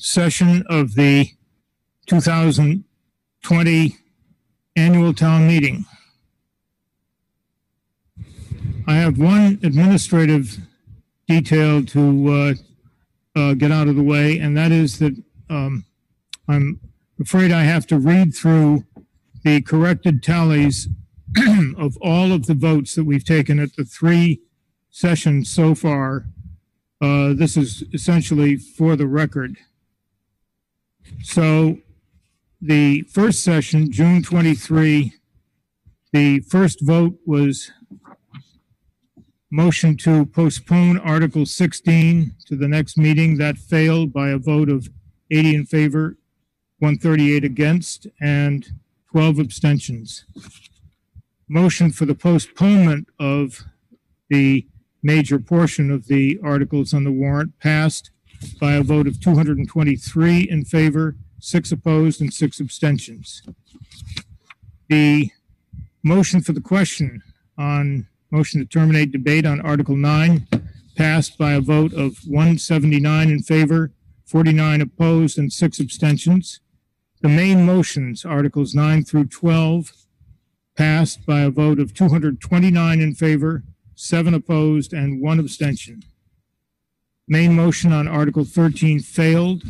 session of the 2020 annual town meeting. I have one administrative detail to get out of the way, and that is that I'm afraid I have to read through the corrected tallies of all of the votes that we've taken at the 3 sessions so far. This is essentially for the record. So the first session, June 23, the first vote was motion to postpone Article 16 to the next meeting. That failed by a vote of 80 in favor, 138 against, and 12 abstentions. Motion for the postponement of the major portion of the articles on the warrant passed by a vote of 223 in favor, 6 opposed, and 6 abstentions. The motion for the question on motion to terminate debate on Article 9 passed by a vote of 179 in favor, 49 opposed, and 6 abstentions. The main motions, Articles 9 through 12, passed by a vote of 229 in favor, 7 opposed, and 1 abstention. Main motion on Article 13 failed,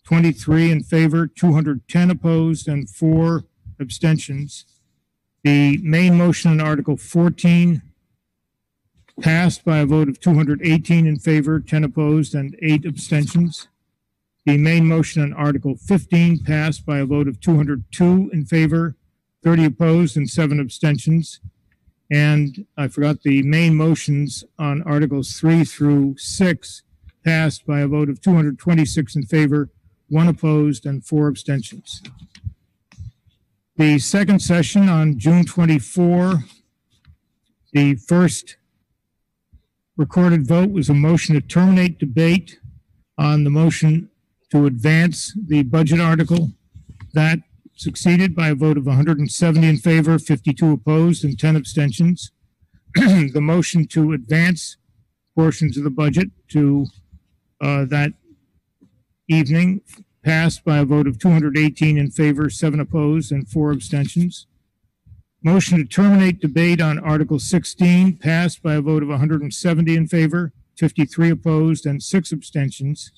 23 in favor, 210 opposed, and 4 abstentions. The main motion on Article 14 passed by a vote of 218 in favor, 10 opposed, and 8 abstentions. The main motion on Article 15 passed by a vote of 202 in favor, 30 opposed, and 7 abstentions. And I forgot the main motions on Articles 3 through 6 passed by a vote of 226 in favor, 1 opposed, and 4 abstentions. The second session on June 24, the first recorded vote was a motion to terminate debate on the motion to advance the budget article. That succeeded by a vote of 170 in favor, 52 opposed, and 10 abstentions. The motion to advance portions of the budget to that evening passed by a vote of 218 in favor, 7 opposed, and 4 abstentions. Motion to terminate debate on Article 16 passed by a vote of 170 in favor, 53 opposed, and 6 abstentions.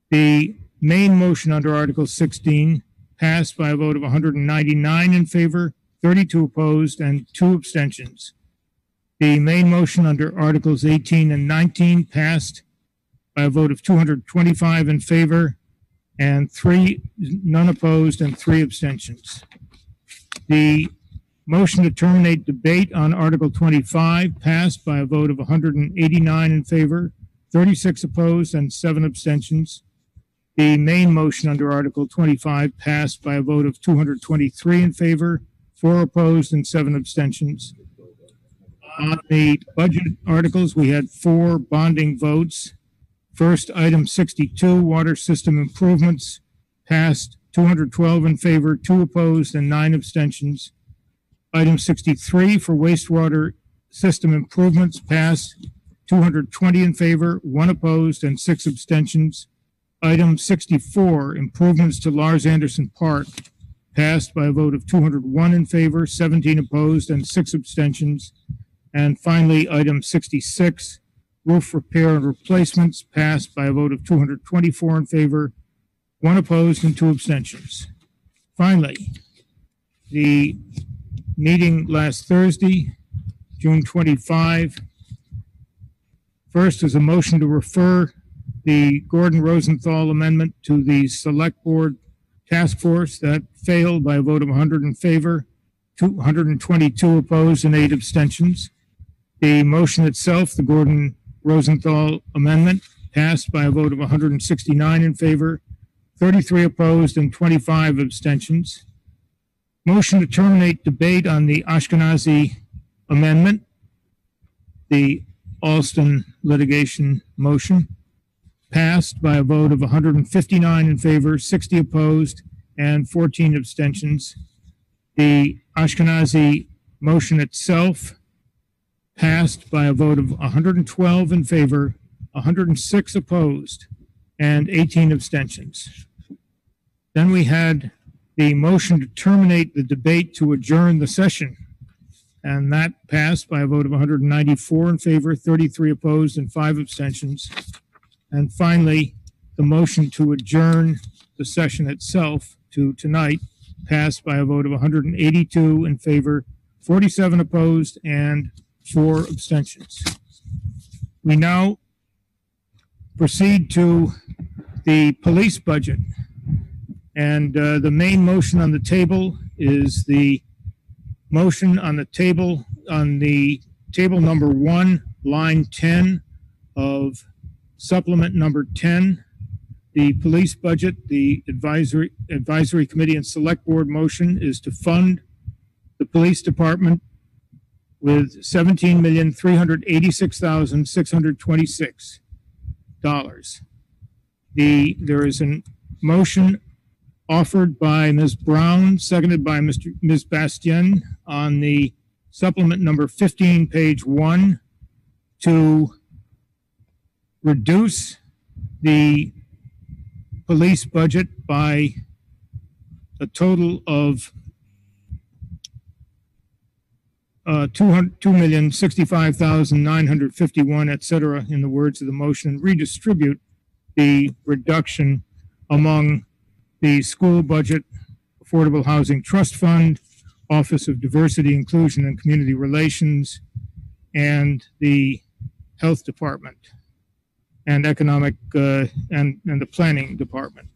The main motion under Article 16 passed by a vote of 199 in favor, 32 opposed, and 2 abstentions. The main motion under Articles 18 and 19 passed by a vote of 225 in favor, and none opposed, and 3 abstentions. The motion to terminate debate on Article 25 passed by a vote of 189 in favor, 36 opposed, and 7 abstentions. The main motion under Article 25 passed by a vote of 223 in favor, 4 opposed, and 7 abstentions. On the budget articles, we had 4 bonding votes. First, item 62, water system improvements, passed 212 in favor, 2 opposed, and 9 abstentions. Item 63 for wastewater system improvements, passed 220 in favor, 1 opposed, and 6 abstentions. Item 64, improvements to Lars Anderson Park, passed by a vote of 201 in favor, 17 opposed, and 6 abstentions. And finally, item 66, roof repair and replacements, passed by a vote of 224 in favor, 1 opposed, and 2 abstentions. Finally, the meeting last Thursday, June 25. First is a motion to refer the Gordon Rosenthal amendment to the Select Board Task Force. That failed by a vote of 100 in favor, 222 opposed, and 8 abstentions. The motion itself, the Gordon Rosenthal amendment, passed by a vote of 169 in favor, 33 opposed, and 25 abstentions. Motion to terminate debate on the Ashkenazi amendment, the Alston litigation motion, passed by a vote of 159 in favor, 60 opposed, and 14 abstentions. The Ashkenazi motion itself passed by a vote of 112 in favor, 106 opposed, and 18 abstentions. Then we had the motion to terminate the debate to adjourn the session, and that passed by a vote of 194 in favor, 33 opposed, and 5 abstentions. And finally, the motion to adjourn the session itself to tonight passed by a vote of 182 in favor, 47 opposed, and 4 abstentions. We now proceed to the police budget. And the main motion on the table is the motion on the table number 1, line 10 of supplement number 10, the police budget. The advisory committee and select board motion is to fund the police department with $17,386,626. There is a motion offered by Ms. Brown, seconded by Ms. Bastien on the supplement number 15, page 1, to reduce the police budget by a total of $2,065,951, et cetera, in the words of the motion, redistribute the reduction among the school budget, Affordable Housing Trust Fund, Office of Diversity, Inclusion, and Community Relations, and the Health Department, and Economic and the Planning Department,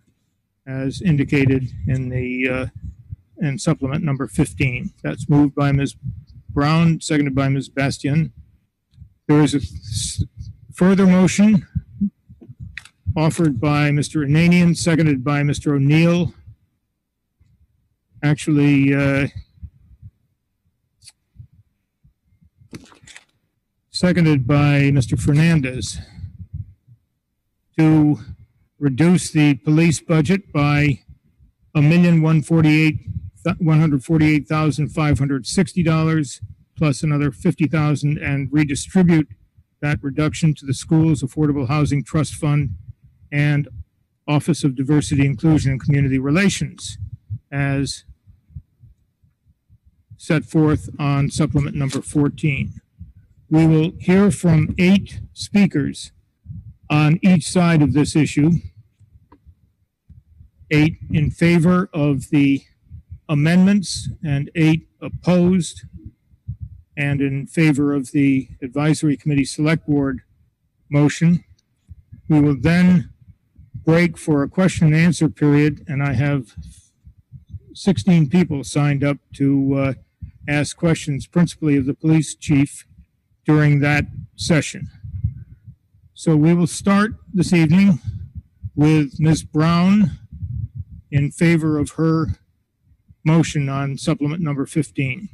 as indicated in the in supplement number 15. That's moved by Ms. Brown, seconded by Ms. Bastien. There is a further motion offered by Mr. Ananian, seconded by Mr. O'Neill. Actually, seconded by Mr. Fernandez, to reduce the police budget by $1,148,560 plus another $50,000, and redistribute that reduction to the schools, Affordable Housing Trust Fund, and Office of Diversity, Inclusion, and Community Relations, as set forth on supplement number 14. We will hear from 8 speakers on each side of this issue. 8 in favor of the amendments and 8 opposed, and in favor of the advisory committee select board motion. We will then break for a question and answer period, and I have 16 people signed up to ask questions, principally of the police chief, during that session. So we will start this evening with Ms. Brown in favor of her motion on supplement number 15.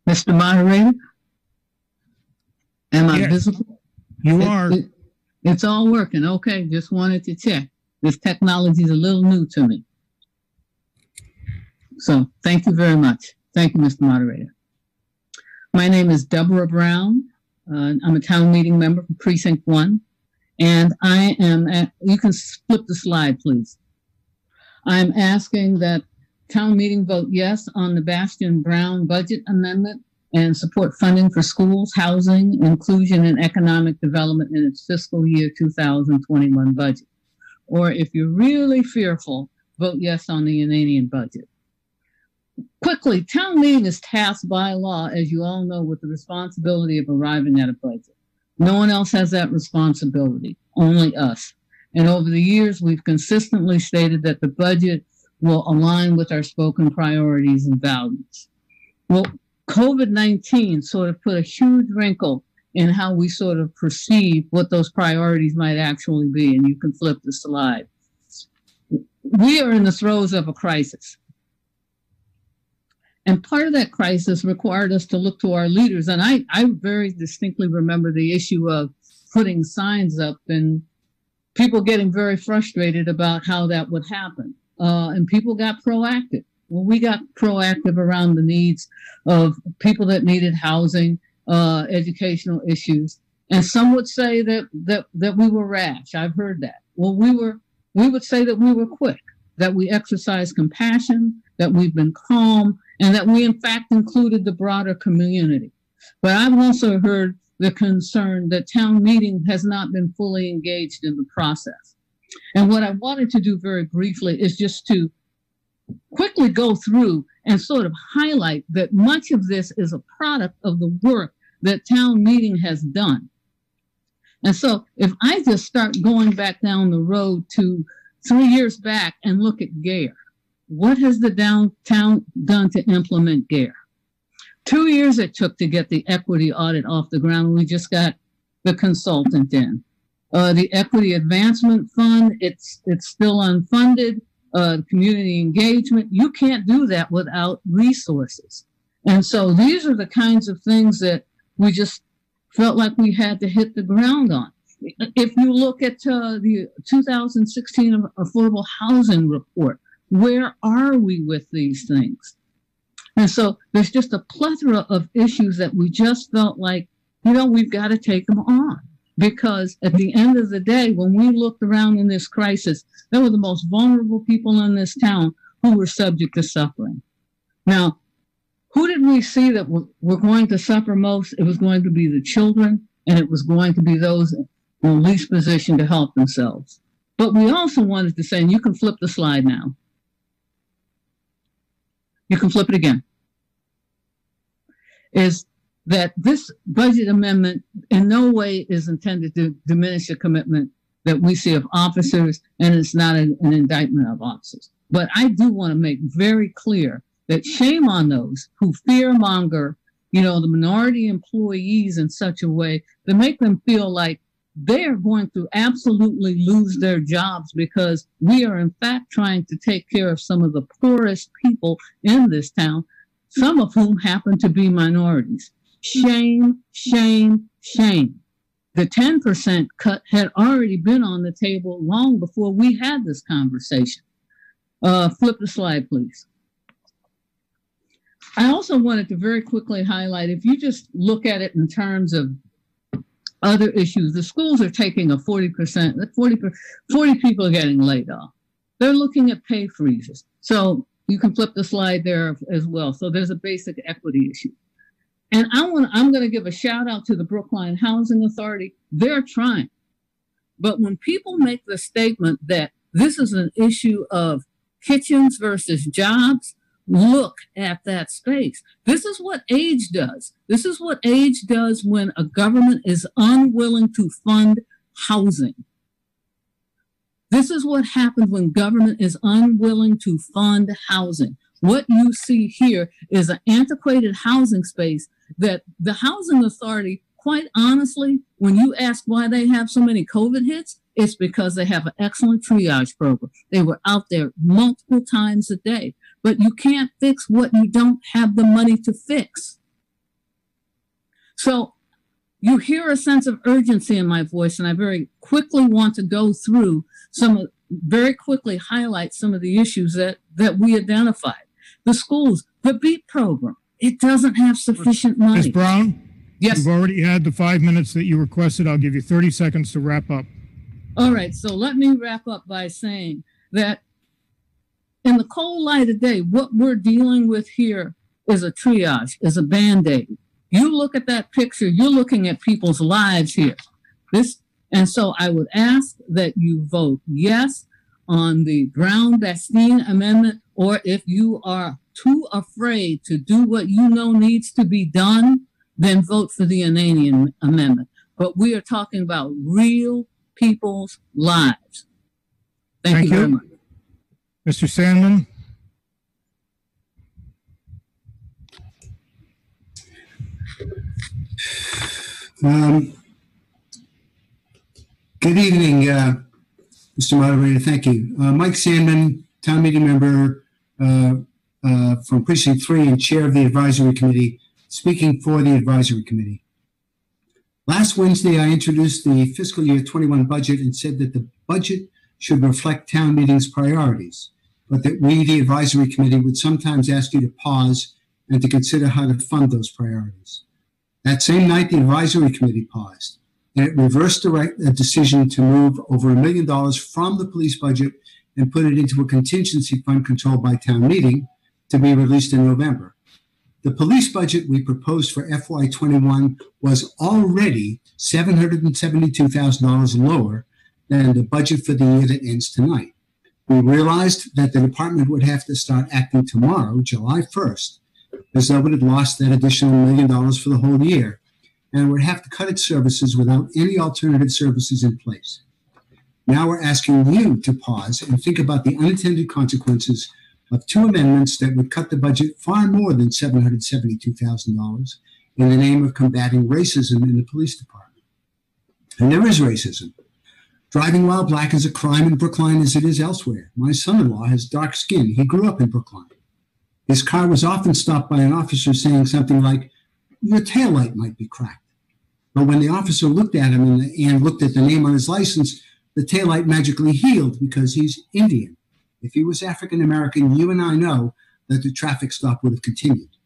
Mr. Moderator, am I visible? You are. It's all working. Okay, just wanted to check. This technology is a little new to me. So thank you very much. Thank you, Mr. Moderator. My name is Deborah Brown. I'm a town meeting member from Precinct 1. And I am you can flip the slide, please. I'm asking that town meeting vote yes on the Bastian Brown budget amendment and support funding for schools, housing, inclusion, and economic development in its fiscal year 2021 budget. Or if you're really fearful, vote yes on the Unanian budget. Quickly, town meeting is tasked by law, as you all know, with the responsibility of arriving at a budget. No one else has that responsibility, only us. And over the years, we've consistently stated that the budget will align with our spoken priorities and values. Well, COVID-19 sort of put a huge wrinkle in how we sort of perceive what those priorities might actually be, and you can flip the slide. We are in the throes of a crisis. And part of that crisis required us to look to our leaders. And I very distinctly remember the issue of putting signs up in people getting very frustrated about how that would happen. And people got proactive. Well, we got proactive around the needs of people that needed housing, educational issues. And some would say that we were rash. I've heard that. Well, we would say that we were quick, that we exercised compassion, that we've been calm, and that we in fact included the broader community. But I've also heard the concern that town meeting has not been fully engaged in the process. And what I wanted to do very briefly is just to quickly go through and sort of highlight that much of this is a product of the work that town meeting has done. And so if I just start going back down the road to 3 years back and look at GARE, what has the downtown done to implement GARE? 2 years it took to get the equity audit off the ground. We just got the consultant in. The Equity Advancement Fund, it's still unfunded. Community engagement, you can't do that without resources. And so these are the kinds of things that we just felt like we had to hit the ground on. If you look at the 2016 Affordable Housing Report, where are we with these things? And so there's just a plethora of issues that we just felt like, we've got to take them on. Because at the end of the day, when we looked around in this crisis, they were the most vulnerable people in this town who were subject to suffering. Now, who did we see that were going to suffer most? It was going to be the children, and it was going to be those in the least position to help themselves. But we also wanted to say, and you can flip the slide now. You can flip it again. Is that this budget amendment in no way is intended to diminish the commitment that we see of officers, and it's not an indictment of officers. But I do want to make very clear that shame on those who fearmonger, the minority employees in such a way to make them feel like they are going to absolutely lose their jobs because we are in fact trying to take care of some of the poorest people in this town, some of whom happen to be minorities. Shame, shame, shame. The 10% cut had already been on the table long before we had this conversation. Flip the slide, please. I also wanted to very quickly highlight, if you just look at it in terms of other issues, the schools are taking a 40%, 40 people are getting laid off. They're looking at pay freezes. So you can flip the slide there as well. So there's a basic equity issue. And I'm going to give a shout out to the Brookline Housing Authority. They're trying. But when people make the statement that this is an issue of kitchens versus jobs, look at that space. This is what age does. This is what age does when a government is unwilling to fund housing. This is what happens when government is unwilling to fund housing. What you see here is an antiquated housing space that the housing authority, quite honestly, when you ask why they have so many COVID hits, it's because they have an excellent triage program. They were out there multiple times a day. But you can't fix what you don't have the money to fix. So you hear a sense of urgency in my voice, and I very quickly want to go through very quickly highlight some of the issues that we identified. The schools, the BEAT program, it doesn't have sufficient money. Ms. Brown? Yes. You've already had the 5 minutes that you requested. I'll give you 30 seconds to wrap up. All right, so let me wrap up by saying that in the cold light of day, what we're dealing with here is a triage, is a Band-Aid. You look at that picture, you're looking at people's lives here. And so I would ask that you vote yes on the Brown-Bastine amendment, or if you are too afraid to do what you know needs to be done, then vote for the Ananian amendment. But we are talking about real people's lives. Thank you very much. Mr. Sandman? Good evening, Mr. Moderator. Thank you. Mike Sandman, town meeting member from Precinct 3 and chair of the advisory committee, speaking for the advisory committee. Last Wednesday, I introduced the fiscal year 21 budget and said that the budget should reflect town meeting's priorities, but that we, the advisory committee, would sometimes ask you to pause and to consider how to fund those priorities. That same night, the advisory committee paused, and it reversed a decision to move over $1 million from the police budget and put it into a contingency fund controlled by town meeting to be released in November. The police budget we proposed for FY21 was already $772,000 lower than the budget for the year that ends tonight. We realized that the department would have to start acting tomorrow, July 1st, as though it had lost that additional $1 million for the whole year, and would have to cut its services without any alternative services in place. Now we're asking you to pause and think about the unintended consequences of two amendments that would cut the budget far more than $772,000 in the name of combating racism in the police department. And there is racism. Driving while black is a crime in Brookline as it is elsewhere. My son-in-law has dark skin. He grew up in Brookline. His car was often stopped by an officer saying something like, "Your taillight might be cracked." But when the officer looked at him and looked at the name on his license, the taillight magically healed because he's Indian. If he was African American, you and I know that the traffic stop would have continued.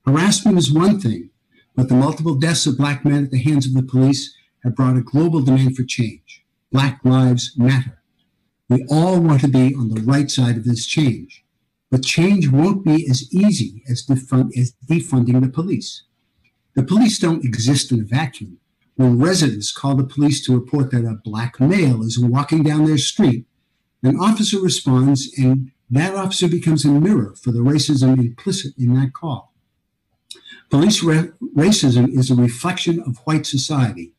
Harassment is one thing, but the multiple deaths of black men at the hands of the police have brought a global demand for change. Black lives matter. We all want to be on the right side of this change, but change won't be as easy as defunding the police. The police don't exist in a vacuum. When residents call the police to report that a black male is walking down their street, an officer responds, and that officer becomes a mirror for the racism implicit in that call. Police racism is a reflection of white society.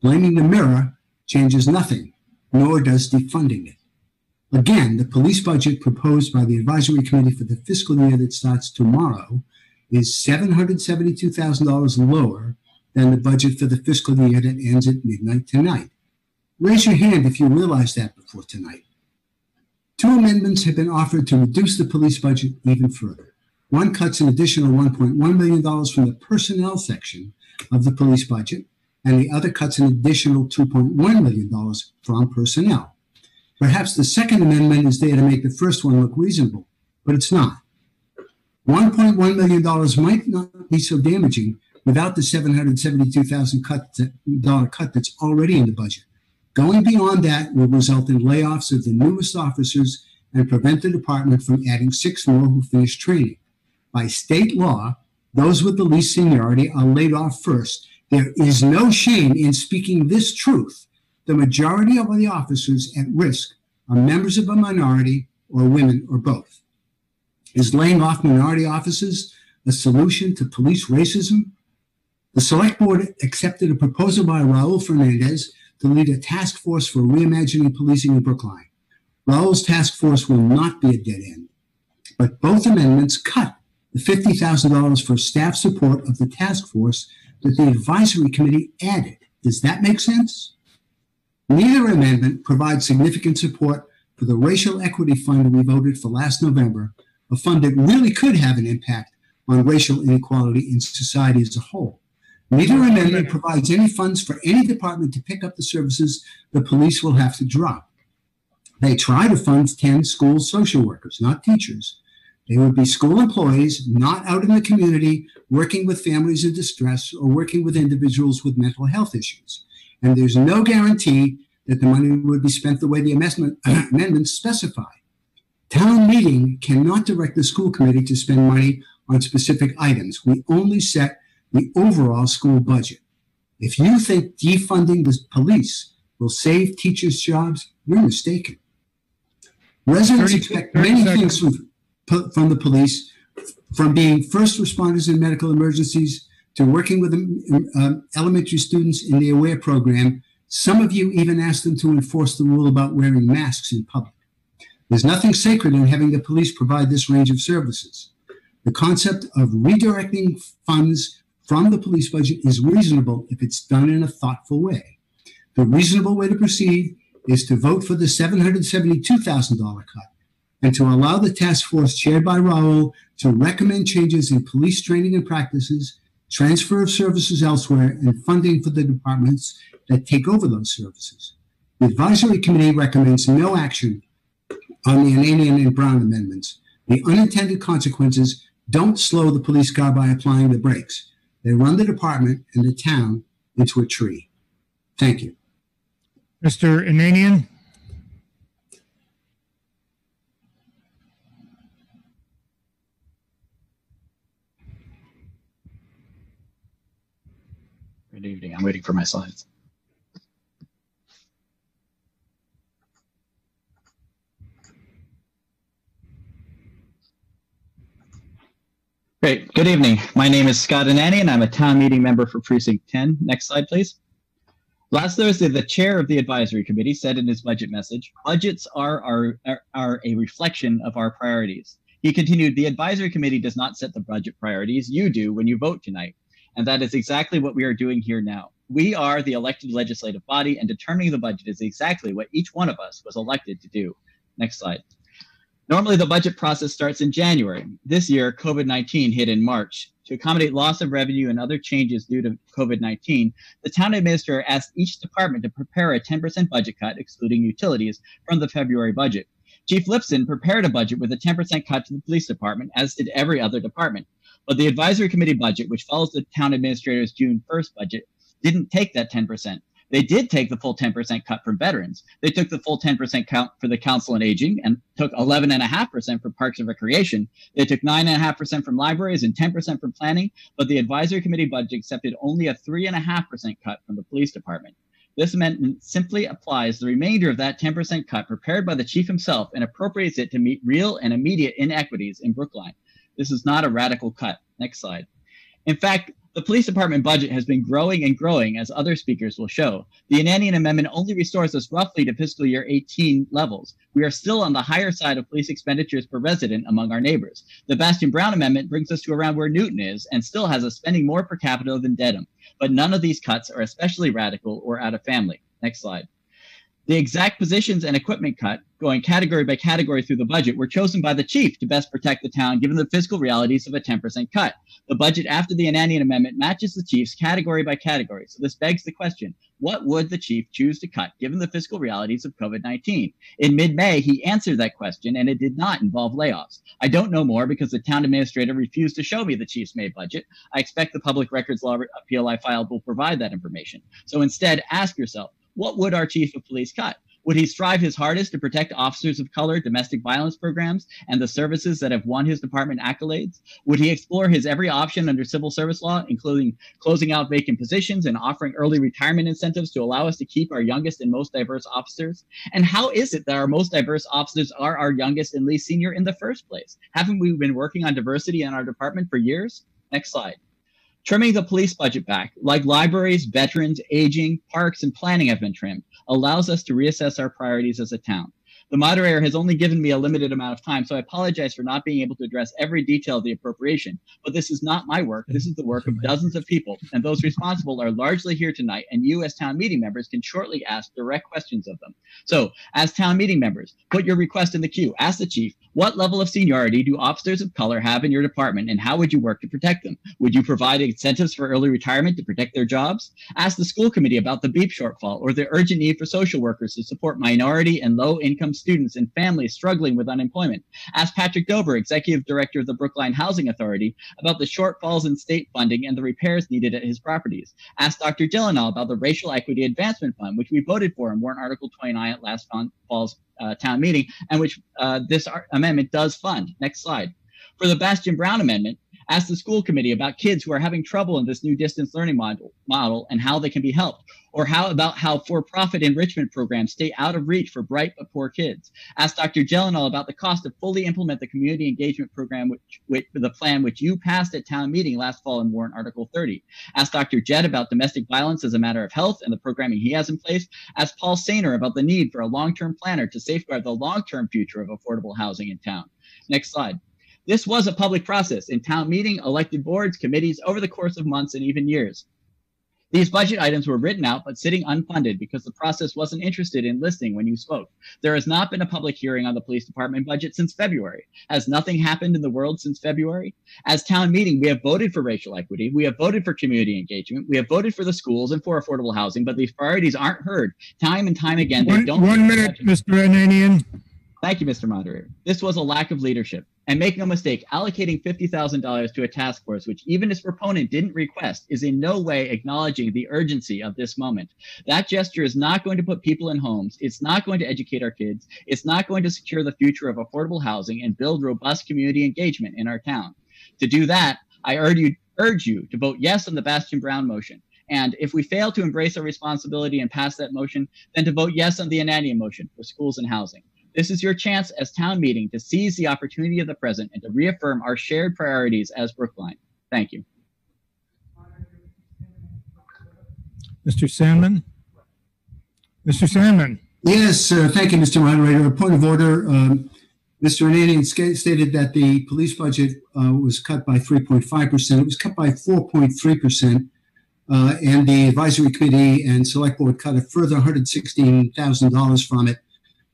Blaming the mirror changes nothing, nor does defunding it. Again, the police budget proposed by the advisory committee for the fiscal year that starts tomorrow is $772,000 lower than the budget for the fiscal year that ends at midnight tonight. Raise your hand if you realize that before tonight. Two amendments have been offered to reduce the police budget even further. One cuts an additional $1.1 million from the personnel section of the police budget, and the other cuts an additional $2.1 million from personnel. Perhaps the second amendment is there to make the first one look reasonable, but it's not. $1.1 million might not be so damaging without the $772,000 cut that's already in the budget. Going beyond that will result in layoffs of the newest officers and prevent the department from adding 6 more who finish training. By state law, those with the least seniority are laid off first. There is no shame in speaking this truth. The majority of the officers at risk are members of a minority or women or both. Is laying off minority officers a solution to police racism? The Select Board accepted a proposal by Raul Fernandez to lead a task force for reimagining policing in Brookline. Raul's task force will not be a dead end, but both amendments cut the $50,000 for staff support of the task force that the advisory committee added. Does that make sense? Neither amendment provides significant support for the Racial Equity Fund we voted for last November, a fund that really could have an impact on racial inequality in society as a whole. Neither amendment provides any funds for any department to pick up the services the police will have to drop. They try to fund 10 school social workers, not teachers. They would be school employees, not out in the community, working with families in distress or working with individuals with mental health issues. And there's no guarantee that the money would be spent the way the amendments specify. Town meeting cannot direct the school committee to spend money on specific items. We only set the overall school budget. If you think defunding the police will save teachers' jobs, you're mistaken. Residents expect many things from the police, from being first responders in medical emergencies to working with elementary students in the AWARE program. Some of you even asked them to enforce the rule about wearing masks in public. There's nothing sacred in having the police provide this range of services. The concept of redirecting funds from the police budget is reasonable if it's done in a thoughtful way. The reasonable way to proceed is to vote for the $772,000 cut and to allow the task force chaired by Raul to recommend changes in police training and practices, transfer of services elsewhere, and funding for the departments that take over those services. The advisory committee recommends no action on the Ananian and Brown amendments. The unintended consequences don't slow the police car by applying the brakes. They run the department and the town into a tree. Thank you. Mr. Ananian? Good evening. I'm waiting for my slides. Great. Good evening. My name is Scott Ananian. I'm a town meeting member for Precinct 10. Next slide, please. Last Thursday, the chair of the advisory committee said in his budget message, budgets are a reflection of our priorities. He continued, the advisory committee does not set the budget priorities. You do when you vote tonight. And that is exactly what we are doing here now. We are the elected legislative body, and determining the budget is exactly what each one of us was elected to do. Next slide. Normally, the budget process starts in January. This year, COVID-19 hit in March. To accommodate loss of revenue and other changes due to COVID-19, the town administrator asked each department to prepare a 10% budget cut, excluding utilities, from the February budget. Chief Lipson prepared a budget with a 10% cut to the police department, as did every other department. But the advisory committee budget, which follows the town administrator's June 1st budget, didn't take that 10%. They did take the full 10% cut from veterans. They took the full 10% cut for the Council on Aging and took 11.5% for Parks and Recreation. They took 9.5% from libraries and 10% from planning, but the advisory committee budget accepted only a 3.5% cut from the police department. This amendment simply applies the remainder of that 10% cut prepared by the chief himself and appropriates it to meet real and immediate inequities in Brookline. This is not a radical cut. Next slide. In fact, the police department budget has been growing and growing, as other speakers will show. The Ananian Amendment only restores us roughly to fiscal year 18 levels. We are still on the higher side of police expenditures per resident among our neighbors. The Bastian Brown Amendment brings us to around where Newton is and still has us spending more per capita than Dedham. But none of these cuts are especially radical or out of family. Next slide. The exact positions and equipment cut, going category by category through the budget, were chosen by the chief to best protect the town given the fiscal realities of a 10% cut. The budget after the Ananian Amendment matches the chief's category by category. So this begs the question, what would the chief choose to cut given the fiscal realities of COVID-19? In mid-May, he answered that question, and it did not involve layoffs. I don't know more because the town administrator refused to show me the chief's May budget. I expect the public records law appeal I filed will provide that information. So instead, ask yourself, what would our chief of police cut? Would he strive his hardest to protect officers of color, domestic violence programs, and the services that have won his department accolades? Would he explore his every option under civil service law, including closing out vacant positions and offering early retirement incentives to allow us to keep our youngest and most diverse officers? And how is it that our most diverse officers are our youngest and least senior in the first place? Haven't we been working on diversity in our department for years? Next slide. Trimming the police budget back, like libraries, veterans, aging, parks, and planning have been trimmed, allows us to reassess our priorities as a town. The moderator has only given me a limited amount of time, so I apologize for not being able to address every detail of the appropriation. But this is not my work. This is the work of dozens of people, and those responsible are largely here tonight, and you as town meeting members can shortly ask direct questions of them. So, as town meeting members, put your request in the queue. Ask the chief, what level of seniority do officers of color have in your department, and how would you work to protect them? Would you provide incentives for early retirement to protect their jobs? Ask the school committee about the BEEP shortfall or the urgent need for social workers to support minority and low-income students and families struggling with unemployment. Ask Patrick Dober, Executive Director of the Brookline Housing Authority, about the shortfalls in state funding and the repairs needed at his properties. Ask Dr. Gyllenhaal about the Racial Equity Advancement Fund, which we voted for in Warrant Article 29 at last fall's town meeting, and which this amendment does fund. Next slide. For the Bastian Brown Amendment, ask the school committee about kids who are having trouble in this new distance learning model and how they can be helped. Or how about how for-profit enrichment programs stay out of reach for bright but poor kids. Ask Dr. Gyllenhaal about the cost to fully implement the community engagement program, the plan which you passed at town meeting last fall in Warrant Article 30. Ask Dr. Jett about domestic violence as a matter of health and the programming he has in place. Ask Paul Sainer about the need for a long-term planner to safeguard the long-term future of affordable housing in town. Next slide. This was a public process in town meeting, elected boards, committees over the course of months and even years. These budget items were written out but sitting unfunded because the process wasn't interested in listening when you spoke. There has not been a public hearing on the police department budget since February. Has nothing happened in the world since February? As town meeting, we have voted for racial equity. We have voted for community engagement. We have voted for the schools and for affordable housing, but these priorities aren't heard time and time again. They don't. 1 minute, Mr. Ananian. Thank you, Mr. Moderator. This was a lack of leadership. And make no mistake, allocating $50,000 to a task force, which even its proponent didn't request, is in no way acknowledging the urgency of this moment. That gesture is not going to put people in homes. It's not going to educate our kids. It's not going to secure the future of affordable housing and build robust community engagement in our town. To do that, I urge you to vote yes on the Bastian Brown motion. And if we fail to embrace our responsibility and pass that motion, then to vote yes on the Ananian motion for schools and housing. This is your chance as town meeting to seize the opportunity of the present and to reaffirm our shared priorities as Brookline. Thank you. Mr. Sandman? Mr. Sandman? Yes, thank you, Mr. Moderator. A point of order. Mr. Ananian stated that the police budget was cut by 3.5%. It was cut by 4.3%. And the advisory committee and select board cut a further $116,000 from it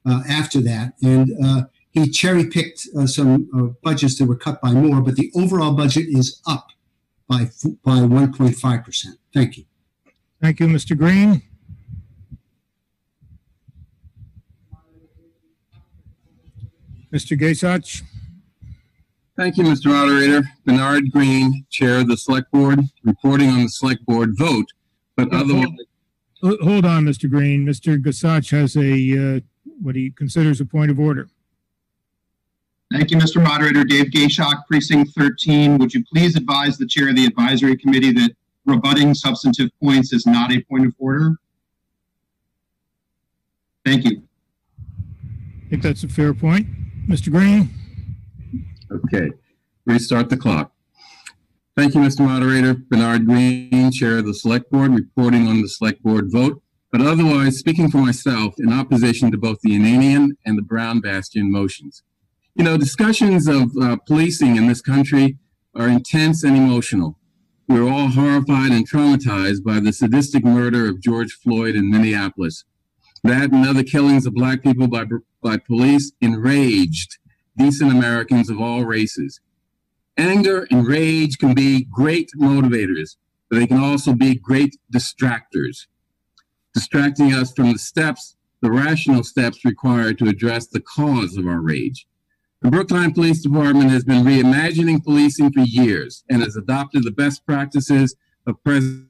after that. And he cherry picked some budgets that were cut by more, but the overall budget is up by 1.5%. Thank you. Thank you, Mr. Green. Mr. Gasach? Thank you, Mr. Moderator. Bernard Green, Chair of the Select Board, reporting on the Select Board vote, but otherwise... Hold on, Mr. Green. Mr. Gasach has a what he considers a point of order. Thank you, Mr. Moderator. Dave Gayshok, Precinct 13. Would you please advise the Chair of the Advisory Committee that rebutting substantive points is not a point of order? Thank you. I think that's a fair point. Mr. Green? Okay, restart the clock. Thank you, Mr. Moderator. Bernard Green, Chair of the Select Board, reporting on the Select Board vote, but otherwise speaking for myself in opposition to both the Ananian and the Brown Bastion motions. You know, discussions of policing in this country are intense and emotional. We're all horrified and traumatized by the sadistic murder of George Floyd in Minneapolis. That and other killings of Black people by police enraged decent Americans of all races. Anger and rage can be great motivators, but they can also be great distractors, distracting us from the rational steps required to address the cause of our rage. The Brookline Police Department has been reimagining policing for years and has adopted the best practices of President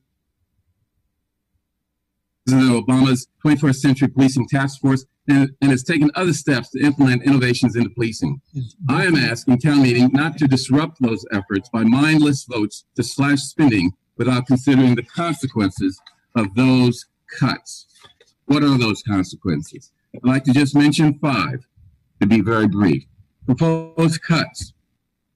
Obama's 21st Century Policing Task Force and has taken other steps to implement innovations into policing. I am asking town meeting not to disrupt those efforts by mindless votes to slash spending without considering the consequences of those cuts. What are those consequences? I'd like to just mention 5 to be very brief. Proposed cuts.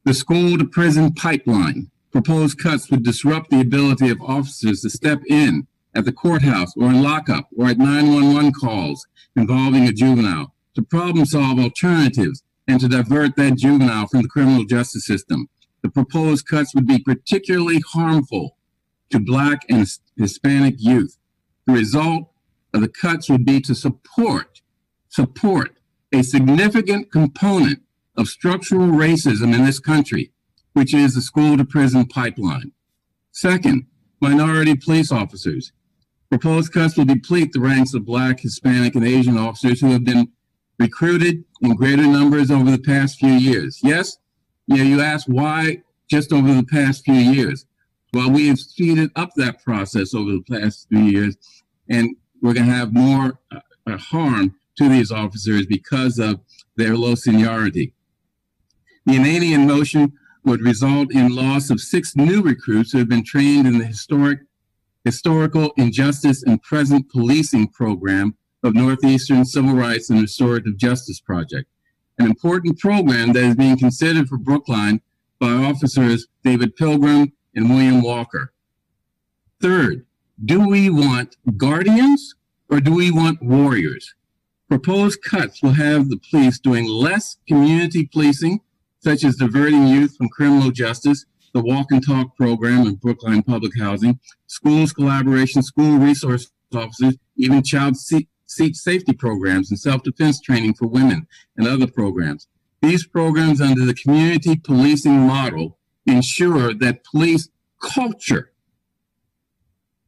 The school to prison pipeline. Proposed cuts would disrupt the ability of officers to step in at the courthouse or in lockup or at 911 calls involving a juvenile, to problem solve alternatives and to divert that juvenile from the criminal justice system. The proposed cuts would be particularly harmful to Black and Hispanic youth. The result of the cuts would be to support a significant component of structural racism in this country, which is the school to prison pipeline. Second, minority police officers. Proposed cuts will deplete the ranks of Black, Hispanic, and Asian officers who have been recruited in greater numbers over the past few years. Yes, you ask why just over the past few years. Well, we have speeded up that process over the past few years, and we're going to have more harm to these officers because of their low seniority. The Ananian motion would result in loss of 6 new recruits who have been trained in the historical injustice and present policing program of Northeastern Civil Rights and Restorative Justice Project, an important program that is being considered for Brookline by officers David Pilgrim and William Walker. Third, do we want guardians or do we want warriors? Proposed cuts will have the police doing less community policing, such as diverting youth from criminal justice, the Walk and Talk program in Brookline Public Housing, schools collaboration, school resource officers, even child seat safety programs and self-defense training for women and other programs. These programs under the community policing model ensure that police culture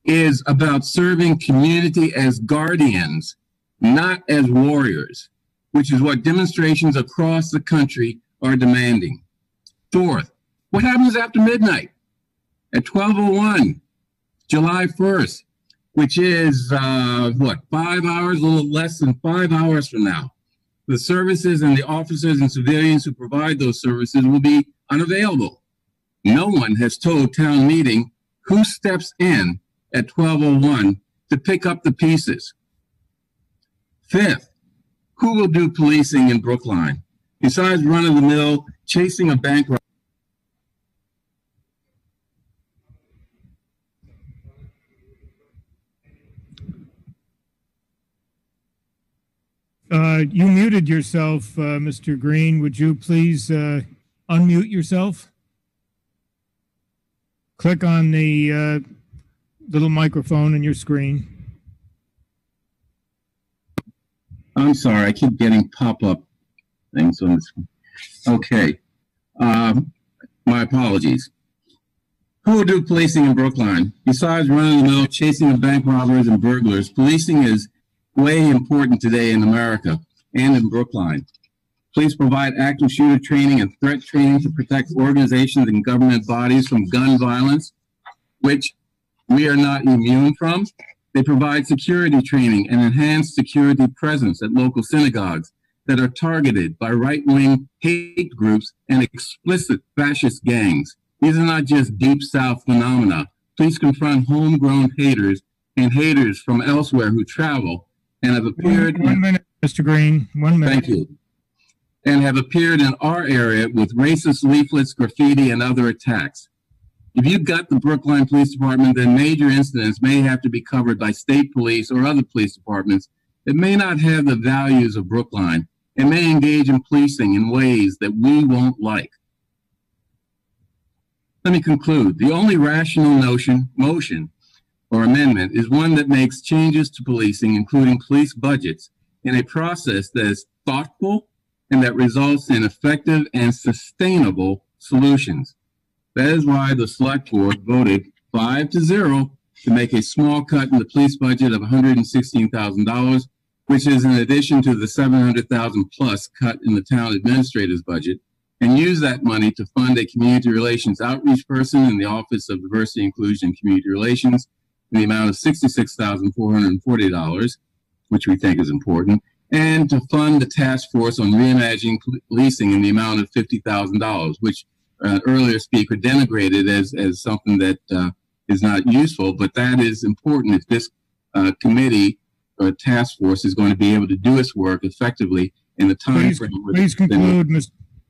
is about serving community as guardians, not as warriors, which is what demonstrations across the country are demanding. Fourth, what happens after midnight? At 12:01, July 1st, which is, 5 hours, a little less than 5 hours from now. The services and the officers and civilians who provide those services will be unavailable. No one has told town meeting who steps in at 12:01 to pick up the pieces. Fifth, who will do policing in Brookline? Besides run-of-the-mill chasing a bank robber. You muted yourself, Mr. Green. Would you please unmute yourself? Click on the little microphone on your screen. I'm sorry, I keep getting pop-up things on this one. Okay, my apologies. Who will do policing in Brookline? Besides run-of-the-mill chasing of bank robbers and burglars, policing is way important today in America and in Brookline. Police provide active shooter training and threat training to protect organizations and government bodies from gun violence, which we are not immune from. They provide security training and enhanced security presence at local synagogues that are targeted by right-wing hate groups and explicit fascist gangs. These are not just deep South phenomena. Police confront homegrown haters and haters from elsewhere who travel and have appeared— One minute, Mr. Green, 1 minute. Thank you. And have appeared in our area with racist leaflets, graffiti, and other attacks. If you've got the Brookline Police Department, then major incidents may have to be covered by state police or other police departments that may not have the values of Brookline and may engage in policing in ways that we won't like. Let me conclude. The only rational motion or amendment is one that makes changes to policing, including police budgets, in a process that is thoughtful and that results in effective and sustainable solutions. That is why the select board voted 5-0 to make a small cut in the police budget of $116,000, which is in addition to the $700,000 plus cut in the town administrator's budget, and use that money to fund a community relations outreach person in the Office of Diversity, Inclusion, and Community Relations in the amount of $66,440, which we think is important, and to fund the task force on reimagining policing in the amount of $50,000, which an earlier speaker denigrated as something that is not useful, but that is important if this committee or task force is going to be able to do its work effectively in the time frame. Please conclude,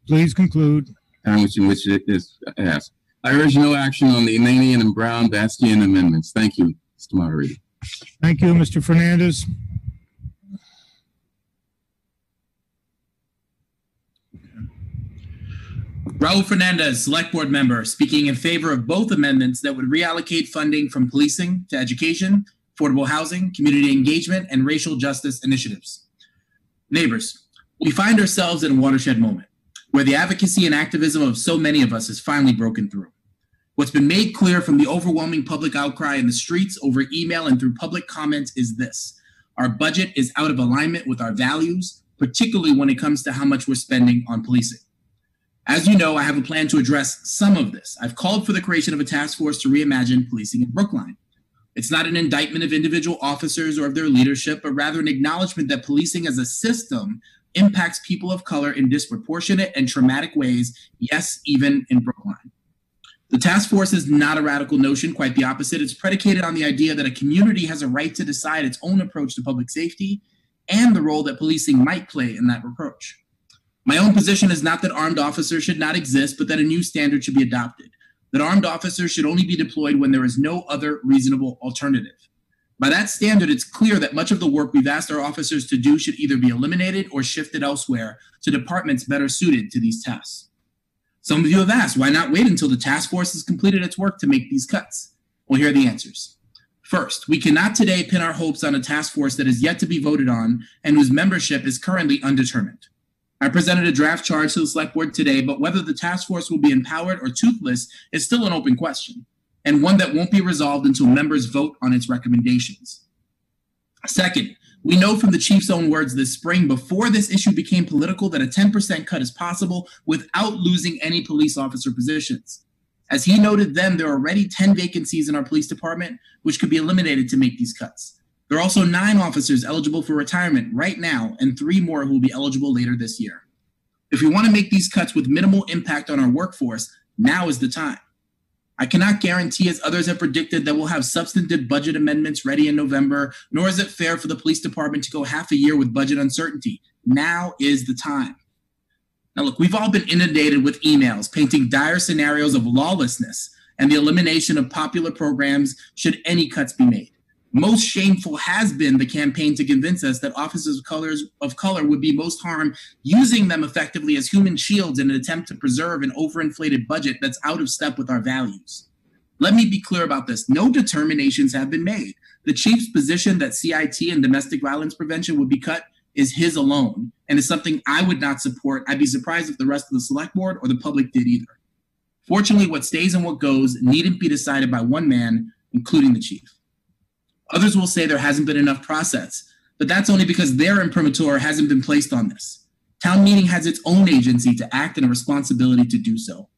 Please conclude. Time in which it is asked. I urge no action on the Ananian and Brown Bastian amendments. Thank you, Mr. Moderator. Thank you, Mr. Fernandez. Raul Fernandez, Select Board Member, speaking in favor of both amendments that would reallocate funding from policing to education, affordable housing, community engagement, and racial justice initiatives. Neighbors, we find ourselves in a watershed moment where the advocacy and activism of so many of us has finally broken through. What's been made clear from the overwhelming public outcry in the streets, over email, and through public comments is this: our budget is out of alignment with our values, particularly when it comes to how much we're spending on policing. As you know, I have a plan to address some of this. I've called for the creation of a task force to reimagine policing in Brookline. It's not an indictment of individual officers or of their leadership, but rather an acknowledgement that policing as a system impacts people of color in disproportionate and traumatic ways, yes, even in Brookline. The task force is not a radical notion, quite the opposite. It's predicated on the idea that a community has a right to decide its own approach to public safety and the role that policing might play in that approach. My own position is not that armed officers should not exist, but that a new standard should be adopted, that armed officers should only be deployed when there is no other reasonable alternative. By that standard, it's clear that much of the work we've asked our officers to do should either be eliminated or shifted elsewhere to departments better suited to these tasks. Some of you have asked, why not wait until the task force has completed its work to make these cuts? Well, here are the answers. First, we cannot today pin our hopes on a task force that is yet to be voted on and whose membership is currently undetermined. I presented a draft charge to the Select Board today, but whether the task force will be empowered or toothless is still an open question, and one that won't be resolved until members vote on its recommendations. Second, we know from the chief's own words this spring, before this issue became political, that a 10% cut is possible without losing any police officer positions. As he noted then, there are already 10 vacancies in our police department, which could be eliminated to make these cuts. There are also 9 officers eligible for retirement right now, and 3 more who will be eligible later this year. If we want to make these cuts with minimal impact on our workforce, now is the time. I cannot guarantee, as others have predicted, that we'll have substantive budget amendments ready in November, nor is it fair for the police department to go half a year with budget uncertainty. Now is the time. Now look, we've all been inundated with emails painting dire scenarios of lawlessness and the elimination of popular programs should any cuts be made. Most shameful has been the campaign to convince us that officers of color would be most harmed, using them effectively as human shields in an attempt to preserve an overinflated budget that's out of step with our values. Let me be clear about this. No determinations have been made. The chief's position that CIT and domestic violence prevention would be cut is his alone, and is something I would not support. I'd be surprised if the rest of the Select Board or the public did either. Fortunately, what stays and what goes needn't be decided by one man, including the chief. Others will say there hasn't been enough process, but that's only because their imprimatur hasn't been placed on this. Town meeting has its own agency to act and a responsibility to do so.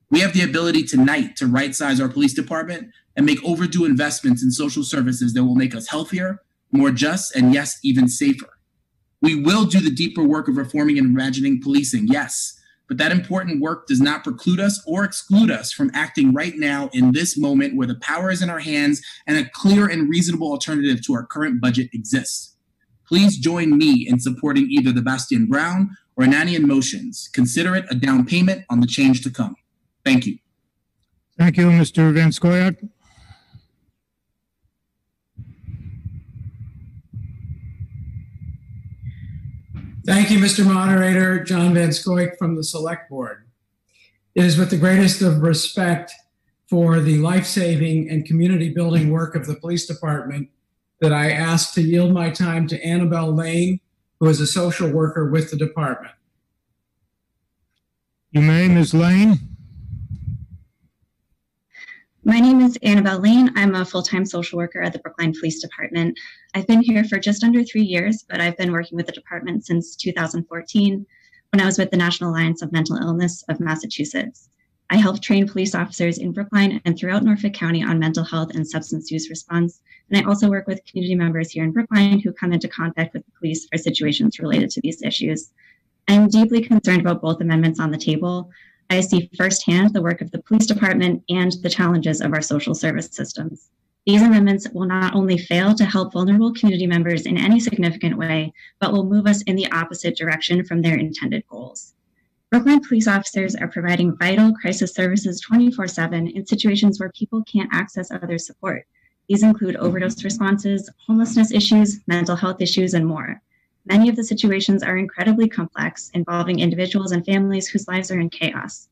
We have the ability tonight to right-size our police department and make overdue investments in social services that will make us healthier, more just, and yes, even safer. We will do the deeper work of reforming and reimagining policing, yes, but that important work does not preclude us or exclude us from acting right now in this moment where the power is in our hands and a clear and reasonable alternative to our current budget exists. Please join me in supporting either the Bastian Brown or Ananian motions. Consider it a down payment on the change to come. Thank you. Thank you, Mr. Van Scoyoc. Thank you, Mr. Moderator. John Van Scoyoc from the Select Board. It is with the greatest of respect for the life-saving and community-building work of the police department that I ask to yield my time to Annabelle Lane, who is a social worker with the department. You may, Ms. Lane. My name is Annabelle Lane. I'm a full-time social worker at the Brookline Police Department. I've been here for just under 3 years, but I've been working with the department since 2014 when I was with the National Alliance of Mental Illness of Massachusetts. I help train police officers in Brookline and throughout Norfolk County on mental health and substance use response. And I also work with community members here in Brookline who come into contact with the police for situations related to these issues. I'm deeply concerned about both amendments on the table. I see firsthand the work of the police department and the challenges of our social service systems. These amendments will not only fail to help vulnerable community members in any significant way, but will move us in the opposite direction from their intended goals. Brookline police officers are providing vital crisis services 24/7 in situations where people can't access other support. These include overdose responses, homelessness issues, mental health issues, and more. Many of the situations are incredibly complex, involving individuals and families whose lives are in chaos.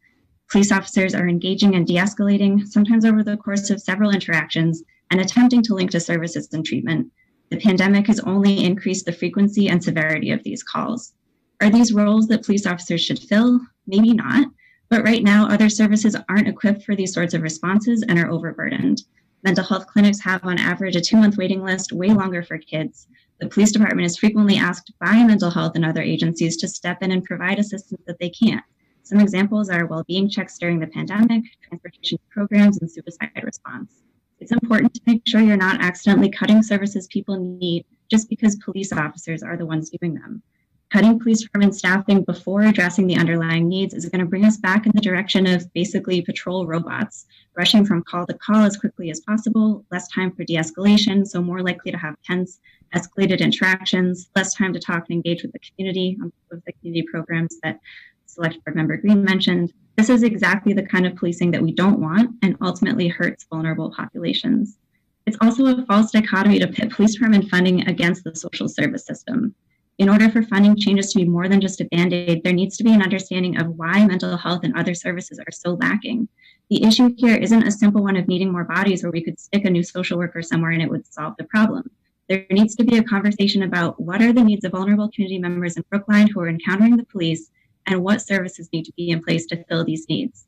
Police officers are engaging and de-escalating, sometimes over the course of several interactions, and attempting to link to services and treatment. The pandemic has only increased the frequency and severity of these calls. Are these roles that police officers should fill? Maybe not, but right now other services aren't equipped for these sorts of responses and are overburdened. Mental health clinics have on average a 2-month waiting list, way longer for kids. The police department is frequently asked by mental health and other agencies to step in and provide assistance that they can't. Some examples are well-being checks during the pandemic, transportation programs, and suicide response. It's important to make sure you're not accidentally cutting services people need just because police officers are the ones doing them. Cutting police department staffing before addressing the underlying needs is going to bring us back in the direction of basically patrol robots, rushing from call to call as quickly as possible, less time for de-escalation, so more likely to have tense, escalated interactions, less time to talk and engage with the community on the community programs that Select Board Member Green mentioned. This is exactly the kind of policing that we don't want and ultimately hurts vulnerable populations. It's also a false dichotomy to pit police department funding against the social service system. In order for funding changes to be more than just a Band-Aid, there needs to be an understanding of why mental health and other services are so lacking. The issue here isn't a simple one of needing more bodies where we could stick a new social worker somewhere and it would solve the problem. There needs to be a conversation about what are the needs of vulnerable community members in Brookline who are encountering the police and what services need to be in place to fill these needs.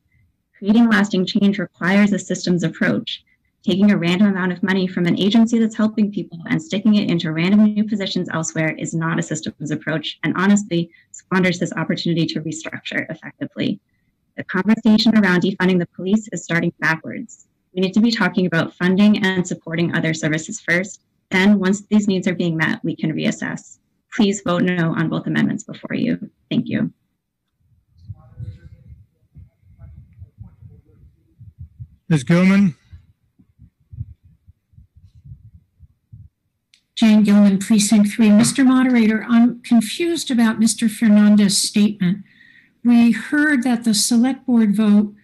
Creating lasting change requires a systems approach. Taking a random amount of money from an agency that's helping people and sticking it into random new positions elsewhere is not a systems approach, and honestly squanders this opportunity to restructure effectively. The conversation around defunding the police is starting backwards. We need to be talking about funding and supporting other services first. Then, once these needs are being met, we can reassess. Please vote no on both amendments before you. Thank you. Ms. Gilman? Jane Gilman, Precinct 3. Mr. Moderator, I'm confused about Mr. Fernandez's statement. We heard that the select board vote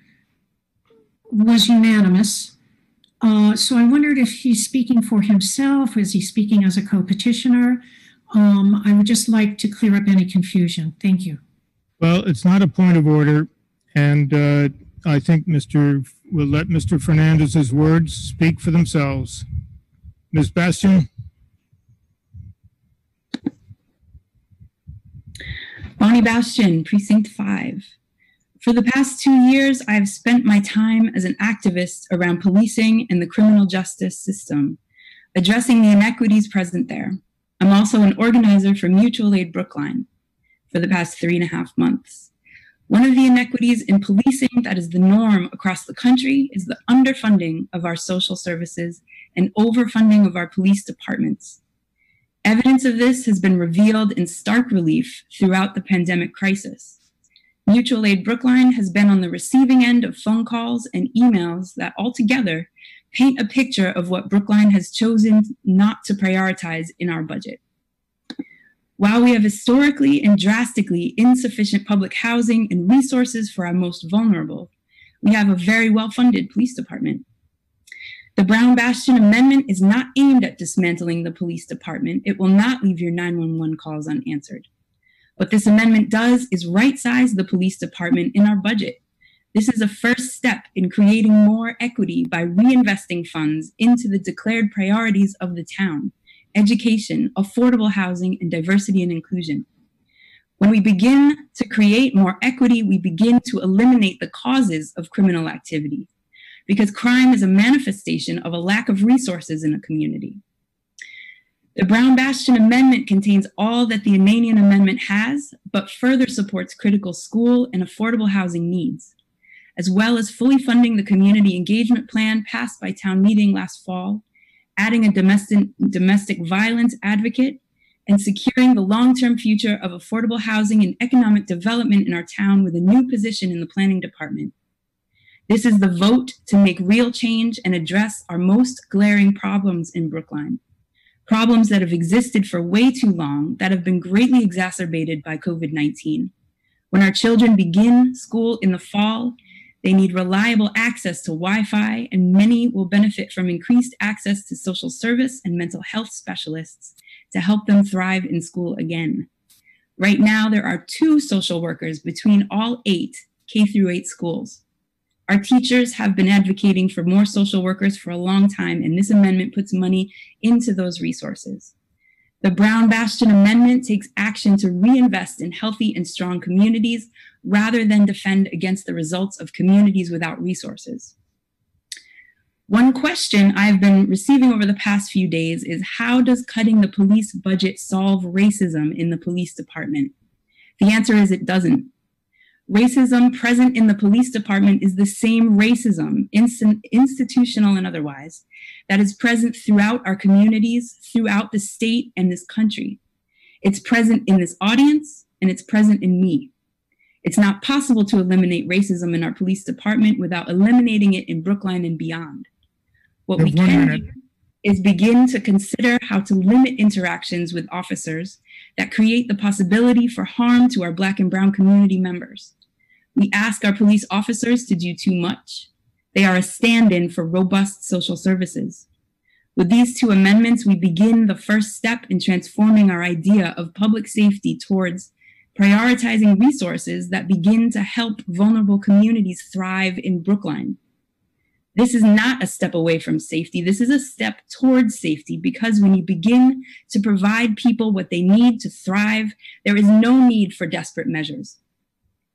was unanimous. So I wondered if he's speaking for himself, is he speaking as a co-petitioner? I would just like to clear up any confusion. Thank you. Well, it's not a point of order, and I think we'll let Mr. Fernandez's words speak for themselves. Ms. Bastian? Bonnie Bastian, Precinct 5. For the past 2 years, I've spent my time as an activist around policing and the criminal justice system, addressing the inequities present there. I'm also an organizer for Mutual Aid Brookline for the past 3.5 months. One of the inequities in policing that is the norm across the country is the underfunding of our social services and overfunding of our police departments. Evidence of this has been revealed in stark relief throughout the pandemic crisis. Mutual Aid Brookline has been on the receiving end of phone calls and emails that altogether paint a picture of what Brookline has chosen not to prioritize in our budget. While we have historically and drastically insufficient public housing and resources for our most vulnerable, we have a very well-funded police department. The Brown Bastion Amendment is not aimed at dismantling the police department. It will not leave your 911 calls unanswered. What this amendment does is right-size the police department in our budget. This is a first step in creating more equity by reinvesting funds into the declared priorities of the town: education, affordable housing, and diversity and inclusion. When we begin to create more equity, we begin to eliminate the causes of criminal activity, because crime is a manifestation of a lack of resources in a community. The Brown Bastion Amendment contains all that the Ananian Amendment has, but further supports critical school and affordable housing needs, as well as fully funding the community engagement plan passed by town meeting last fall, adding a domestic violence advocate, and securing the long-term future of affordable housing and economic development in our town with a new position in the planning department. This is the vote to make real change and address our most glaring problems in Brookline. Problems that have existed for way too long, that have been greatly exacerbated by COVID-19. When our children begin school in the fall, they need reliable access to Wi-Fi, and many will benefit from increased access to social service and mental health specialists to help them thrive in school again. Right now, there are 2 social workers between all 8 K-8 schools. Our teachers have been advocating for more social workers for a long time, and this amendment puts money into those resources. The Brown Bastion Amendment takes action to reinvest in healthy and strong communities rather than defend against the results of communities without resources. One question I've been receiving over the past few days is, how does cutting the police budget solve racism in the police department? The answer is it doesn't. Racism present in the police department is the same racism, institutional and otherwise, that is present throughout our communities, throughout the state and this country. It's present in this audience, and it's present in me. It's not possible to eliminate racism in our police department without eliminating it in Brookline and beyond. What we can do is begin to consider how to limit interactions with officers that create the possibility for harm to our Black and Brown community members. We ask our police officers to do too much. They are a stand-in for robust social services. With these two amendments, we begin the first step in transforming our idea of public safety towards prioritizing resources that begin to help vulnerable communities thrive in Brookline. This is not a step away from safety. This is a step towards safety, because when you begin to provide people what they need to thrive, there is no need for desperate measures.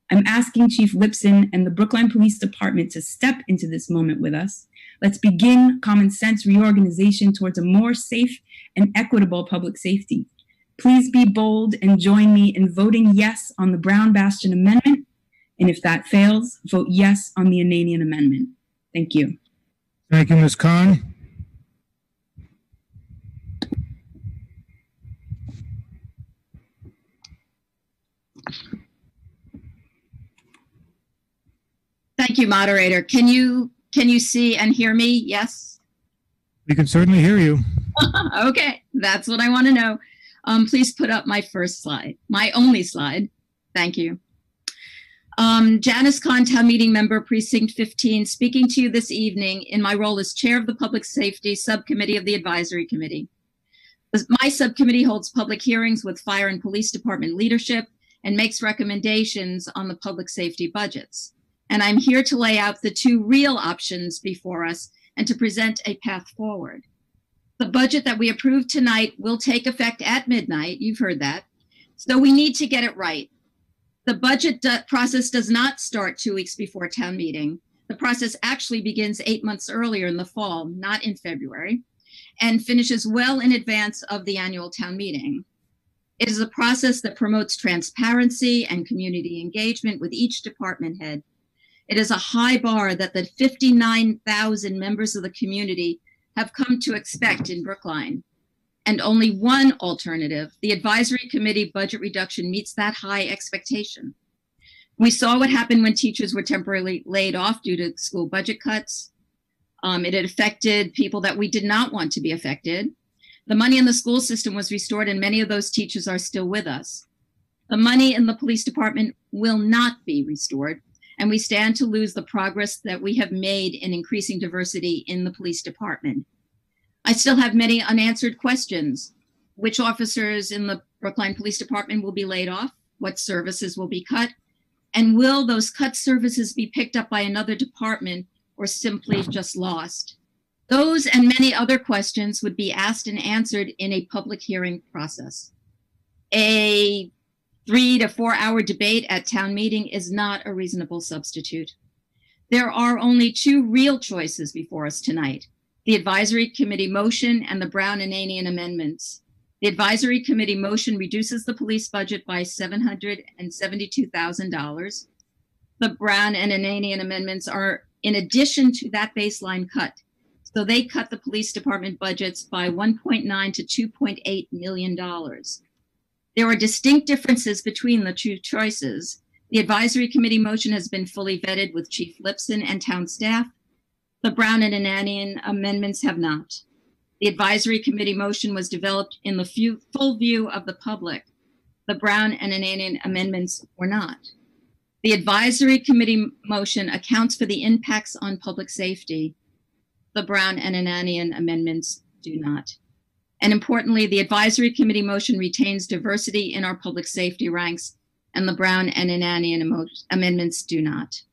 I'm asking Chief Lipson and the Brookline Police Department to step into this moment with us. Let's begin common sense reorganization towards a more safe and equitable public safety. Please be bold and join me in voting yes on the Brown Bastion Amendment. And if that fails, vote yes on the Ananian Amendment. Thank you. Thank you, Ms. Khan. Thank you, moderator. Can you see and hear me? Yes? We can certainly hear you. Okay, that's what I want to know. Please put up my first slide, my only slide. Thank you. Janice Kahn, Town Meeting Member, Precinct 15, speaking to you this evening in my role as Chair of the Public Safety Subcommittee of the Advisory Committee. My subcommittee holds public hearings with fire and police department leadership and makes recommendations on the public safety budgets. And I'm here to lay out the two real options before us and to present a path forward. The budget that we approve tonight will take effect at midnight. You've heard that. So we need to get it right. The budget process does not start 2 weeks before town meeting. The process actually begins 8 months earlier in the fall, not in February, and finishes well in advance of the annual town meeting. It is a process that promotes transparency and community engagement with each department head. It is a high bar that the 59,000 members of the community have come to expect in Brookline. And only one alternative, the advisory committee budget reduction, meets that high expectation. We saw what happened when teachers were temporarily laid off due to school budget cuts. It had affected people that we did not want to be affected. The money in the school system was restored, and many of those teachers are still with us. The money in the police department will not be restored, and we stand to lose the progress that we have made in increasing diversity in the police department. I still have many unanswered questions. Which officers in the Brookline Police Department will be laid off? What services will be cut? And will those cut services be picked up by another department or simply just lost? Those and many other questions would be asked and answered in a public hearing process. A 3 to 4 hour debate at town meeting is not a reasonable substitute. There are only two real choices before us tonight: the advisory committee motion and the Brown and Ananian amendments. The advisory committee motion reduces the police budget by $772,000. The Brown and Ananian amendments are in addition to that baseline cut. So they cut the police department budgets by $1.9 to $2.8 million. There are distinct differences between the two choices. The advisory committee motion has been fully vetted with Chief Lipson and town staff. The Brown and Ananian amendments have not. The advisory committee motion was developed in the full view of the public. The Brown and Ananian amendments were not. The advisory committee motion accounts for the impacts on public safety. The Brown and Ananian amendments do not. And importantly, the advisory committee motion retains diversity in our public safety ranks, and the Brown and Ananian amendments do not.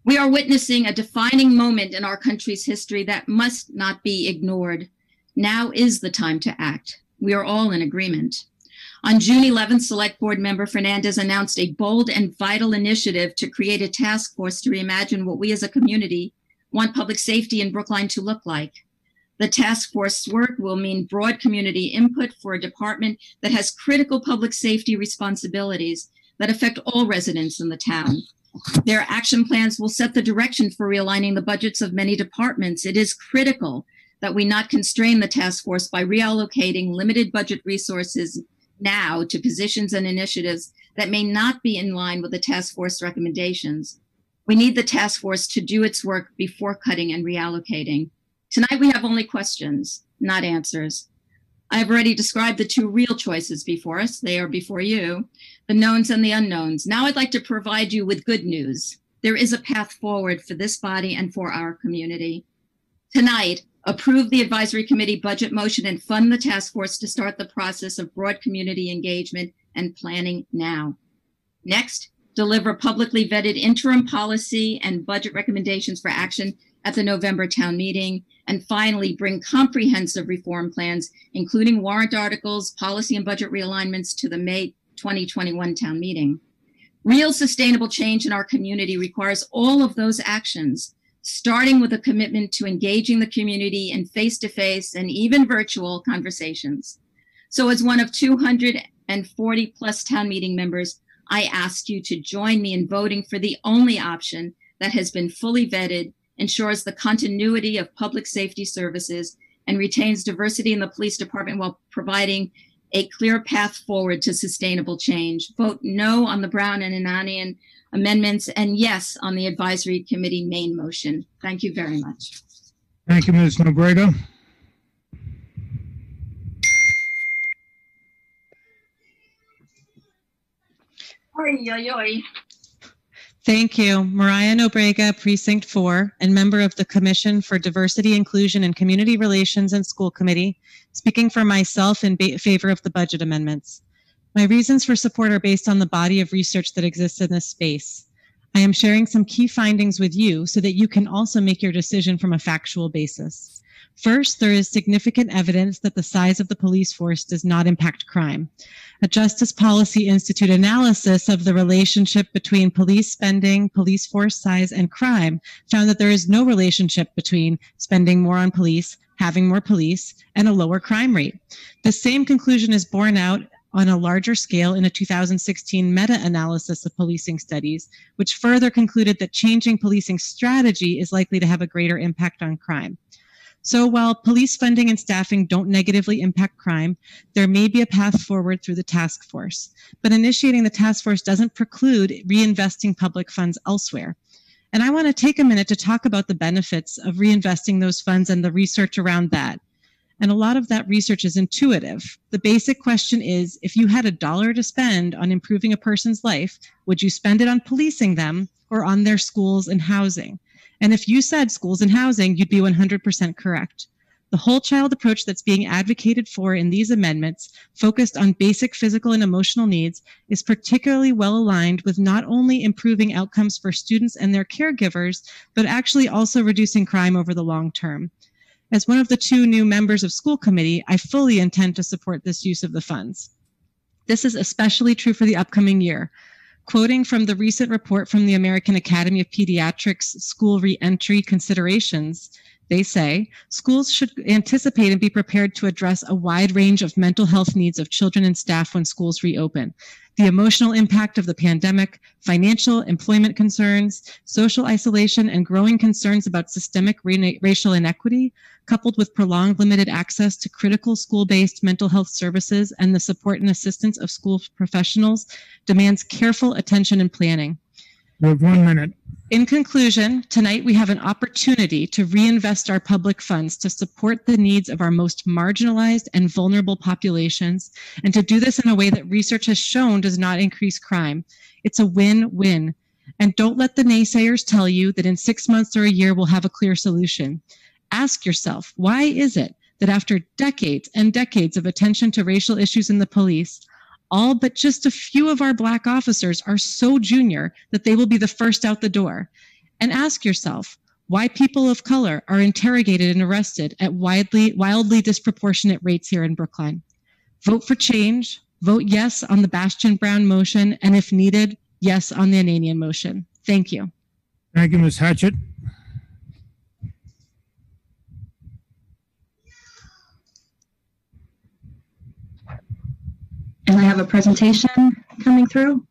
We are witnessing a defining moment in our country's history that must not be ignored. Now is the time to act. We are all in agreement. On June 11th, Select Board Member Fernandez announced a bold and vital initiative to create a task force to reimagine what we as a community want public safety in Brookline to look like. The task force work will mean broad community input for a department that has critical public safety responsibilities that affect all residents in the town. Their action plans will set the direction for realigning the budgets of many departments. It is critical that we not constrain the task force by reallocating limited budget resources now to positions and initiatives that may not be in line with the task force recommendations. We need the task force to do its work before cutting and reallocating. Tonight we have only questions, not answers. I have already described the two real choices before us. They are before you, the knowns and the unknowns. Now I'd like to provide you with good news. There is a path forward for this body and for our community. Tonight, Approve the advisory committee budget motion and fund the task force to start the process of broad community engagement and planning now. Next, deliver publicly vetted interim policy and budget recommendations for action at the November town meeting. And finally, bring comprehensive reform plans, including warrant articles, policy and budget realignments to the May 2021 town meeting. Real sustainable change in our community requires all of those actions, starting with a commitment to engaging the community in face-to-face and even virtual conversations. So as one of 240 plus town meeting members, I ask you to join me in voting for the only option that has been fully vetted, ensures the continuity of public safety services, and retains diversity in the police department while providing a clear path forward to sustainable change. Vote no on the Brown and Ananian amendments, and yes on the advisory committee main motion. Thank you very much. Thank you, Ms. Nobrega. Thank you. Mariah Nobrega, Precinct 4, and member of the Commission for Diversity, Inclusion, and Community Relations and School Committee, speaking for myself in favor of the budget amendments. My reasons for support are based on the body of research that exists in this space. I am sharing some key findings with you so that you can also make your decision from a factual basis. First, there is significant evidence that the size of the police force does not impact crime. A Justice Policy Institute analysis of the relationship between police spending, police force size, and crime found that there is no relationship between spending more on police, having more police, and a lower crime rate. The same conclusion is borne out on a larger scale in a 2016 meta-analysis of policing studies, which further concluded that changing policing strategy is likely to have a greater impact on crime. So while police funding and staffing don't negatively impact crime, there may be a path forward through the task force. But initiating the task force doesn't preclude reinvesting public funds elsewhere. And I want to take a minute to talk about the benefits of reinvesting those funds and the research around that. And a lot of that research is intuitive. The basic question is, if you had $1 to spend on improving a person's life, would you spend it on policing them or on their schools and housing? And if you said schools and housing, you'd be 100% correct. The whole child approach that's being advocated for in these amendments, focused on basic physical and emotional needs, is particularly well aligned with not only improving outcomes for students and their caregivers, but actually also reducing crime over the long term. As one of the 2 new members of school committee, I fully intend to support this use of the funds. This is especially true for the upcoming year. Quoting from the recent report from the American Academy of Pediatrics School Reentry Considerations, they say, schools should anticipate and be prepared to address a wide range of mental health needs of children and staff when schools reopen. The emotional impact of the pandemic, financial, employment concerns, social isolation, and growing concerns about systemic racial inequity, coupled with prolonged limited access to critical school-based mental health services and the support and assistance of school professionals, demands careful attention and planning. You have 1 minute. In conclusion, tonight we have an opportunity to reinvest our public funds to support the needs of our most marginalized and vulnerable populations, and to do this in a way that research has shown does not increase crime. It's a win-win. And don't let the naysayers tell you that in 6 months or a year we'll have a clear solution. Ask yourself, why is it that after decades and decades of attention to racial issues in the police, all but just a few of our Black officers are so junior that they will be the first out the door? And ask yourself why people of color are interrogated and arrested at wildly disproportionate rates here in Brookline. Vote for change. Vote yes on the Bastian Brown motion, and if needed, yes on the Ananian motion. Thank you. Thank you, Ms. Hatchett. And I have a presentation coming through.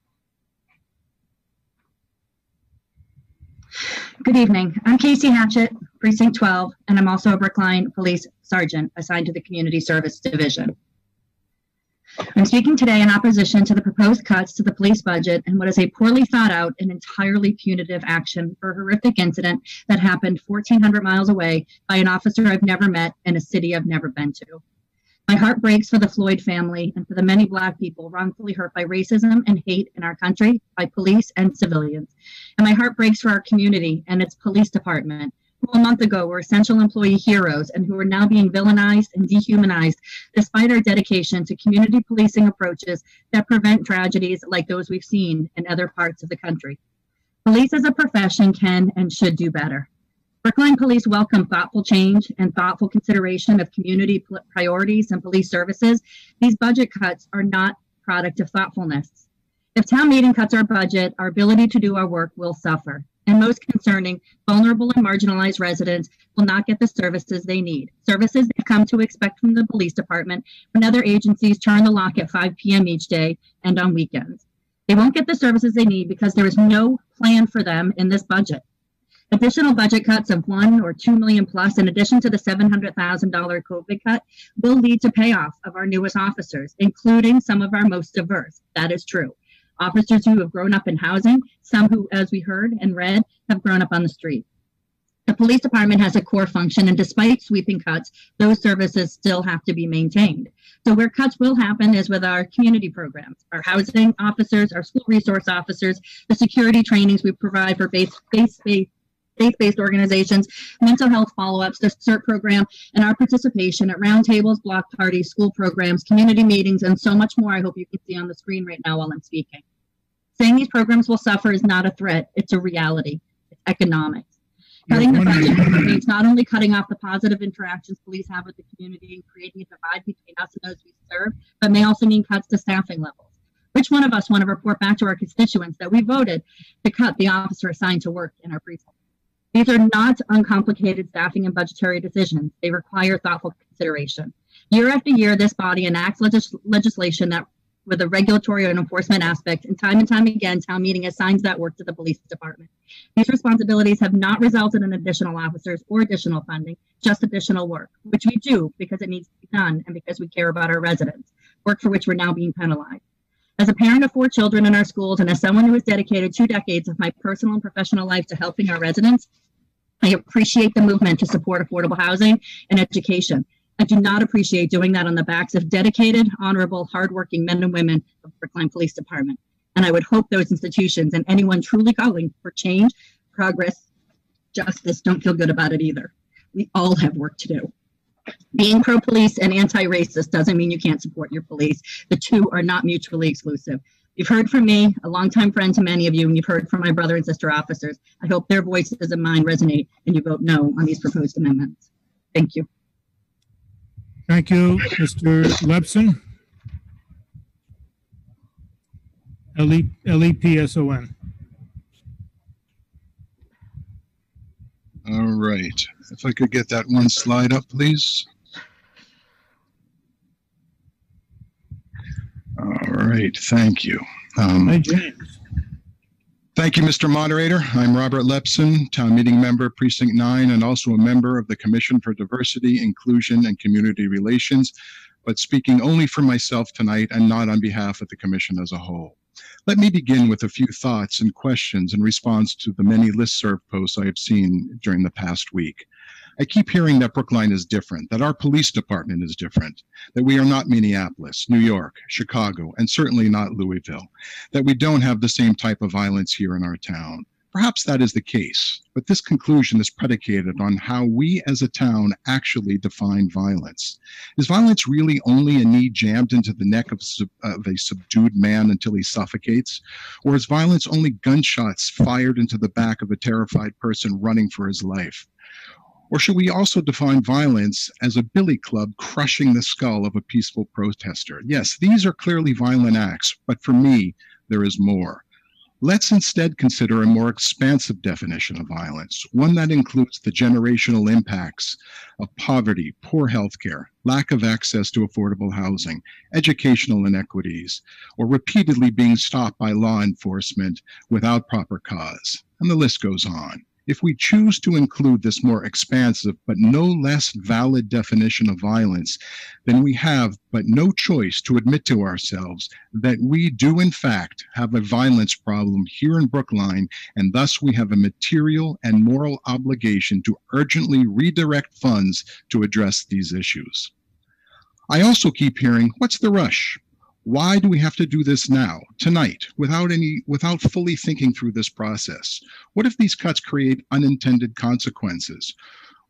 Good evening. I'm Casey Hatchett, Precinct 12, and I'm also a Brookline Police Sergeant assigned to the Community Service Division. I'm speaking today in opposition to the proposed cuts to the police budget and what is a poorly thought out and entirely punitive action for a horrific incident that happened 1,400 miles away by an officer I've never met in a city I've never been to. My heart breaks for the Floyd family and for the many Black people wrongfully hurt by racism and hate in our country by police and civilians. And my heart breaks for our community and its police department, who a month ago were essential employee heroes and who are now being villainized and dehumanized despite our dedication to community policing approaches that prevent tragedies like those we've seen in other parts of the country. Police as a profession can and should do better. Brookline Police welcome thoughtful change and thoughtful consideration of community priorities and police services. These budget cuts are not a product of thoughtfulness. If town meeting cuts our budget, our ability to do our work will suffer. And most concerning, vulnerable and marginalized residents will not get the services they need. Services they've come to expect from the police department when other agencies turn the lock at 5 p.m. each day and on weekends. They won't get the services they need because there is no plan for them in this budget. Additional budget cuts of $1 or $2 million plus, in addition to the $700,000 COVID cut, will lead to payoff of our newest officers, including some of our most diverse. That is true. Officers who have grown up in housing, some who, as we heard and read, have grown up on the street. The police department has a core function, and despite sweeping cuts, those services still have to be maintained. So where cuts will happen is with our community programs, our housing officers, our school resource officers, the security trainings we provide for faith-based organizations, mental health follow-ups, the CERT program, and our participation at roundtables, block parties, school programs, community meetings, and so much more I hope you can see on the screen right now while I'm speaking. Saying these programs will suffer is not a threat, it's a reality. It's economics. Cutting the budget means not only cutting off the positive interactions police have with the community and creating a divide between us and those we serve, but may also mean cuts to staffing levels. Which one of us want to report back to our constituents that we voted to cut the officer assigned to work in our precinct? These are not uncomplicated staffing and budgetary decisions. They require thoughtful consideration. Year after year, this body enacts legislation that with a regulatory and enforcement aspect, and time again, town meeting assigns that work to the police department. These responsibilities have not resulted in additional officers or additional funding, just additional work, which we do because it needs to be done and because we care about our residents, work for which we're now being penalized. As a parent of 4 children in our schools and as someone who has dedicated 2 decades of my personal and professional life to helping our residents, I appreciate the movement to support affordable housing and education. I do not appreciate doing that on the backs of dedicated, honorable, hardworking men and women of the Brookline Police Department. And I would hope those institutions and anyone truly calling for change, progress, justice don't feel good about it either. We all have work to do. Being pro-police and anti-racist doesn't mean you can't support your police. The two are not mutually exclusive. You've heard from me, a longtime friend to many of you, and you've heard from my brother and sister officers. I hope their voices and mine resonate and you vote no on these proposed amendments. Thank you. Thank you, Mr. Lepson. Lepson. All right. If I could get that one slide up, please. All right. Thank you. Hi, James. Thank you, Mr. Moderator. I'm Robert Lepson, Town Meeting Member, Precinct 9, and also a member of the Commission for Diversity, Inclusion, and Community Relations, but speaking only for myself tonight and not on behalf of the Commission as a whole. Let me begin with a few thoughts and questions in response to the many listserv posts I have seen during the past week. I keep hearing that Brookline is different, that our police department is different, that we are not Minneapolis, New York, Chicago, and certainly not Louisville, that we don't have the same type of violence here in our town. Perhaps that is the case, but this conclusion is predicated on how we as a town actually define violence. Is violence really only a knee jammed into the neck of a subdued man until he suffocates? Or is violence only gunshots fired into the back of a terrified person running for his life? Or should we also define violence as a billy club crushing the skull of a peaceful protester? Yes, these are clearly violent acts, but for me, there is more. Let's instead consider a more expansive definition of violence, one that includes the generational impacts of poverty, poor healthcare, lack of access to affordable housing, educational inequities, or repeatedly being stopped by law enforcement without proper cause. And the list goes on. If we choose to include this more expansive but no less valid definition of violence, then we have but no choice to admit to ourselves that we do in fact have a violence problem here in Brookline, and thus we have a material and moral obligation to urgently redirect funds to address these issues. I also keep hearing, what's the rush? Why do we have to do this now, tonight, without fully thinking through this process? What if these cuts create unintended consequences?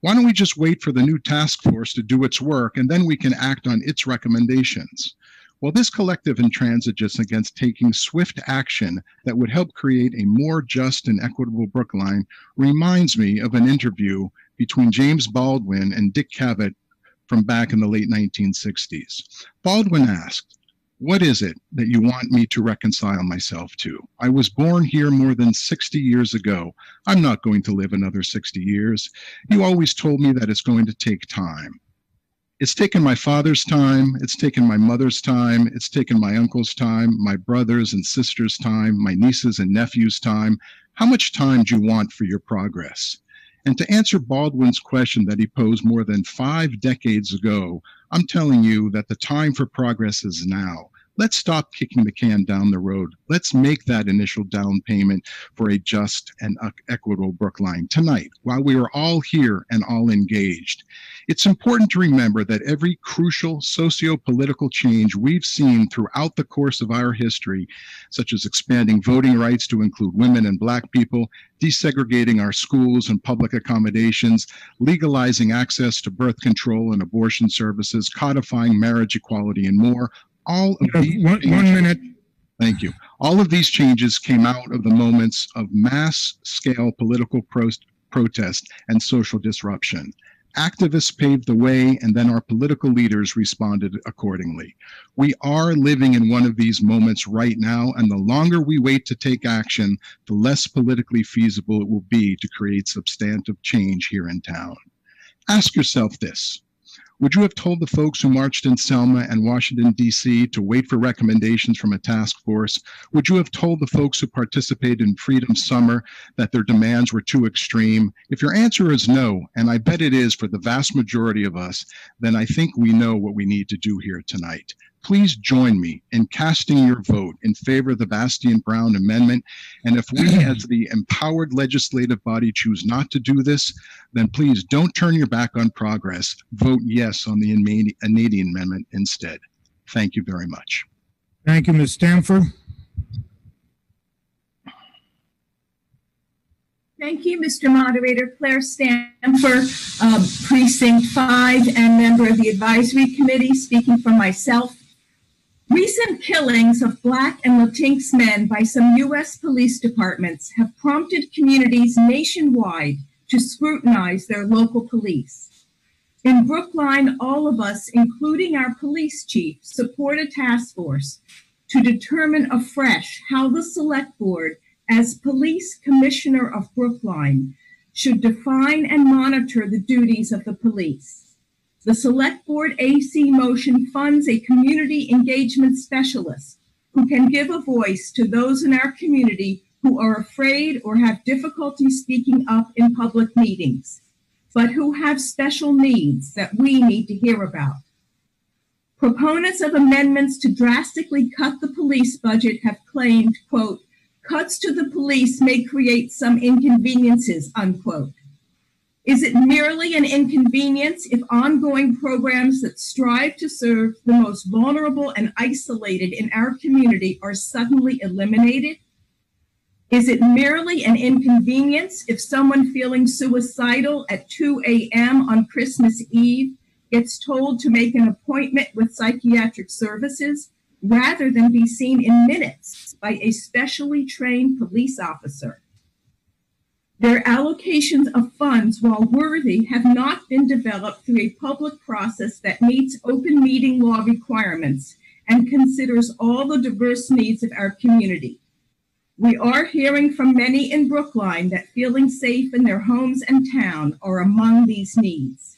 Why don't we just wait for the new task force to do its work and then we can act on its recommendations? Well, this collective intransigence against taking swift action that would help create a more just and equitable Brookline reminds me of an interview between James Baldwin and Dick Cavett from back in the late 1960s. Baldwin asked, "What is it that you want me to reconcile myself to? I was born here more than 60 years ago. I'm not going to live another 60 years. You always told me that it's going to take time." It's taken my father's time, it's taken my mother's time, it's taken my uncle's time, my brothers and sisters' time, my nieces and nephews' time. How much time do you want for your progress? And to answer Baldwin's question that he posed more than 5 decades ago, I'm telling you that the time for progress is now. Let's stop kicking the can down the road. Let's make that initial down payment for a just and equitable Brookline tonight, while we are all here and all engaged. It's important to remember that every crucial socio-political change we've seen throughout the course of our history, such as expanding voting rights to include women and Black people, desegregating our schools and public accommodations, legalizing access to birth control and abortion services, codifying marriage equality, and more, all of these one minute. Thank you. All of these changes came out of the moments of mass-scale political protest and social disruption. Activists paved the way, and then our political leaders responded accordingly. We are living in one of these moments right now, and the longer we wait to take action, the less politically feasible it will be to create substantive change here in town. Ask yourself this. Would you have told the folks who marched in Selma and Washington, D.C. to wait for recommendations from a task force? Would you have told the folks who participated in Freedom Summer that their demands were too extreme? If your answer is no, and I bet it is for the vast majority of us, then I think we know what we need to do here tonight. Please join me in casting your vote in favor of the Bastian-Brown Amendment. And if we as the empowered legislative body choose not to do this, then please don't turn your back on progress. Vote yes on the Anady Amendment instead. Thank you very much. Thank you, Ms. Stanford. Thank you, Mr. Moderator. Claire Stanford, Precinct 5 and member of the Advisory Committee, speaking for myself. Recent killings of Black and Latinx men by some U.S. police departments have prompted communities nationwide to scrutinize their local police. In Brookline, all of us, including our police chief, support a task force to determine afresh how the Select Board, as Police Commissioner of Brookline, should define and monitor the duties of the police. The Select Board AC motion funds a community engagement specialist who can give a voice to those in our community who are afraid or have difficulty speaking up in public meetings, but who have special needs that we need to hear about. Proponents of amendments to drastically cut the police budget have claimed, quote, cuts to the police may create some inconveniences, unquote. Is it merely an inconvenience if ongoing programs that strive to serve the most vulnerable and isolated in our community are suddenly eliminated? Is it merely an inconvenience if someone feeling suicidal at 2 a.m. on Christmas Eve gets told to make an appointment with psychiatric services rather than be seen in minutes by a specially trained police officer? Their allocations of funds, while worthy, have not been developed through a public process that meets open meeting law requirements and considers all the diverse needs of our community. We are hearing from many in Brookline that feeling safe in their homes and town are among these needs.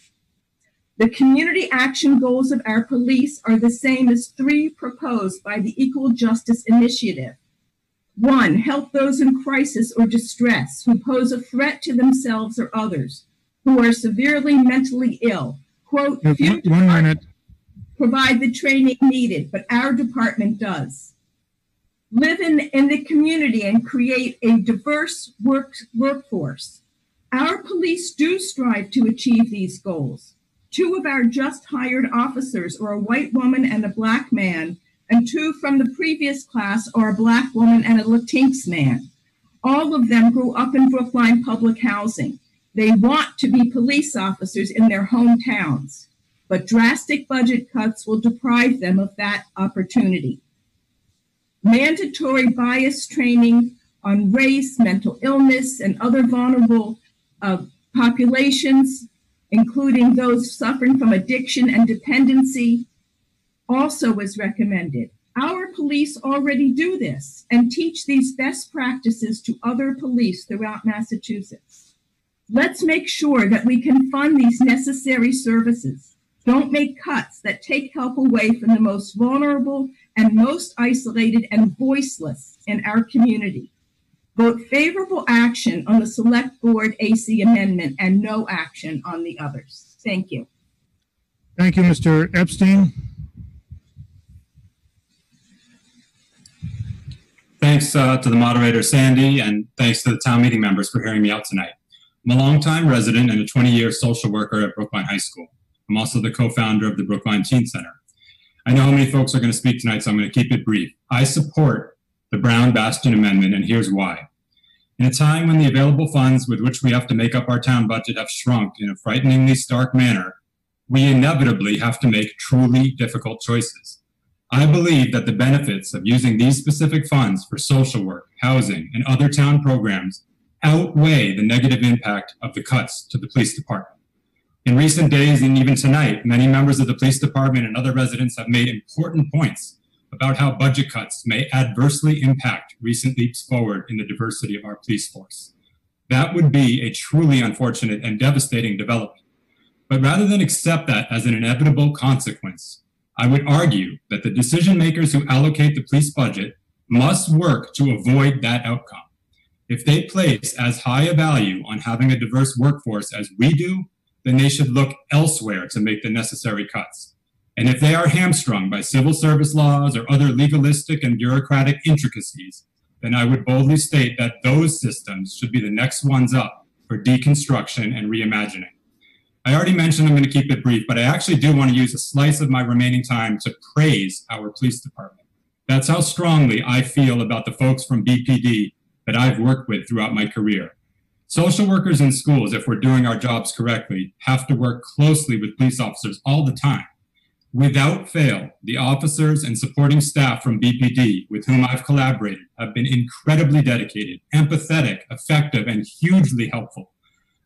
The community action goals of our police are the same as 3 proposed by the Equal Justice Initiative. 1, help those in crisis or distress who pose a threat to themselves or others, who are severely mentally ill. Quote, few 1 minute. Provide the training needed, but our department does. Live in the community and create a diverse workforce. Our police do strive to achieve these goals. 2 of our just hired officers are a white woman and a Black man, and 2 from the previous class are a Black woman and a Latinx man. All of them grew up in Brookline public housing. They want to be police officers in their hometowns, but drastic budget cuts will deprive them of that opportunity. Mandatory bias training on race, mental illness, and other vulnerable populations, including those suffering from addiction and dependency, also was recommended. Our police already do this and teach these best practices to other police throughout Massachusetts. Let's make sure that we can fund these necessary services. Don't make cuts that take help away from the most vulnerable and most isolated and voiceless in our community. Vote favorable action on the Select Board AC amendment and no action on the others. Thank you. Thank you, Mr. Epstein. Thanks to the moderator, Sandy, and thanks to the town meeting members for hearing me out tonight. I'm a longtime resident and a 20-year social worker at Brookline High School. I'm also the co-founder of the Brookline Teen Center. I know how many folks are going to speak tonight, so I'm going to keep it brief. I support the Brown-Bastion Amendment, and here's why. In a time when the available funds with which we have to make up our town budget have shrunk in a frighteningly stark manner, we inevitably have to make truly difficult choices. I believe that the benefits of using these specific funds for social work, housing, and other town programs outweigh the negative impact of the cuts to the police department. In recent days, and even tonight, many members of the police department and other residents have made important points about how budget cuts may adversely impact recent leaps forward in the diversity of our police force. That would be a truly unfortunate and devastating development. But rather than accept that as an inevitable consequence, I would argue that the decision makers who allocate the police budget must work to avoid that outcome. If they place as high a value on having a diverse workforce as we do, then they should look elsewhere to make the necessary cuts. And if they are hamstrung by civil service laws or other legalistic and bureaucratic intricacies, then I would boldly state that those systems should be the next ones up for deconstruction and reimagining. I already mentioned I'm going to keep it brief, but I actually do want to use a slice of my remaining time to praise our police department. That's how strongly I feel about the folks from BPD that I've worked with throughout my career. Social workers in schools, if we're doing our jobs correctly, have to work closely with police officers all the time. Without fail, the officers and supporting staff from BPD with whom I've collaborated have been incredibly dedicated, empathetic, effective, and hugely helpful.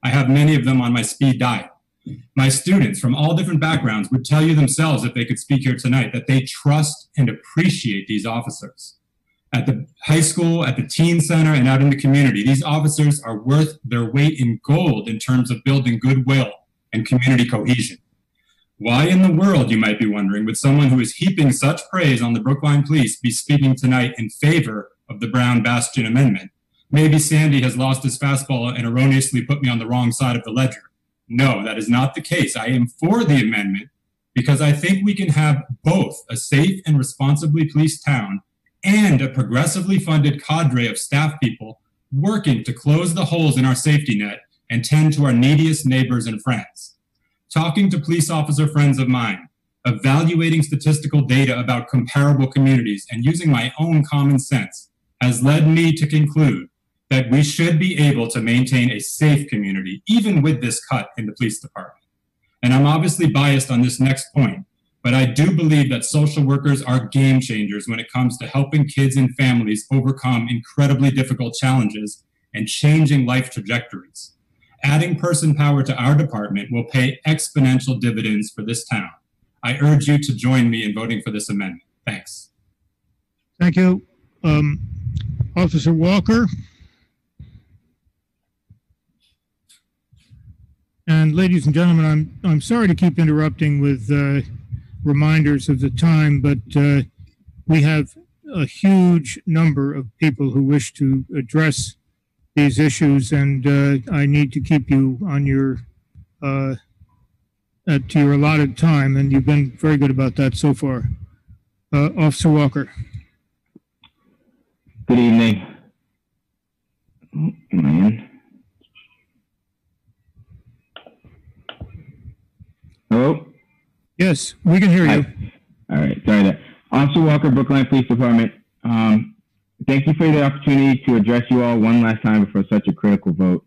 I have many of them on my speed dial. My students from all different backgrounds would tell you themselves, if they could speak here tonight, that they trust and appreciate these officers. At the high school, at the teen center, and out in the community, these officers are worth their weight in gold in terms of building goodwill and community cohesion. Why in the world, you might be wondering, would someone who is heaping such praise on the Brookline Police be speaking tonight in favor of the Brown-Bastion Amendment? Maybe Sandy has lost his fastball and erroneously put me on the wrong side of the ledger. No, that is not the case. I am for the amendment because I think we can have both a safe and responsibly policed town and a progressively funded cadre of staff people working to close the holes in our safety net and tend to our neediest neighbors and friends. Talking to police officer friends of mine, evaluating statistical data about comparable communities, and using my own common sense has led me to conclude that we should be able to maintain a safe community, even with this cut in the police department. And I'm obviously biased on this next point, but I do believe that social workers are game changers when it comes to helping kids and families overcome incredibly difficult challenges and changing life trajectories. Adding person power to our department will pay exponential dividends for this town. I urge you to join me in voting for this amendment. Thanks. Thank you. Officer Walker. And ladies and gentlemen, I'm sorry to keep interrupting with reminders of the time, but we have a huge number of people who wish to address these issues, and I need to keep you on your to your allotted time, and you've been very good about that so far. Officer Walker. Good evening. Man. Hello? Yes, we can hear you. All right, sorry there. Officer Walker, Brookline Police Department. Thank you for the opportunity to address you all one last time before such a critical vote.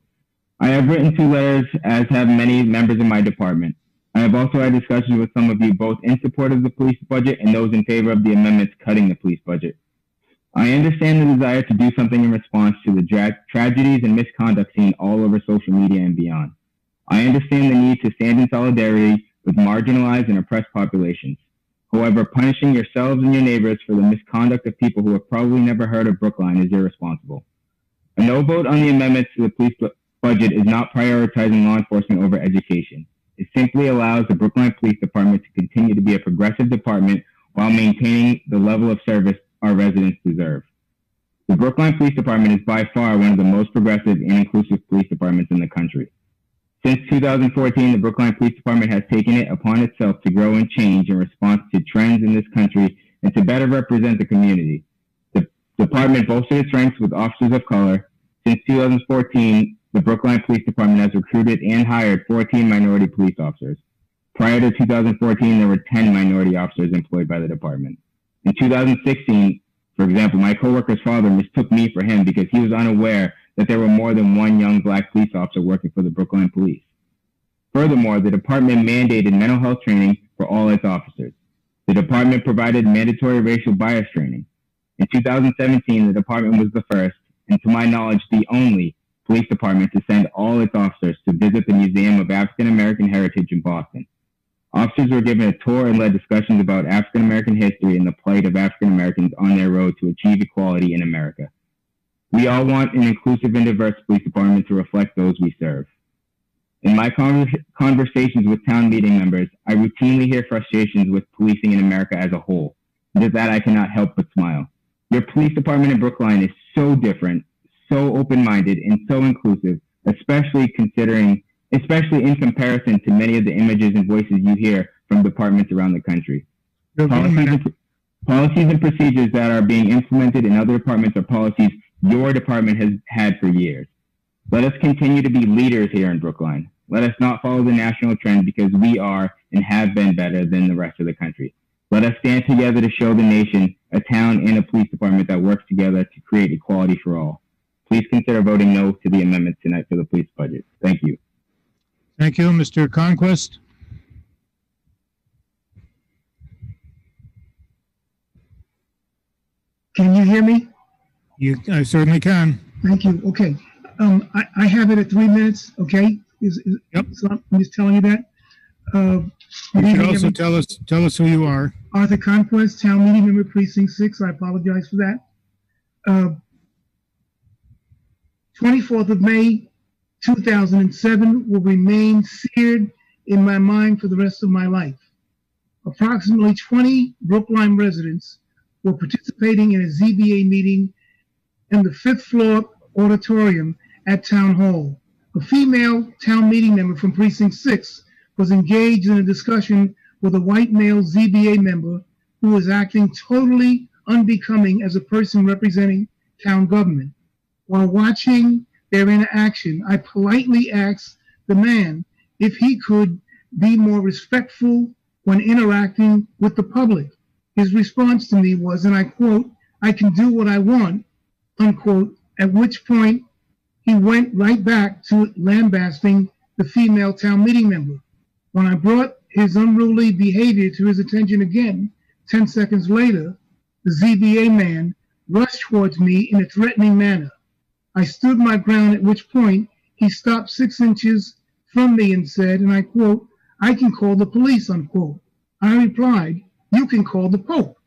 I have written 2 letters, as have many members in my department. I have also had discussions with some of you, both in support of the police budget and those in favor of the amendments cutting the police budget. I understand the desire to do something in response to the tragedies and misconduct seen all over social media and beyond. I understand the need to stand in solidarity with marginalized and oppressed populations. However, punishing yourselves and your neighbors for the misconduct of people who have probably never heard of Brookline is irresponsible. A no vote on the amendments to the police budget is not prioritizing law enforcement over education. It simply allows the Brookline Police Department to continue to be a progressive department while maintaining the level of service our residents deserve. The Brookline Police Department is by far one of the most progressive and inclusive police departments in the country. Since 2014, the Brookline Police Department has taken it upon itself to grow and change in response to trends in this country and to better represent the community. The department bolstered its ranks with officers of color. Since 2014, the Brookline Police Department has recruited and hired 14 minority police officers. Prior to 2014, there were 10 minority officers employed by the department. In 2016, for example, my coworker's father mistook me for him because he was unaware that there were more than one young black police officer working for the Brookline Police. Furthermore, the department mandated mental health training for all its officers. The department provided mandatory racial bias training. In 2017, the department was the first, and to my knowledge, the only police department to send all its officers to visit the Museum of African American Heritage in Boston. Officers were given a tour and led discussions about African American history and the plight of African Americans on their road to achieve equality in America. We all want an inclusive and diverse police department to reflect those we serve. In my conversations with town meeting members, I routinely hear frustrations with policing in America as a whole. And with that, I cannot help but smile. Your police department in Brookline is so different, so open-minded, and so inclusive, especially in comparison to many of the images and voices you hear from departments around the country. Policies and procedures that are being implemented in other departments are policies your department has had for years. Let us continue to be leaders here in Brookline. Let us not follow the national trend because we are and have been better than the rest of the country. Let us stand together to show the nation a town and a police department that works together to create equality for all. Please consider voting no to the amendment tonight for the police budget. Thank you. Thank you, Mr. Conquest. Can you hear me? I certainly can. Thank you. Okay. I have it at 3 minutes. Okay. Yep. So I'm just telling you that. You should also tell us who you are. Arthur Conquest, town meeting member, precinct 6. I apologize for that. 24th of May, 2007 will remain seared in my mind for the rest of my life. Approximately 20 Brookline residents were participating in a ZBA meeting in the 5th floor auditorium at Town Hall. A female town meeting member from Precinct 6 was engaged in a discussion with a white male ZBA member who was acting totally unbecoming as a person representing town government. While watching their interaction, I politely asked the man if he could be more respectful when interacting with the public. His response to me was, and I quote, "I can do what I want," unquote, at which point he went right back to lambasting the female town meeting member. When I brought his unruly behavior to his attention again, 10 seconds later, the ZBA man rushed towards me in a threatening manner. I stood my ground, at which point he stopped 6 inches from me and said, and I quote, "I can call the police," unquote. I replied, "You can call the Pope."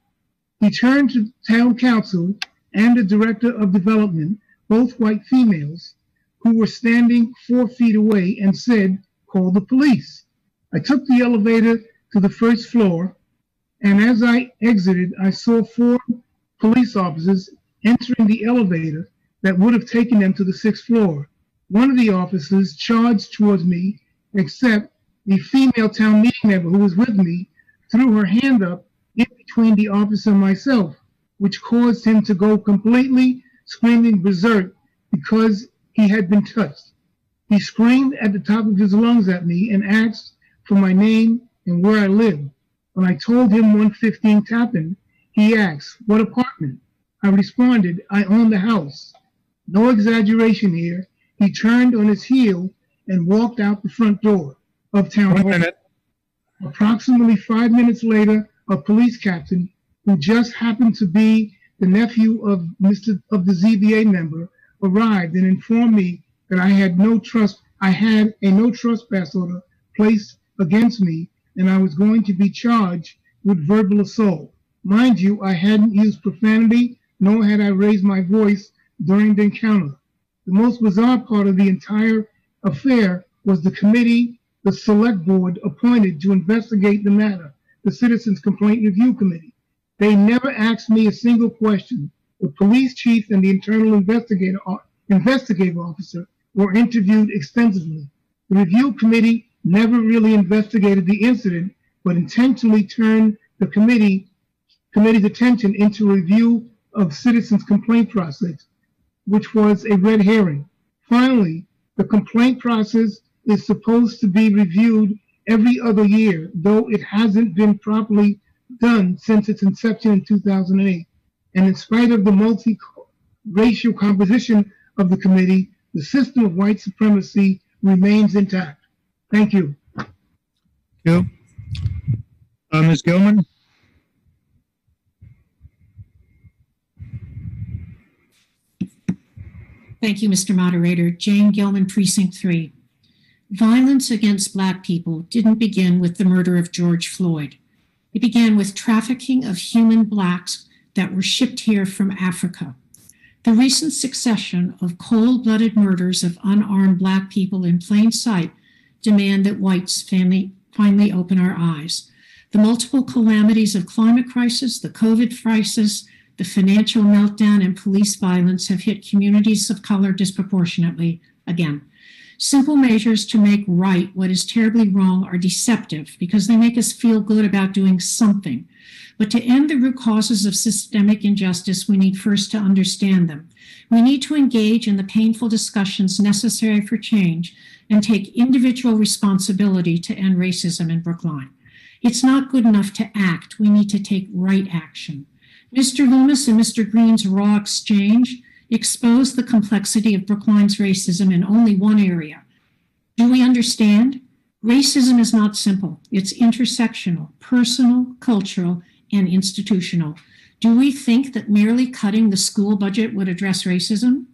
He turned to town council and the director of development, both white females, who were standing 4 feet away, and said, "Call the police." I took the elevator to the 1st floor, and as I exited, I saw 4 police officers entering the elevator that would have taken them to the 6th floor. One of the officers charged towards me, except the female town meeting member who was with me threw her hand up in between the officer and myself, which caused him to go completely screaming berserk because he had been touched. He screamed at the top of his lungs at me and asked for my name and where I lived. When I told him 115 Tappan, He asked, "What apartment?" I responded, "I own the house." No exaggeration here. He turned on his heel and walked out the front door of town hall. 1 minute. Approximately 5 minutes later, a police captain, who just happened to be the nephew of the ZBA member, arrived and informed me that I had a no trespass order placed against me, and I was going to be charged with verbal assault. Mind you, I hadn't used profanity, nor had I raised my voice during the encounter. The most bizarre part of the entire affair was the committee the select board appointed to investigate the matter, the Citizens Complaint Review Committee. They never asked me a single question. The police chief and the internal investigative officer were interviewed extensively. The review committee never really investigated the incident, but intentionally turned the committee's attention into a review of citizens' complaint process, which was a red herring. Finally, the complaint process is supposed to be reviewed every other year, though it hasn't been properly done since its inception in 2008. And in spite of the multi-racial composition of the committee, the system of white supremacy remains intact. Thank you. Thank you. Ms. Gilman? Thank you, Mr. Moderator. Jane Gilman, Precinct 3. Violence against Black people didn't begin with the murder of George Floyd. It began with trafficking of human Blacks that were shipped here from Africa. The recent succession of cold-blooded murders of unarmed Black people in plain sight demand that whites finally open our eyes. The multiple calamities of climate crisis, the COVID crisis, the financial meltdown, and police violence have hit communities of color disproportionately again. Simple measures to make right what is terribly wrong are deceptive because they make us feel good about doing something. But to end the root causes of systemic injustice, we need first to understand them. We need to engage in the painful discussions necessary for change and take individual responsibility to end racism in Brookline. It's not good enough to act. We need to take right action. Mr. Loomis and Mr. Green's raw exchange exposed the complexity of Brookline's racism in only one area. Do we understand? Racism is not simple. It's intersectional, personal, cultural, and institutional. Do we think that merely cutting the school budget would address racism?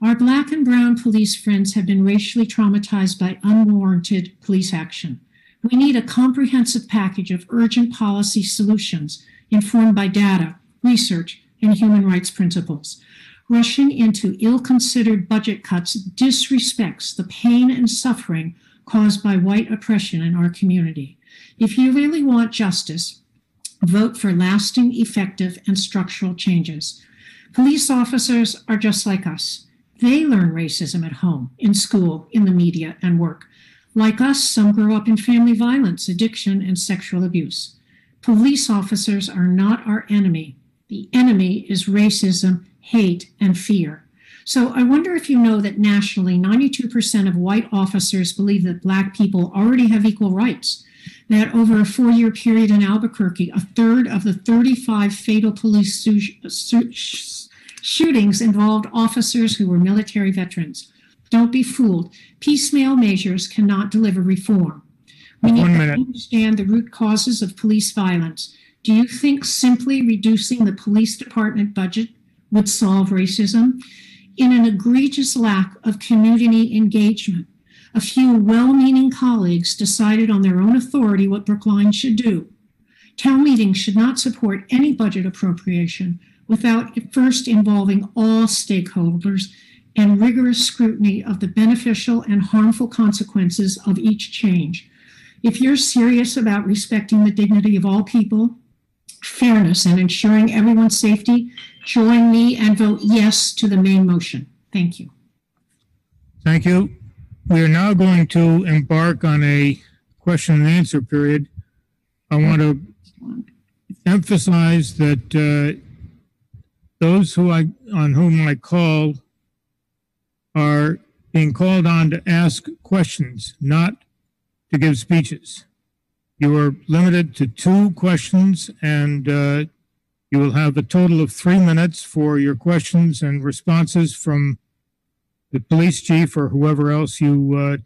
Our Black and brown police friends have been racially traumatized by unwarranted police action. We need a comprehensive package of urgent policy solutions informed by data, research, and human rights principles. Rushing into ill-considered budget cuts disrespects the pain and suffering caused by white oppression in our community. If you really want justice, vote for lasting, effective, and structural changes. Police officers are just like us. They learn racism at home, in school, in the media, and work. Like us, some grow up in family violence, addiction, and sexual abuse. Police officers are not our enemy. The enemy is racism, hate, and fear. So I wonder if you know that nationally, 92% of white officers believe that Black people already have equal rights. That over a 4-year period in Albuquerque, a third of the 35 fatal police shootings involved officers who were military veterans. Don't be fooled. Piecemeal measures cannot deliver reform. We need to understand the root causes of police violence. Do you think simply reducing the police department budget would solve racism? In an egregious lack of community engagement, a few well-meaning colleagues decided on their own authority what Brookline should do. Town meetings should not support any budget appropriation without first involving all stakeholders and rigorous scrutiny of the beneficial and harmful consequences of each change. If you're serious about respecting the dignity of all people, fairness, and ensuring everyone's safety, join me and vote yes to the main motion. Thank you. Thank you. We are now going to embark on a question and answer period. I want to emphasize that those on whom I call are being called on to ask questions, not to give speeches. You are limited to 2 questions, and You will have a total of 3 minutes for your questions and responses from the police chief or whoever else you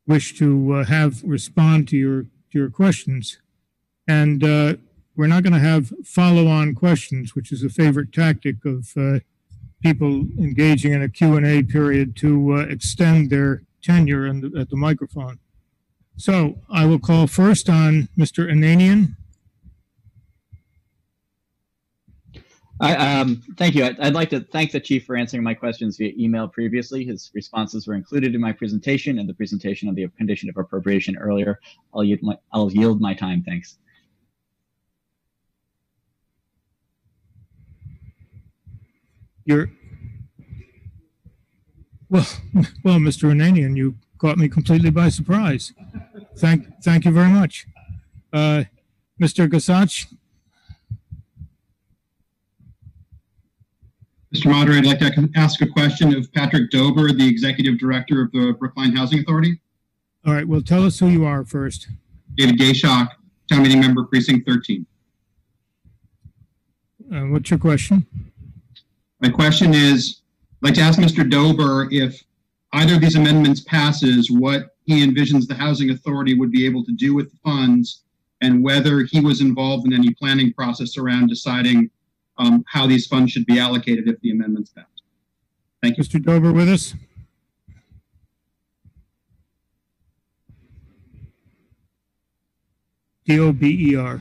wish to have respond to your questions. And we're not going to have follow-on questions, which is a favorite tactic of people engaging in a Q&A period to extend their tenure at the microphone. So I will call first on Mr. Ananian. Thank you. I'd like to thank the chief for answering my questions via email previously. His responses were included in my presentation and the presentation of the condition of appropriation earlier. I'll yield my time. Thanks. Well, Mr. Ananian, you caught me completely by surprise. Thank you very much. Mr. Gasach? Mr. Moderator, I'd like to ask a question of Patrick Dober, the Executive Director of the Brookline Housing Authority. All right, well, tell us who you are first. David Gayshock, Town Meeting Member, Precinct 13. What's your question? My question is, I'd like to ask Mr. Dober if either of these amendments passes, what he envisions the Housing Authority would be able to do with the funds, and whether he was involved in any planning process around deciding how these funds should be allocated if the amendments pass. Thank you. Mr. Dober with us? D-O-B-E-R.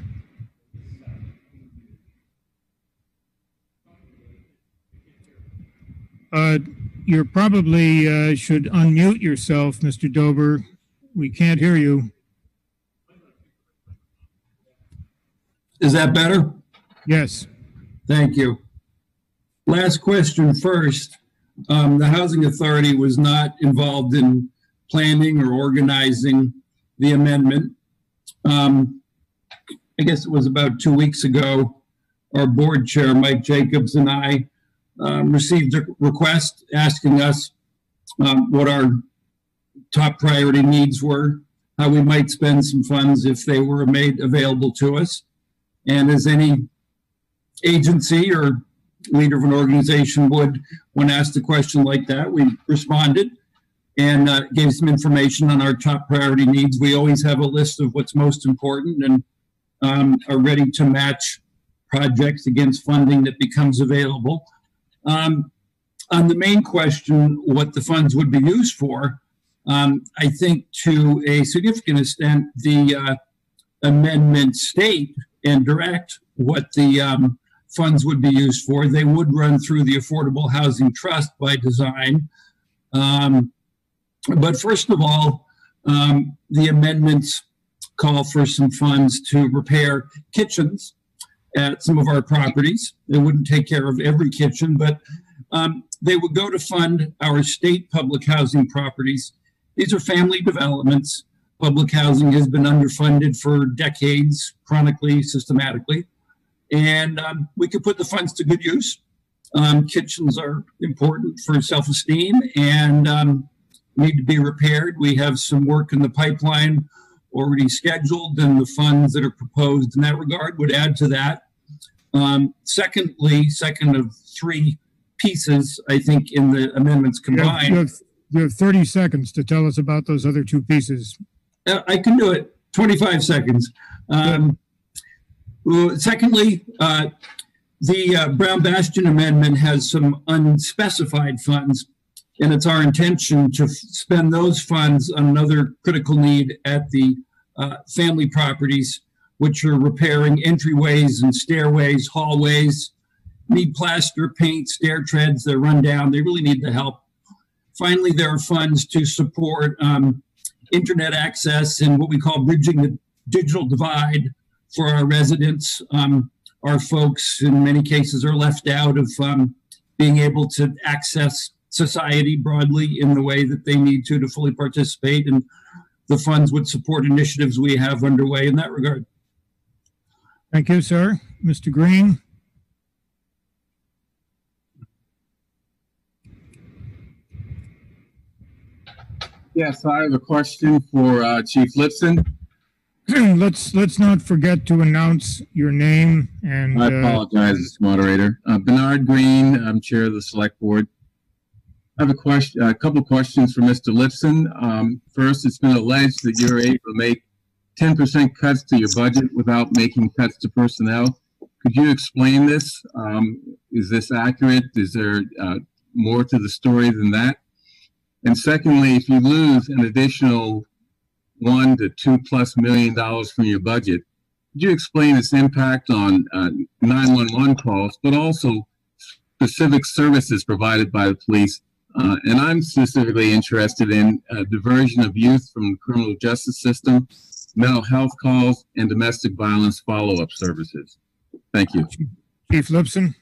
You probably should unmute yourself, Mr. Dober. We can't hear you. Is that better? Yes. Thank you. Last question first. The Housing Authority was not involved in planning or organizing the amendment. I guess it was about 2 weeks ago, our board chair, Mike Jacobs, and I received a request asking us what our top priority needs were, how we might spend some funds if they were made available to us. And as any agency or leader of an organization would, when asked a question like that, we responded and gave some information on our top priority needs. We always have a list of what's most important and are ready to match projects against funding that becomes available. On the main question, what the funds would be used for, I think to a significant extent, the amendments state and direct what the funds would be used for. They would run through the Affordable Housing Trust by design. But first of all, the amendments call for some funds to repair kitchens at some of our properties. They wouldn't take care of every kitchen, but they would go to fund our state public housing properties. These are family developments. Public housing has been underfunded for decades, chronically, systematically. And we could put the funds to good use. Kitchens are important for self-esteem and need to be repaired. We have some work in the pipeline already scheduled, and the funds that are proposed in that regard would add to that. Second of three pieces, I think, in the amendments combined. You have 30 seconds to tell us about those other two pieces. I can do it. 25 seconds. Secondly, the Brown Bastion Amendment has some unspecified funds, and it's our intention to spend those funds on another critical need at the family properties, which are repairing entryways and stairways, hallways, need plaster, paint, stair treads, they're run down. They really need the help. Finally, there are funds to support internet access and what we call bridging the digital divide for our residents. Our folks, in many cases, are left out of being able to access society broadly in the way that they need to fully participate, and the funds would support initiatives we have underway in that regard. Thank you, sir. Mr. Green. Yes, I have a question for Chief Lipson. let's not forget to announce your name and. I apologize, moderator. Bernard Green, I'm chair of the select board. I have a couple questions for Mr. Lipson. First, it's been alleged that you're able to make 10% cuts to your budget without making cuts to personnel. Could you explain this? Is this accurate? Is there more to the story than that? And secondly, if you lose an additional $1 to $2+ million from your budget, could you explain its impact on 911 calls, but also specific services provided by the police? And I'm specifically interested in diversion of youth from the criminal justice system, mental health calls, and domestic violence follow-up services. Thank you. Chief Lipson.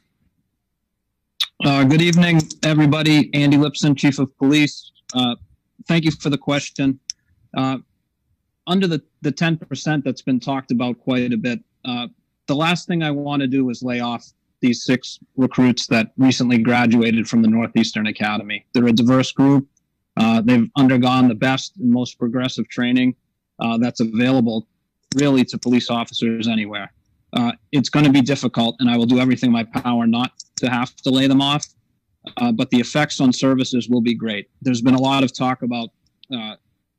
Good evening, everybody. Andy Lipson, Chief of Police. Thank you for the question. Under the 10% that's been talked about quite a bit, the last thing I want to do is lay off these 6 recruits that recently graduated from the Northeastern Academy. They're a diverse group. They've undergone the best and most progressive training that's available really to police officers anywhere. It's going to be difficult, and I will do everything in my power not to have to lay them off, but the effects on services will be great. There's been a lot of talk about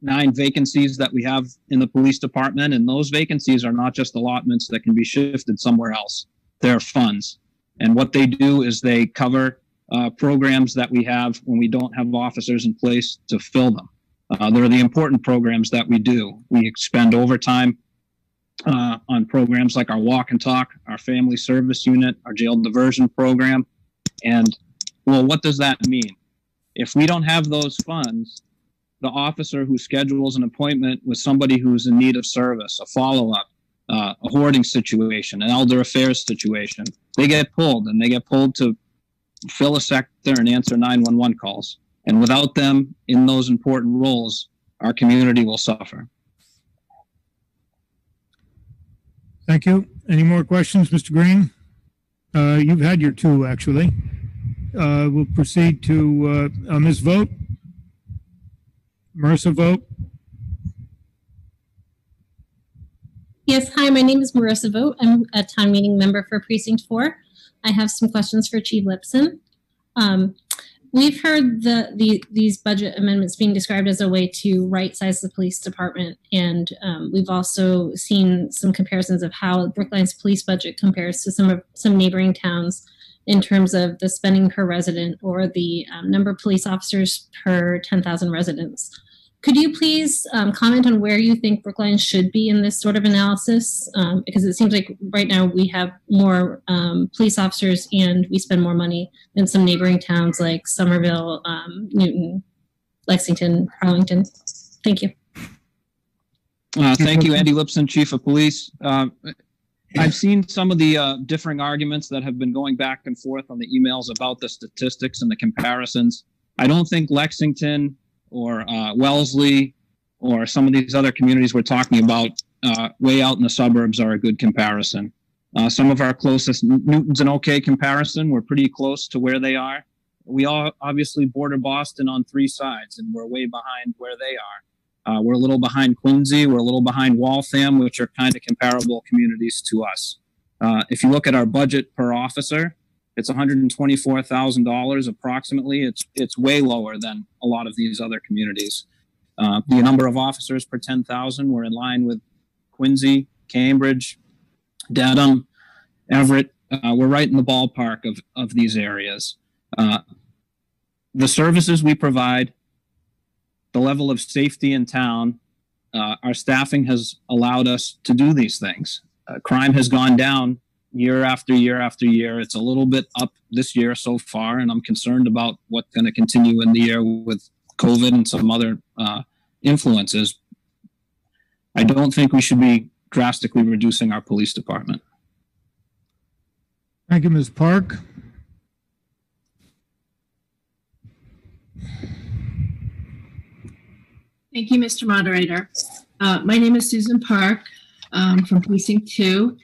9 vacancies that we have in the police department, and those vacancies are not just allotments that can be shifted somewhere else. They're funds. And what they do is they cover programs that we have when we don't have officers in place to fill them. They're the important programs that we do. We expend overtime on programs like our Walk and Talk, our Family Service Unit, our Jail Diversion Program. And, well, what does that mean? If we don't have those funds, the officer who schedules an appointment with somebody who's in need of service, a follow-up, a hoarding situation, an elder affairs situation, they get pulled, and they get pulled to fill a sector and answer 911 calls. And without them in those important roles, our community will suffer. Thank you. Any more questions, Mr. Green? You've had your 2, actually. We'll proceed to Ms. Vogt. Marissa Vogt. Yes, hi, my name is Marissa Vogt. I'm a town meeting member for Precinct 4. I have some questions for Chief Lipson. We've heard these budget amendments being described as a way to right-size the police department, and we've also seen some comparisons of how Brookline's police budget compares to some neighboring towns in terms of the spending per resident or the number of police officers per 10,000 residents. Could you please comment on where you think Brookline should be in this sort of analysis? Because it seems like right now we have more police officers and we spend more money than some neighboring towns like Somerville, Newton, Lexington, Arlington. Thank you. Thank you, Andy Lipson, Chief of Police. I've seen some of the differing arguments that have been going back and forth on the emails about the statistics and the comparisons. I don't think Lexington or Wellesley or some of these other communities we're talking about way out in the suburbs are a good comparison. Some of our closest, Newton's an okay comparison. We're pretty close to where they are. We all obviously border Boston on 3 sides, and we're way behind where they are. We're a little behind Quincy. We're a little behind Waltham, which are kind of comparable communities to us. If you look at our budget per officer, it's $124,000 approximately. It's way lower than a lot of these other communities. The number of officers per 10,000, we're in line with Quincy, Cambridge, Dedham, Everett. We're right in the ballpark of these areas. The services we provide, the level of safety in town, our staffing has allowed us to do these things. Crime has gone down year after year after year. It's a little bit up this year so far, and I'm concerned about what's going to continue in the year with COVID and some other influences. I don't think we should be drastically reducing our police department. Thank you, Ms. Park. Thank you, Mr. Moderator. My name is Susan Park from Precinct 2.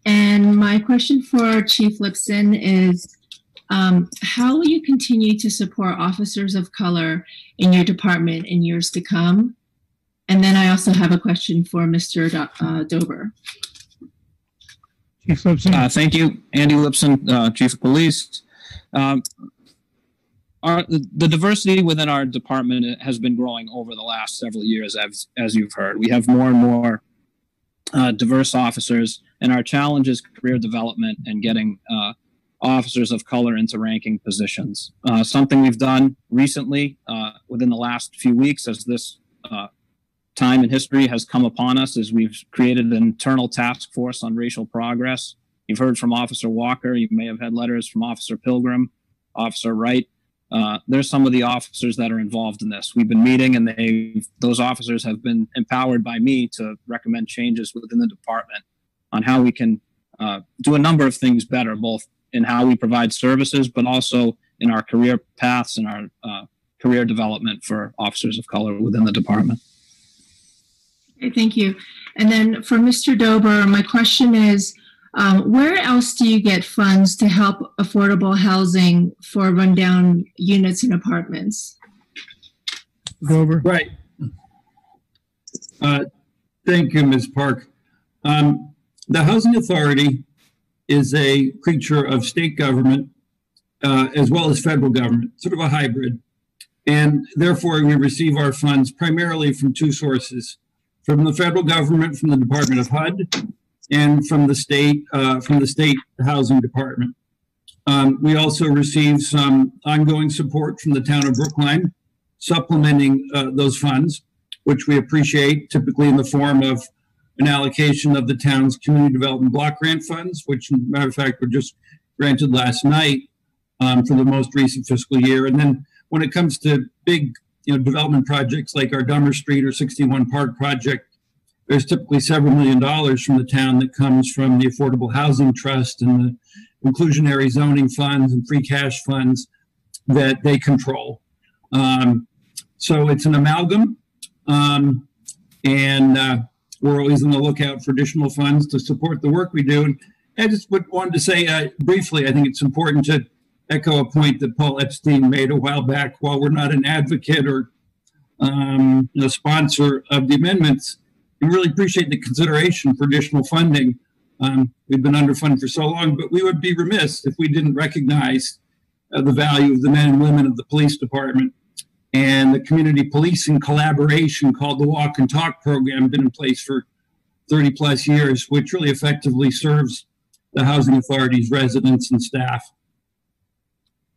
And my question for Chief Lipson is, how will you continue to support officers of color in your department in years to come? And then I also have a question for Mr. Dober. Chief Lipson. Thank you, Andy Lipson, Chief of Police. The diversity within our department has been growing over the last several years, as you've heard. We have more and more diverse officers, and our challenge is career development and getting officers of color into ranking positions. Something we've done recently within the last few weeks as this time in history has come upon us is we've created an internal task force on racial progress. You've heard from Officer Walker. You may have had letters from Officer Pilgrim, Officer Wright. There's some of the officers that are involved in this. We've been meeting, and those officers have been empowered by me to recommend changes within the department on how we can do a number of things better, both in how we provide services, but also in our career paths and our career development for officers of color within the department. Okay, thank you. And then for Mr. Dober, my question is, where else do you get funds to help affordable housing for rundown units and apartments? Dober. Right. Thank you, Ms. Park. The Housing Authority is a creature of state government as well as federal government, sort of a hybrid. And therefore, we receive our funds primarily from two sources: from the federal government, from the Department of HUD, and from the state housing department. We also receive some ongoing support from the town of Brookline, supplementing those funds, which we appreciate, typically in the form of an allocation of the town's community development block grant funds, which, as a matter of fact, were just granted last night for the most recent fiscal year. And then when it comes to big development projects like our Dummer Street or 61 Park project, there's typically several $1 million from the town that comes from the Affordable Housing Trust and the inclusionary zoning funds and free cash funds that they control. So it's an amalgam, and we're always on the lookout for additional funds to support the work we do. And I just wanted to say briefly, I think it's important to echo a point that Paul Epstein made a while back. While we're not an advocate or a sponsor of the amendments, we really appreciate the consideration for additional funding. We've been underfunded for so long, but we would be remiss if we didn't recognize the value of the men and women of the police department and the community policing collaboration called the Walk and Talk program, been in place for 30 plus years, which really effectively serves the Housing Authority's residents and staff.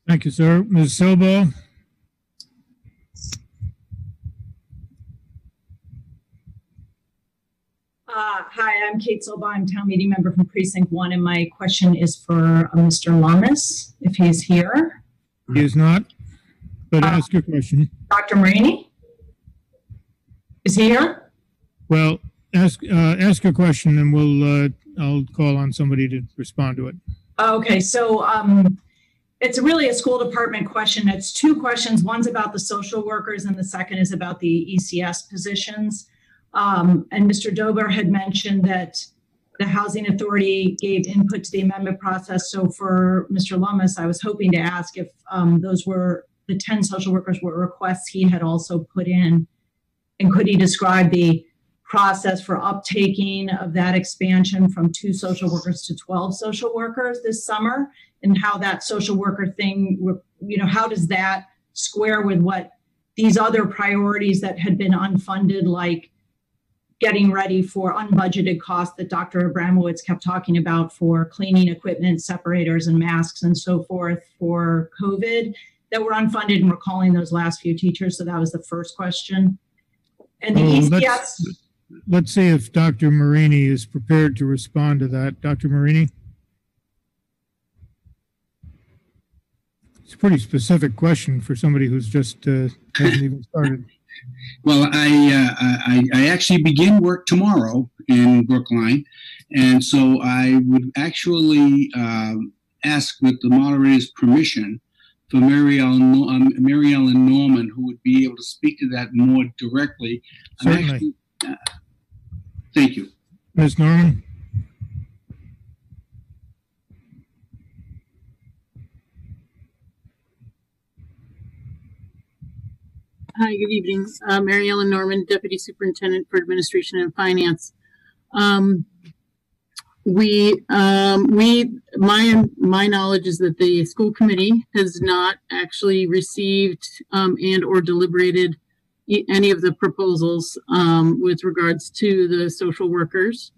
Thank you, sir. Ms. Silbo. Hi, I'm Kate Silba. I'm town meeting member from Precinct 1, and my question is for Mr. Lamas, if he's here. He is not, but ask your question. Dr. Marini? Is he here? Well, ask your question, and I'll call on somebody to respond to it. Okay, so it's really a school department question. It's two questions. One's about the social workers, and the second is about the ECS positions. And Mr. Dober had mentioned that the Housing Authority gave input to the amendment process. So for Mr. Lummis, I was hoping to ask if those were the 10 social workers were requests he had also put in, and could he describe the process for uptaking of that expansion from 2 social workers to 12 social workers this summer, and how that social worker thing, how does that square with what these other priorities that had been unfunded, like getting ready for unbudgeted costs that Dr. Abramowitz kept talking about for cleaning equipment, separators and masks and so forth for COVID, that were unfunded, and we're calling those last few teachers. So that was the first question. And the ECS. Let's see if Dr. Marini is prepared to respond to that. Dr. Marini? It's a pretty specific question for somebody who's just hasn't even started. Well, I actually begin work tomorrow in Brookline, and so I would actually ask, with the moderator's permission, for Mary Ellen Norman, who would be able to speak to that more directly. Certainly. Thank you. Ms. Norman? Hi, good evening. Mary Ellen Norman, Deputy Superintendent for Administration and Finance. My knowledge is that the school committee has not actually received and or deliberated any of the proposals with regards to the social workers.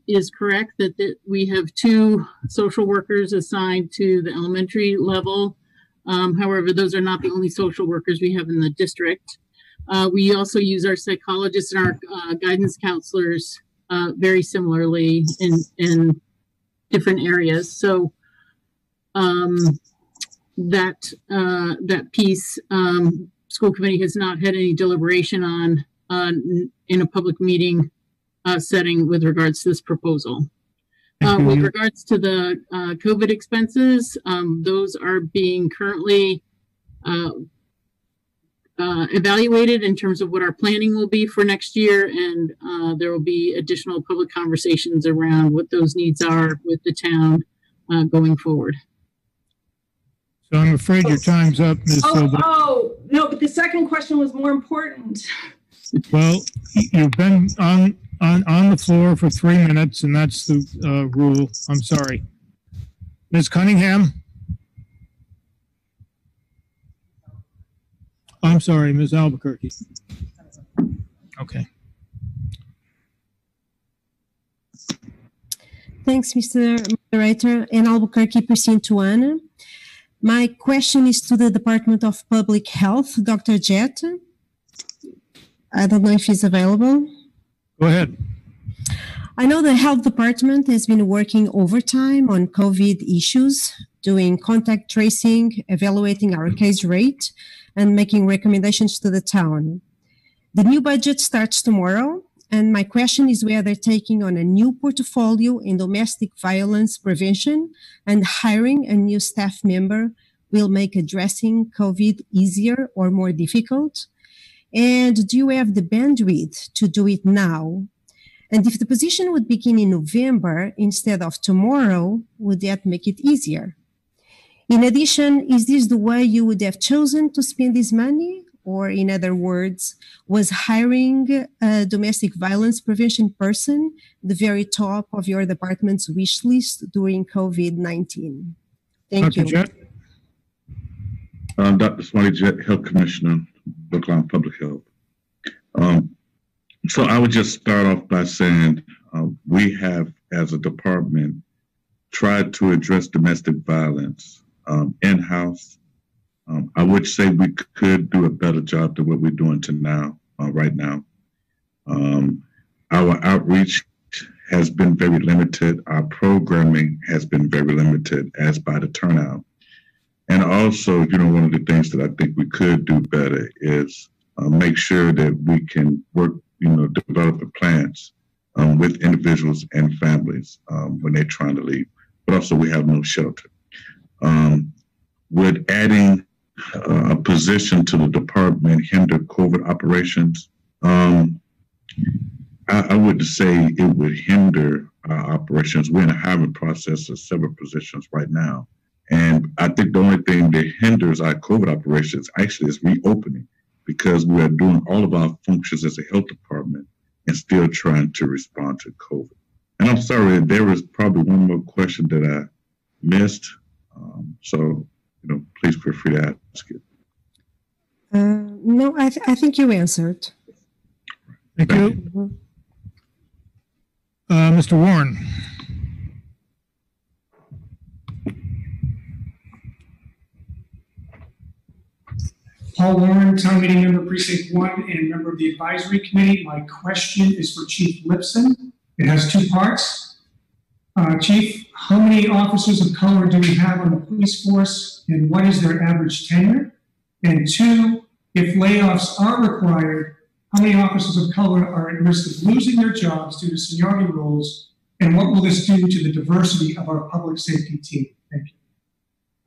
Is correct that we have 2 social workers assigned to the elementary level. However, those are not the only social workers we have in the district. We also use our psychologists and our guidance counselors very similarly in different areas. So that piece, school committee has not had any deliberation on in a public meeting setting with regards to this proposal. With regards to the COVID expenses, those are being currently evaluated in terms of what our planning will be for next year, and there will be additional public conversations around what those needs are with the town going forward. So I'm afraid your time's up, Ms. Silva. Oh, no, but the second question was more important. Well, you've been on the floor for 3 minutes, and that's the rule. I'm sorry. Ms. Cunningham? I'm sorry, Ms. Albuquerque. Okay. Thanks, Mr. Moderator. In Albuquerque, Precinct 1. My question is to the Department of Public Health, Dr. Jett. I don't know if he's available. Go ahead. I know the health department has been working overtime on COVID issues, doing contact tracing, evaluating our case rate, and making recommendations to the town. The new budget starts tomorrow, and my question is whether taking on a new portfolio in domestic violence prevention and hiring a new staff member will make addressing COVID easier or more difficult. And do you have the bandwidth to do it now? And if the position would begin in November instead of tomorrow, would that make it easier? In addition, is this the way you would have chosen to spend this money? Or in other words, was hiring a domestic violence prevention person the very top of your department's wish list during COVID-19? Thank you. Jett? Dr. Smiley Jett, Health Commissioner, Brookline Public Health. So I would just start off by saying we have, as a department, tried to address domestic violence in-house. I would say we could do a better job than what we're doing right now. Our outreach has been very limited. Our programming has been very limited, as by the turnout. And also, one of the things that I think we could do better is make sure that we can work, develop the plans with individuals and families when they're trying to leave. But also, we have no shelter. Would adding a position to the department hinder COVID operations? I would say it would hinder our operations. We're in a hiring process of several positions right now. And I think the only thing that hinders our COVID operations actually is reopening, because we are doing all of our functions as a health department and still trying to respond to COVID. And I'm sorry, there was probably one more question that I missed. So, please feel free to ask it. No, I think you answered. Thank you. Mr. Warren. Paul Warren, Town Meeting Member, Precinct 1, and member of the Advisory Committee. My question is for Chief Lipson. It has 2 parts. Chief, how many officers of color do we have on the police force, and what is their average tenure? And 2, if layoffs are required, how many officers of color are at risk of losing their jobs due to seniority roles, and what will this do to the diversity of our public safety team? Thank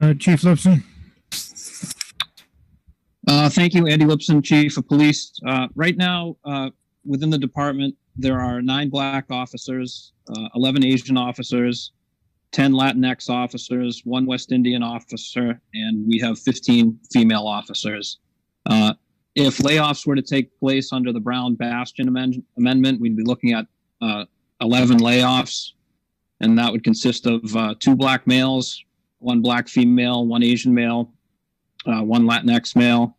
you. Chief Lipson. Thank you, Andy Lipson, Chief of Police. Right now, within the department, there are 9 Black officers, 11 Asian officers, 10 Latinx officers, 1 West Indian officer, and we have 15 female officers. If layoffs were to take place under the Brown-Bastion amendment, we'd be looking at 11 layoffs, and that would consist of 2 black males, 1 black female, 1 Asian male, 1 Latinx male,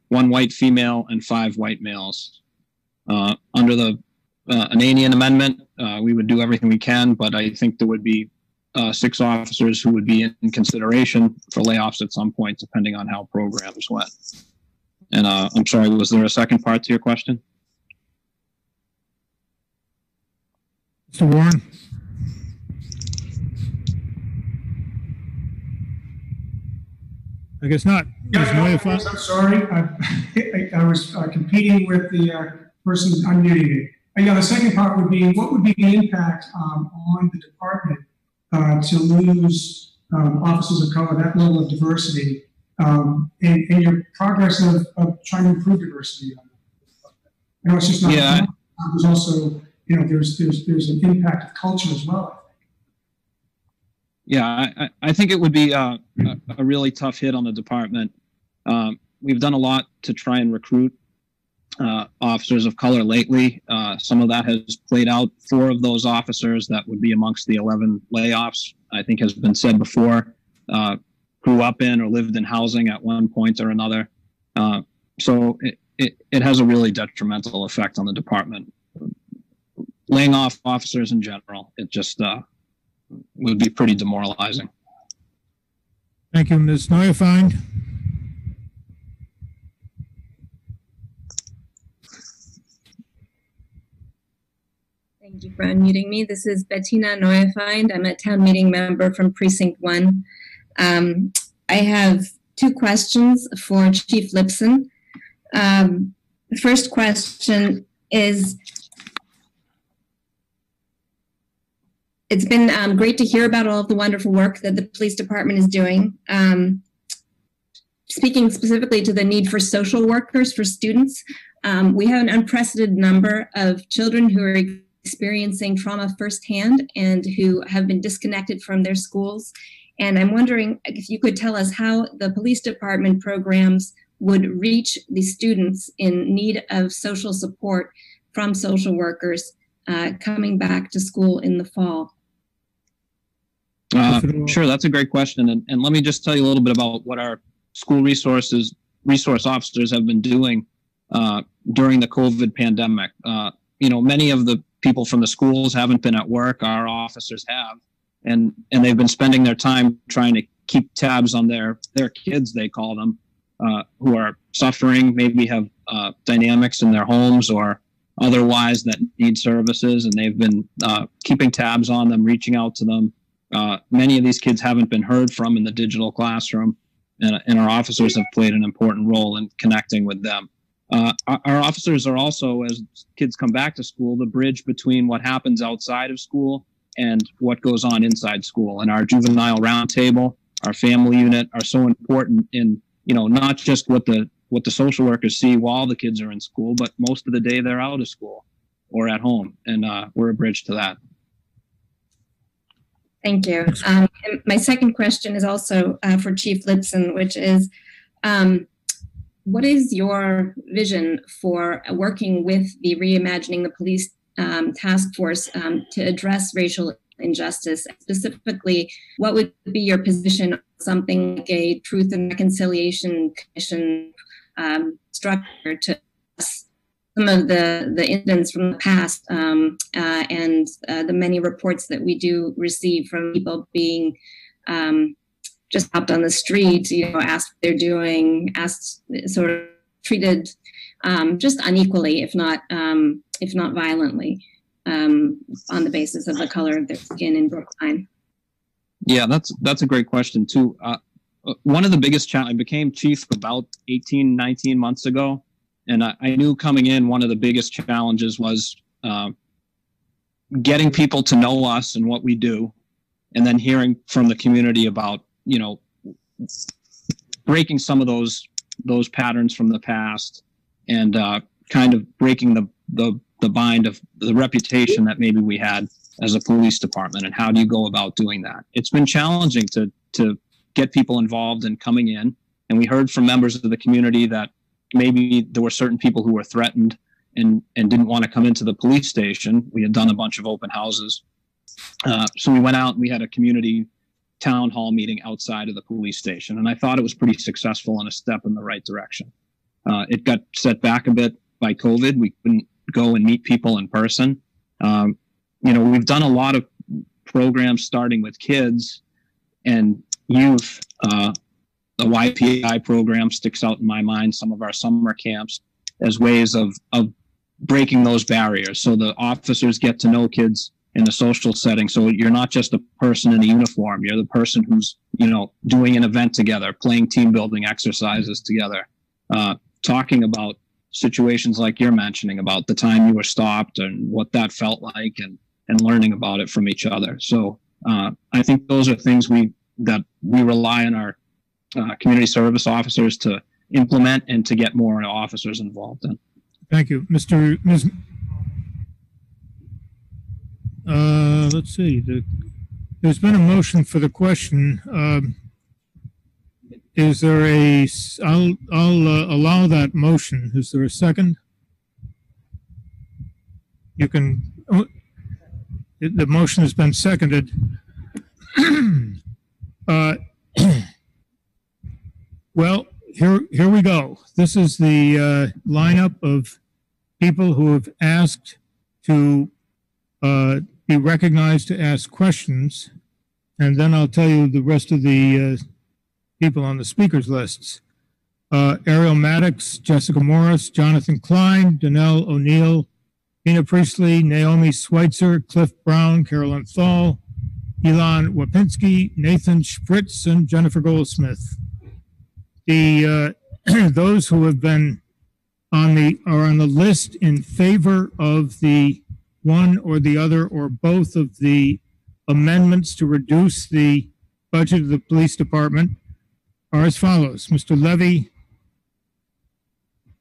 1 white female, and 5 white males. Under the Ananian amendment, we would do everything we can, but I think there would be 6 officers who would be in consideration for layoffs at some point, depending on how programs went. And I'm sorry, was there a second part to your question? Mr. Warren? I guess not. I'm sorry. I was competing with the person unmuting me. Yeah, the second part would be, what would be the impact on the department to lose officers of color, that level of diversity, and your progress of trying to improve diversity? I know it's just not. Yeah. There's also, there's an impact of culture as well. Yeah, I think it would be a really tough hit on the department. We've done a lot to try and recruit officers of color lately. Some of that has played out. 4 of those officers that would be amongst the 11 layoffs, I think has been said before, grew up in or lived in housing at one point or another. So it has a really detrimental effect on the department. Laying off officers in general, it just would be pretty demoralizing. Thank you, Ms. Neuefeind. Thank you for unmuting me. This is Bettina Neuefeind. I'm a town meeting member from Precinct 1. I have 2 questions for Chief Lipson. The first question is, it's been great to hear about all of the wonderful work that the police department is doing. Speaking specifically to the need for social workers for students, we have an unprecedented number of children who are experiencing trauma firsthand and who have been disconnected from their schools. And I'm wondering if you could tell us how the police department programs would reach the students in need of social support from social workers coming back to school in the fall. Sure, that's a great question. And let me just tell you a little bit about what our school resource officers have been doing during the COVID pandemic. Many of the people from the schools haven't been at work. Our officers have, and they've been spending their time trying to keep tabs on their kids, they call them, who are suffering, maybe have dynamics in their homes or otherwise that need services, and they've been keeping tabs on them, reaching out to them. Many of these kids haven't been heard from in the digital classroom, and our officers have played an important role in connecting with them. Our officers are also, as kids come back to school, the bridge between what happens outside of school and what goes on inside school. And our juvenile roundtable, our family unit are so important in, not just what the social workers see while the kids are in school, but most of the day they're out of school or at home. And we're a bridge to that. Thank you. And my second question is also for Chief Lipson, which is, what is your vision for working with the Reimagining the Police task force to address racial injustice? Specifically, what would be your position on something like a Truth and Reconciliation Commission structure to some of the incidents from the past and the many reports that we do receive from people being just stopped on the street, asked what they're doing, sort of treated just unequally, if not violently, on the basis of the color of their skin in Brookline. Yeah, that's a great question too. One of the biggest challenges, I became chief about 18, 19 months ago, and I knew coming in, one of the biggest challenges was getting people to know us and what we do, and then hearing from the community about, breaking some of those patterns from the past and kind of breaking the bind of the reputation that maybe we had as a police department, and how do you go about doing that? It's been challenging to get people involved in coming in, and we heard from members of the community that maybe there were certain people who were threatened and didn't want to come into the police station. We had done a bunch of open houses. So we went out and we had a community town hall meeting outside of the police station. And I thought it was pretty successful and a step in the right direction. It got set back a bit by COVID. We couldn't go and meet people in person. We've done a lot of programs starting with kids and youth. The YPI program sticks out in my mind, some of our summer camps, as ways of breaking those barriers. So the officers get to know kids in a social setting. So you're not just a person in a uniform. You're the person who's, doing an event together, playing team building exercises together, talking about situations like you're mentioning about the time you were stopped and what that felt like and learning about it from each other. So I think those are things that we rely on our community service officers to implement and to get more officers involved in. Thank you. Let's see. There's been a motion for the question. Is there I'll allow that motion. Is there a second? You can, the motion has been seconded. Well, here we go. This is the lineup of people who have asked to be recognized to ask questions, and then I'll tell you the rest of the people on the speakers lists. Ariel Maddox, Jessica Morris, Jonathan Klein, Danelle O'Neill, Tina Priestley, Naomi Schweitzer, Cliff Brown, Carolyn Thal, Elon Wapinski, Nathan Spritz, and Jennifer Goldsmith. Those who have been are on the list in favor of the one or the other or both of the amendments to reduce the budget of the police department are as follows: Mr. Levy,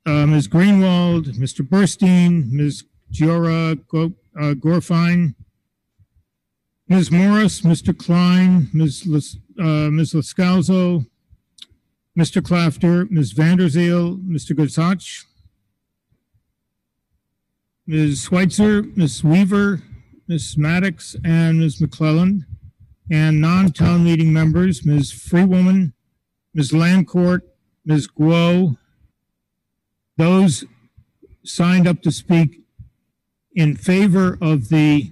Ms. Greenwald, Mr. Burstein, Ms. Giora Gorfine, Ms. Morris, Mr. Klein, Ms. Lascalzo, Mr. Clafter, Ms. Vanderzeel, Mr. Guzach, Ms. Schweitzer, Ms. Weaver, Ms. Maddox, and Ms. McClelland, and non-town meeting members, Ms. Freewoman, Ms. Landcourt, Ms. Guo. Those signed up to speak in favor of the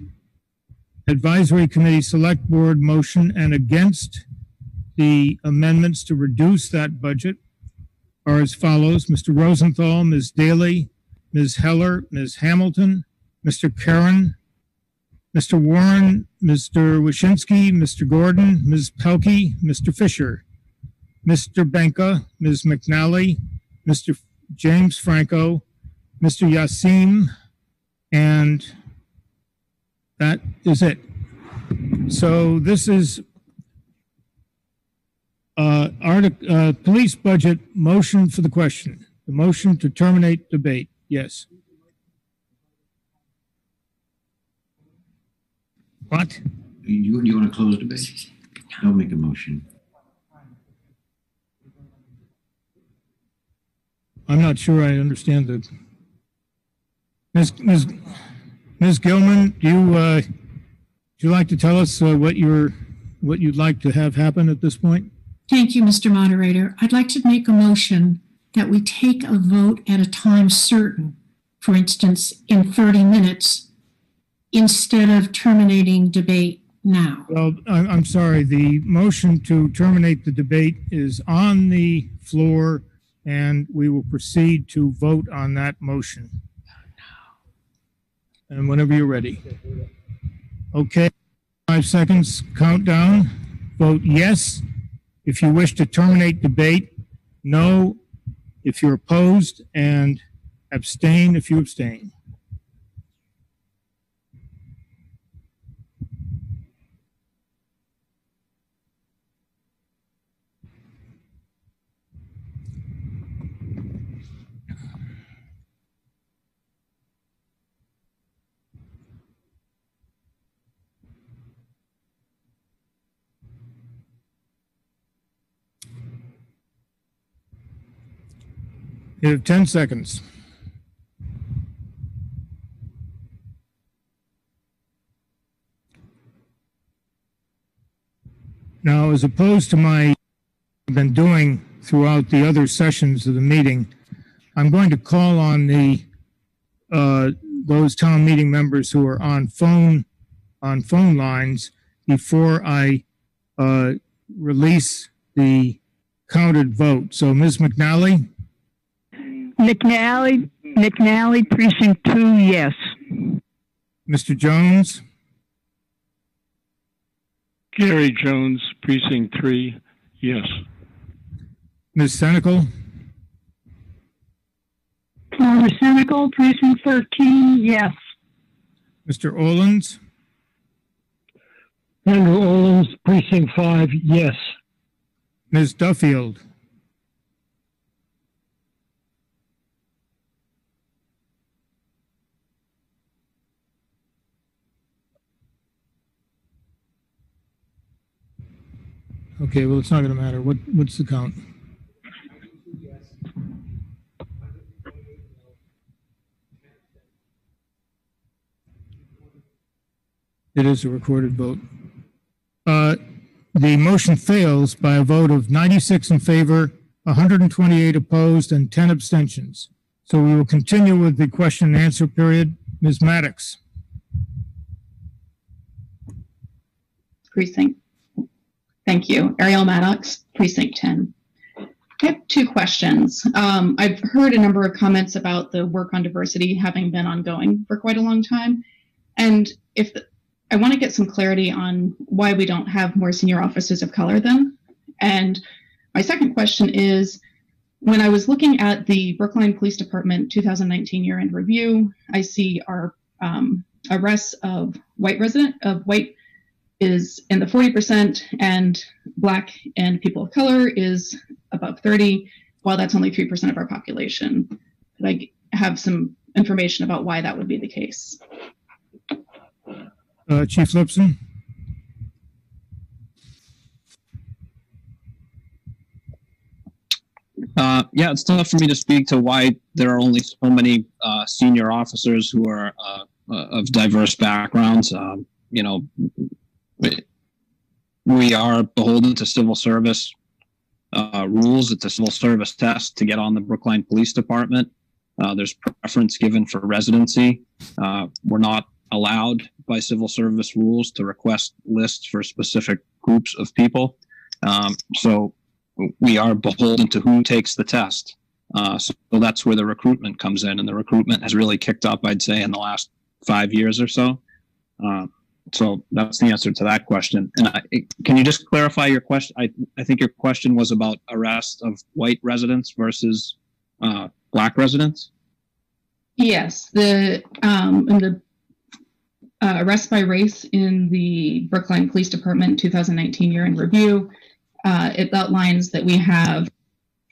advisory committee select board motion and against the amendments to reduce that budget are as follows: Mr. Rosenthal, Ms. Daly, Ms. Heller, Ms. Hamilton, Mr. Karen, Mr. Warren, Mr. Wyszynski, Mr. Gordon, Ms. Pelkey, Mr. Fisher, Mr. Benka, Ms. McNally, Mr. James Franco, Mr. Yassim, and that is it. So this is police budget motion for the question. The motion to terminate debate. Yes. What? You want to close debate? Don't make a motion. I'm not sure I understand the. Ms. Gilman, would you like to tell us what you'd like to have happen at this point? Thank you, Mr. Moderator. I'd like to make a motion that we take a vote at a time certain, for instance, in 30 minutes, instead of terminating debate now. Well, I'm sorry. The motion to terminate the debate is on the floor, and we will proceed to vote on that motion. And whenever you're ready. Okay, 5 seconds, countdown. Vote yes if you wish to terminate debate, no if you're opposed, and abstain if you abstain. You have 10 seconds. Now, as opposed to my been doing throughout the other sessions of the meeting, I'm going to call on the those town meeting members who are on phone lines before I release the counted vote. So, Ms. McNally? McNally, precinct 2, yes. Mr. Jones? Gary Jones, precinct 3, yes. Ms. Senecal? Laura Senecal, precinct 13, yes. Mr. Olens? Andrew Olens, precinct 5, yes. Ms. Duffield? Okay, well, it's not going to matter. What's the count? It is a recorded vote. The motion fails by a vote of 96 in favor, 128 opposed, and 10 abstentions. So we will continue with the question and answer period. Ms. Maddox. Precinct. Thank you. Ariel Maddox, precinct 10. I have two questions. I've heard a number of comments about the work on diversity having been ongoing for quite a long time. And I want to get some clarity on why we don't have more senior officers of color then. And my second question is, when I was looking at the Brookline Police Department 2019 year-end review, I see our arrests of white is in the 40%, and Black and people of color is above 30, while that's only 3% of our population. Could I have some information about why that would be the case? Chief Lipson? Yeah, it's tough for me to speak to why there are only so many senior officers who are of diverse backgrounds. You know, we are beholden to civil service rules. It's a civil service test to get on the Brookline Police Department. There's preference given for residency. We're not allowed by civil service rules to request lists for specific groups of people. So we are beholden to who takes the test. So that's where the recruitment comes in, and the recruitment has really kicked up, I'd say, in the last 5 years or so. So that's the answer to that question. And can you just clarify your question? I think your question was about arrest of white residents versus Black residents. Yes, in the arrest by race in the Brookline Police Department 2019 year-end review, it outlines that we have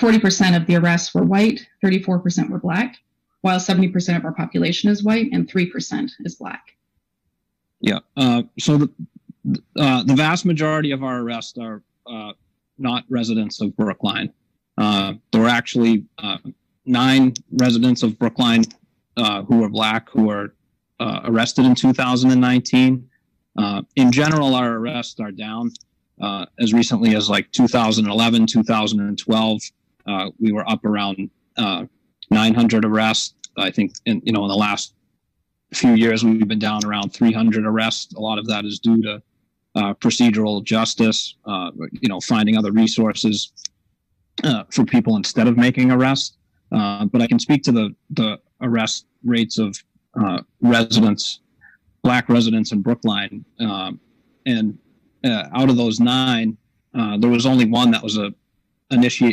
40% of the arrests were white, 34% were Black, while 70% of our population is white and 3% is Black. Yeah. So the vast majority of our arrests are not residents of Brookline. There were actually 9 residents of Brookline who were Black who were arrested in 2019. In general, our arrests are down. As recently as like 2011, 2012, we were up around 900 arrests. I think in the last few years we've been down around 300 arrests. A lot of that is due to procedural justice, finding other resources for people instead of making arrests. But I can speak to the arrest rates of Black residents in Brookline, and out of those 9, there was only one that was a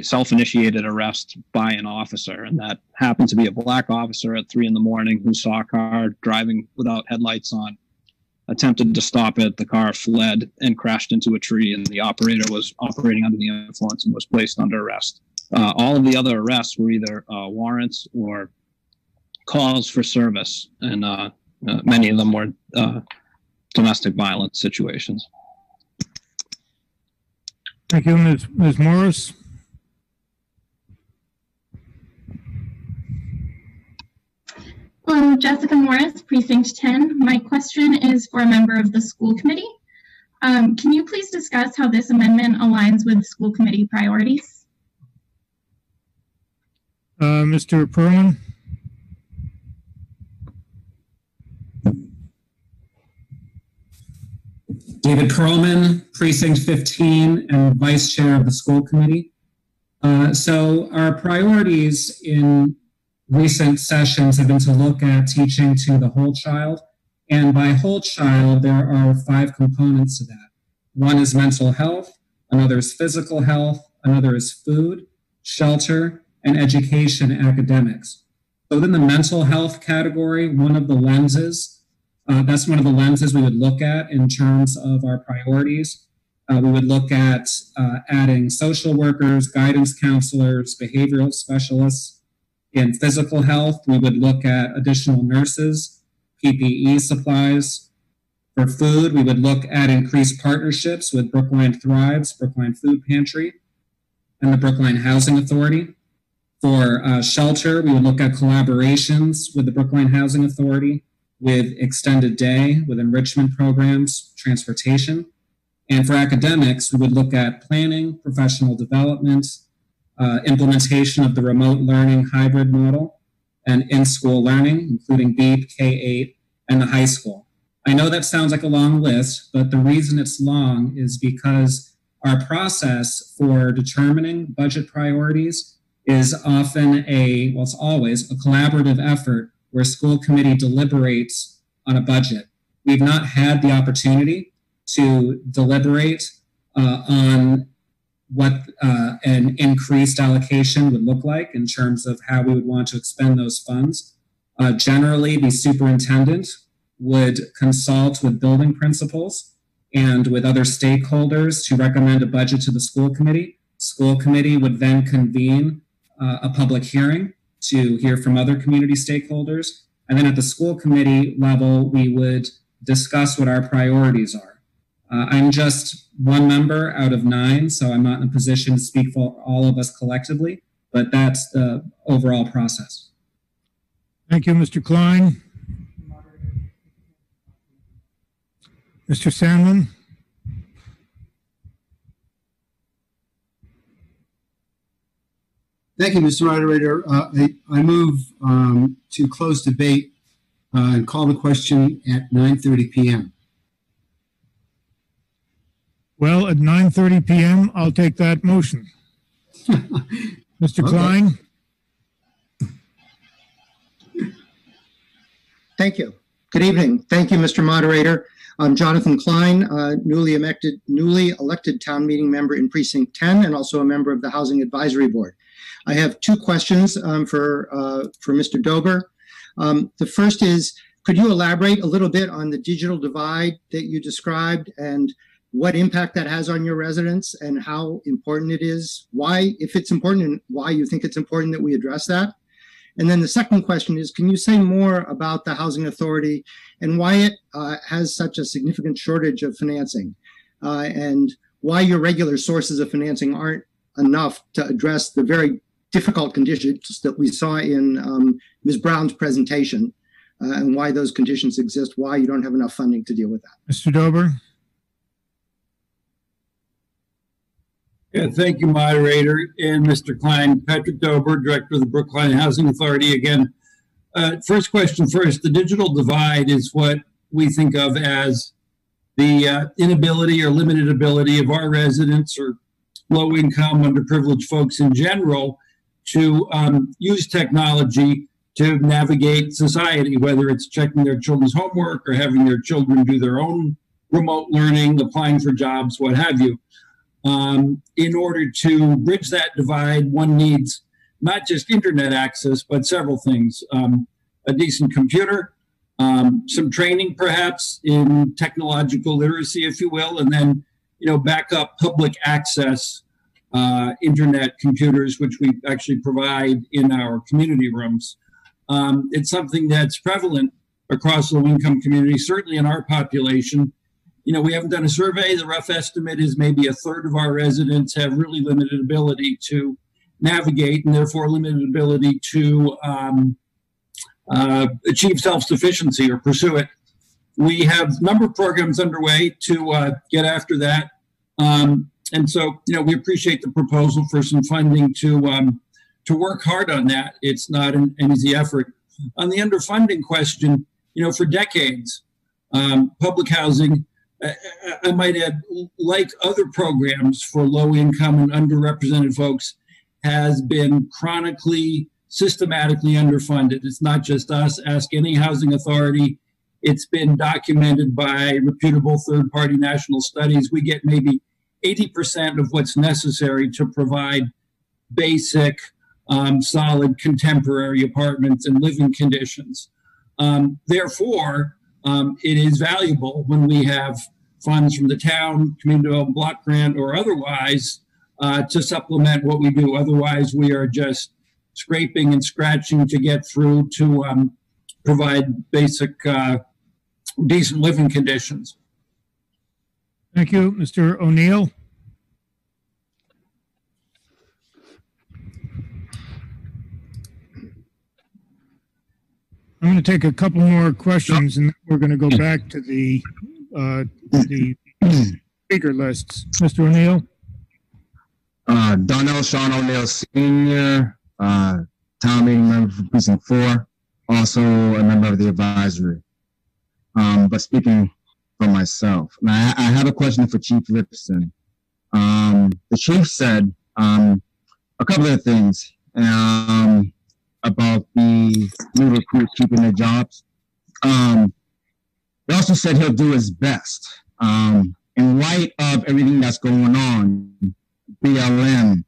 self-initiated arrest by an officer, and that happened to be a Black officer at 3 a.m. who saw a car driving without headlights on, attempted to stop it. The car fled and crashed into a tree, and the operator was operating under the influence and was placed under arrest. All of the other arrests were either warrants or calls for service, and many of them were domestic violence situations. Thank you, Ms. Morris. Jessica Morris, Precinct 10. My question is for a member of the school committee. Can you please discuss how this amendment aligns with school committee priorities? Mr. Perlman? David Perlman, Precinct 15 and Vice Chair of the School Committee. So our priorities in recent sessions have been to look at teaching to the whole child. And by whole child, there are 5 components to that. One is mental health, another is physical health, another is food, shelter, and education academics. So within the mental health category, one of the lenses, that's one of the lenses we would look at in terms of our priorities. We would look at adding social workers, guidance counselors, behavioral specialists. In physical health, we would look at additional nurses, PPE supplies. For food, we would look at increased partnerships with Brookline Thrives, Brookline Food Pantry, and the Brookline Housing Authority. For shelter, we would look at collaborations with the Brookline Housing Authority, with extended day, with enrichment programs, transportation. And for academics, we would look at planning, professional development, implementation of the remote learning hybrid model, and in-school learning, including BEEP, K-8, and the high school. I know that sounds like a long list, but the reason it's long is because our process for determining budget priorities is often it's always a collaborative effort where school committee deliberates on a budget. We've not had the opportunity to deliberate on what an increased allocation would look like in terms of how we would want to expend those funds. Generally, the superintendent would consult with building principals and with other stakeholders to recommend a budget to the school committee. School committee would then convene a public hearing to hear from other community stakeholders. And then at the school committee level, we would discuss what our priorities are. I'm just one member out of 9, so I'm not in a position to speak for all of us collectively, but that's the overall process. Thank you, Mr. Klein. Mr. Sandlin? Thank you, Mr. Moderator. I move to close debate and call the question at 9:30 p.m. Well, at 9:30 p.m., I'll take that motion. Mr. Klein? Thank you. Good evening. Thank you, Mr. Moderator. I'm Jonathan Klein, newly elected town meeting member in Precinct 10 and also a member of the Housing Advisory Board. I have 2 questions for Mr. Dober. The first is, could you elaborate a little bit on the digital divide that you described and what impact that has on your residents and how important it is, why, if it's important, and why you think it's important that we address that? And then the second question is, can you say more about the Housing Authority and why it has such a significant shortage of financing and why your regular sources of financing aren't enough to address the very difficult conditions that we saw in Ms. Brown's presentation and why those conditions exist, why you don't have enough funding to deal with that. Mr. Dober? Yeah, thank you, moderator, and Mr. Klein. Patrick Dober, director of the Brookline Housing Authority. Again, first question first. The digital divide is what we think of as the inability or limited ability of our residents or low-income, underprivileged folks in general to use technology to navigate society, whether it's checking their children's homework or having their children do their own remote learning, applying for jobs, what have you. In order to bridge that divide, one needs not just internet access, but several things. A decent computer, some training perhaps in technological literacy, if you will, and then, backup public access internet computers, which we actually provide in our community rooms. It's something that's prevalent across low-income communities, certainly in our population. We haven't done a survey. The rough estimate is maybe a third of our residents have really limited ability to navigate and therefore limited ability to achieve self-sufficiency or pursue it. We have a number of programs underway to get after that. And so, we appreciate the proposal for some funding to work hard on that. It's not an easy effort. On the underfunding question, for decades, public housing, I might add, like other programs for low income and underrepresented folks, has been chronically, systematically underfunded. It's not just us. Ask any housing authority. It's been documented by reputable third-party national studies. We get maybe 80% of what's necessary to provide basic, solid, contemporary apartments and living conditions. Therefore, it is valuable when we have funds from the town, community development block grant, or otherwise to supplement what we do. Otherwise, we are just scraping and scratching to get through to provide basic, decent living conditions. Thank you. Mr. O'Neill. I'm going to take a couple more questions, and then we're going to go back to the speaker lists. Mr. O'Neill. Donnell Sean O'Neill Sr., town meeting member for Precinct 4, also a member of the advisory. But speaking for myself, now I have a question for Chief Lipson. The chief said a couple of things about the new recruits keeping their jobs. He also said he'll do his best. In light of everything that's going on, BLM,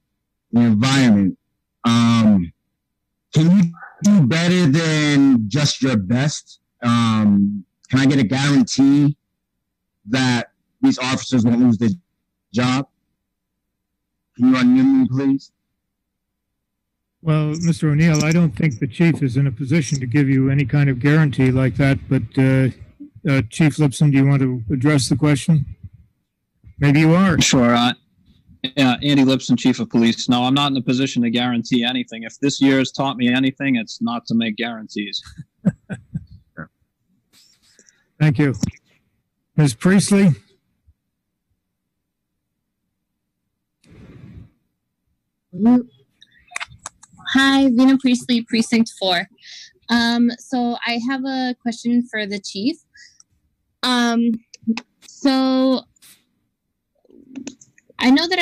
the environment, can you do better than just your best? Can I get a guarantee that these officers won't lose their job? Can you unmute me, please? Well, Mr. O'Neill, I don't think the chief is in a position to give you any kind of guarantee like that, but Chief Lipson, do you want to address the question? Maybe you are. Sure. Andy Lipson, Chief of Police. No, I'm not in a position to guarantee anything. If this year has taught me anything, it's not to make guarantees. Thank you. Ms. Priestley? Hi, Vina Priestley, Precinct 4. So I have a question for the chief. So I know that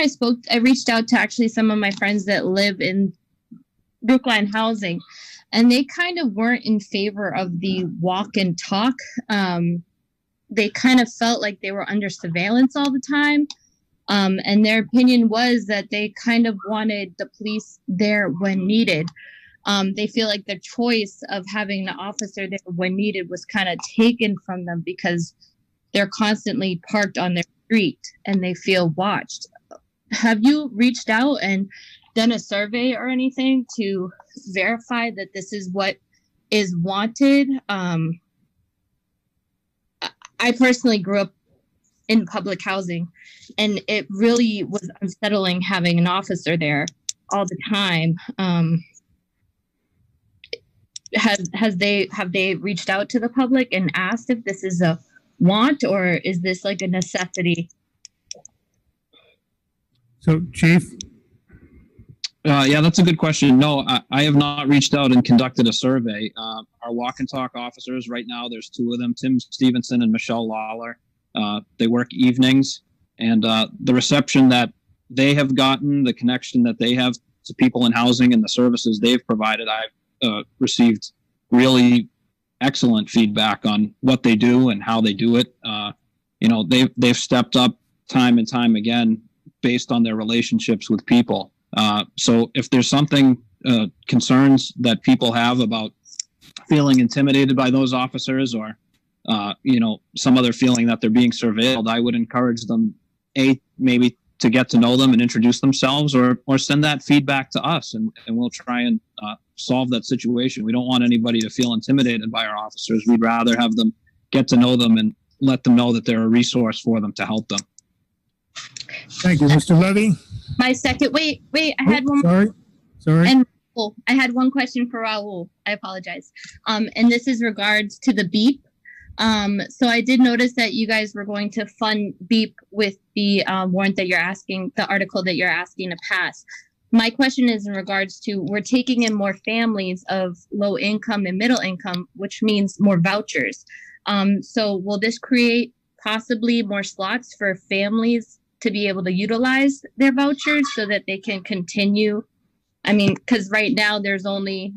I reached out to actually some of my friends that live in Brookline housing, and they kind of weren't in favor of the walk and talk. They kind of felt like they were under surveillance all the time. And their opinion was that they kind of wanted the police there when needed. They feel like the choice of having the officer there when needed was kind of taken from them because they're constantly parked on their street and they feel watched. Have you reached out and done a survey or anything to verify that this is what is wanted? I personally grew up in public housing, and it really was unsettling having an officer there all the time. Have they reached out to the public and asked if this is a want or is this like a necessity? So, Chief? Yeah, that's a good question. No, I have not reached out and conducted a survey. Our walk and talk officers right now, there's two of them, Tim Stevenson and Michelle Lawler. They work evenings, and the reception that they have gotten, the connection that they have to people in housing and the services they've provided, I've received really excellent feedback on what they do and how they do it. They've stepped up time and time again based on their relationships with people. So if there's something, concerns that people have about feeling intimidated by those officers or some other feeling that they're being surveilled, I would encourage them, maybe to get to know them and introduce themselves or send that feedback to us and we'll try and solve that situation. We don't want anybody to feel intimidated by our officers. We'd rather have them get to know them and let them know that they're a resource for them to help them. Thank you. Mr. Levy? My second, wait, I had one more. Sorry. And Oh, I had one question for Raul. I apologize. And this is regards to the BEEP. So I did notice that you guys were going to fund BEEP with the warrant that you're asking, the article that you're asking to pass. My question is in regards to, we're taking in more families of low income and middle income, which means more vouchers. So will this create possibly more slots for families to be able to utilize their vouchers so that they can continue? I mean, because right now there's only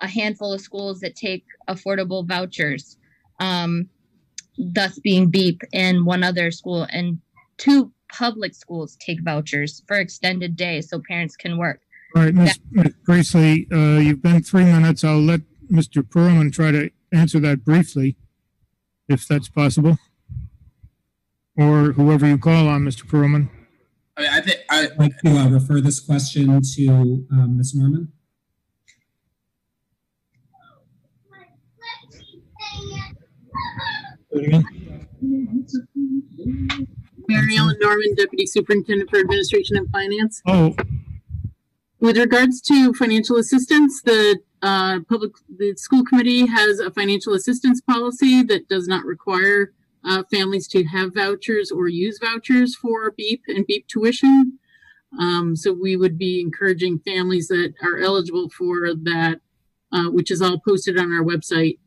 a handful of schools that take affordable vouchers, thus being BEEP, and one other school, and 2 public schools take vouchers for extended days so parents can work. All right, Ms. Priestley, you've been 3 minutes. I'll let Mr. Perlman try to answer that briefly, if that's possible. Or whoever you call on, Mr. Perlman. I think I'd like to refer this question to Ms. Norman. Mary Ellen Norman, Deputy Superintendent for Administration and Finance. Oh. With regards to financial assistance, the school committee has a financial assistance policy that does not require families to have vouchers or use vouchers for BEEP and BEEP tuition. So we would be encouraging families that are eligible for that, which is all posted on our website,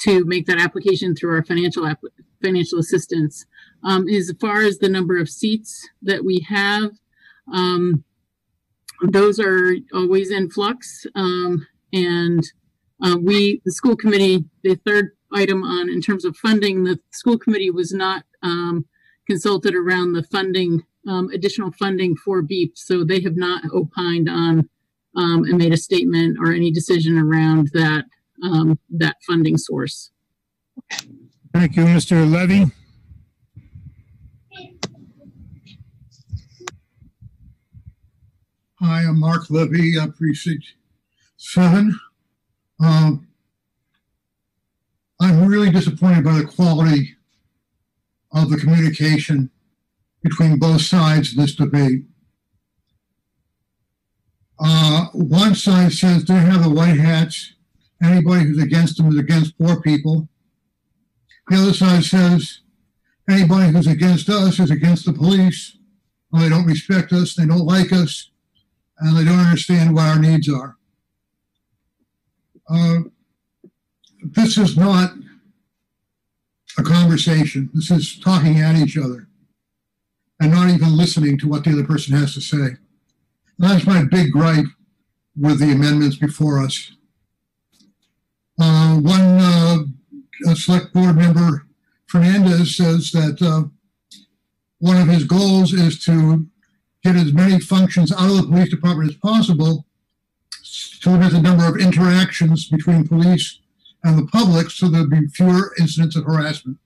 to make that application through our financial assistance. As far as the number of seats that we have, those are always in flux. The school committee, the third item on in terms of funding, the school committee was not consulted around the funding, additional funding for BEEP, so they have not opined on and made a statement or any decision around that that funding source. Thank you, Mr. Levy. Hi, I'm Mark Levy, Precinct 7. I'm really disappointed by the quality of the communication between both sides in this debate. One side says they have the white hats. Anybody who's against them is against poor people. The other side says anybody who's against us is against the police. Well, they don't respect us, they don't like us, and they don't understand what our needs are. This is not a conversation. This is talking at each other and not even listening to what the other person has to say. And that's my big gripe with the amendments before us. One select board member, Fernandez, says that one of his goals is to get as many functions out of the police department as possible to limit the number of interactions between police and the public so there'll be fewer incidents of harassment.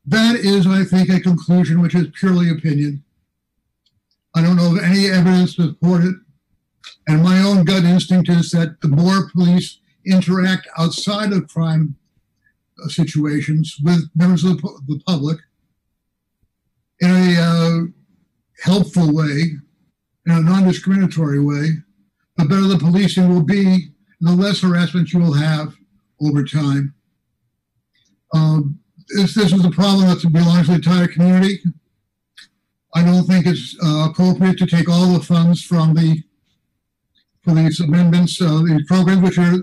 That is, I think, a conclusion which is purely opinion. I don't know of any evidence to support it. And my own gut instinct is that the more police interact outside of crime situations with members of the public in a helpful way, in a non-discriminatory way, the better the policing will be, and the less harassment you will have over time. This is a problem that belongs to the entire community. I don't think it's appropriate to take all the funds from for these amendments, these programs, which are,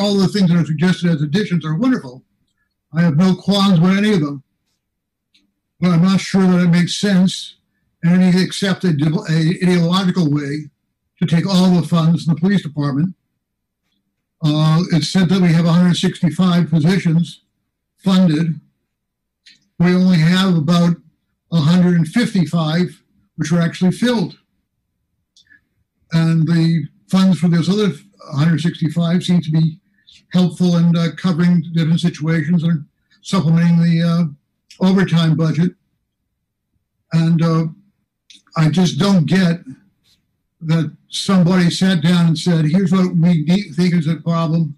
all the things that are suggested as additions are wonderful. I have no qualms with any of them, but I'm not sure that it makes sense in any except a ideological way to take all the funds in the police department. It's said that we have 165 positions funded. We only have about 155 which are actually filled. And the funds for those other 165 seem to be helpful in covering different situations and supplementing the overtime budget. And I just don't get that somebody sat down and said, here's what we think is a problem.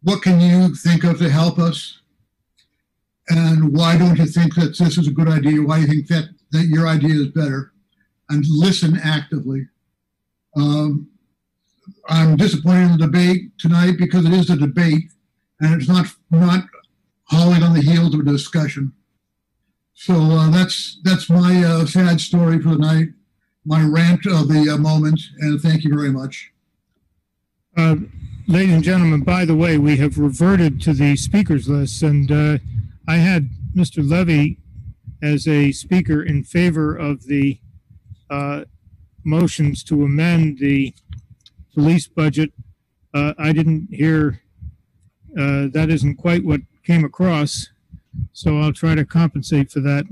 What can you think of to help us? And why don't you think that this is a good idea? Why do you think that your idea is better? And listen actively. I'm disappointed in the debate tonight because it is a debate and it's not hauling on the heels of a discussion. So that's my sad story for the night, my rant of the moment, and thank you very much. Ladies and gentlemen, by the way, we have reverted to the speakers list, and I had Mr. Levy as a speaker in favor of the motions to amend the police budget. I didn't hear, that isn't quite what came across, so I'll try to compensate for that.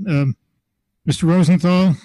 Mr. Rosenthal?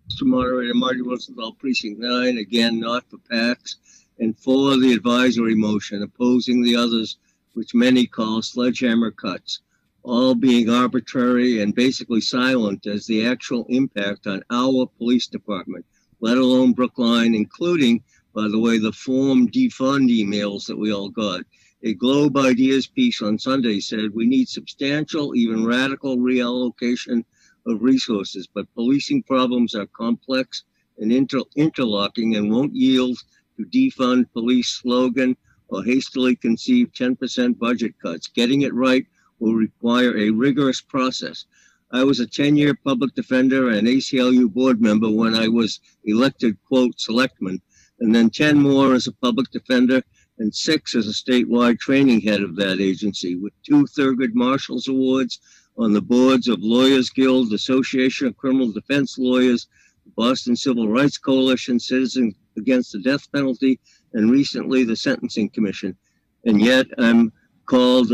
Mr. Moderator, Marty Rosenthal, Precinct 9, again, not for PACs, and for the advisory motion, opposing the others, which many call sledgehammer cuts, all being arbitrary and basically silent as the actual impact on our police department, let alone Brookline, including, by the way, the form defund emails that we all got. A Globe Ideas piece on Sunday said we need substantial, even radical reallocation of resources, but policing problems are complex and interlocking and won't yield to defund police slogan or hastily conceived 10% budget cuts. Getting it right will require a rigorous process. I was a 10-year public defender and ACLU board member when I was elected, quote, selectman, and then 10 more as a public defender and 6 as a statewide training head of that agency, with 2 Thurgood Marshall's Awards on the boards of Lawyers Guild, Association of Criminal Defense Lawyers, the Boston Civil Rights Coalition, Citizens Against the Death Penalty, and recently the Sentencing Commission. And yet I'm called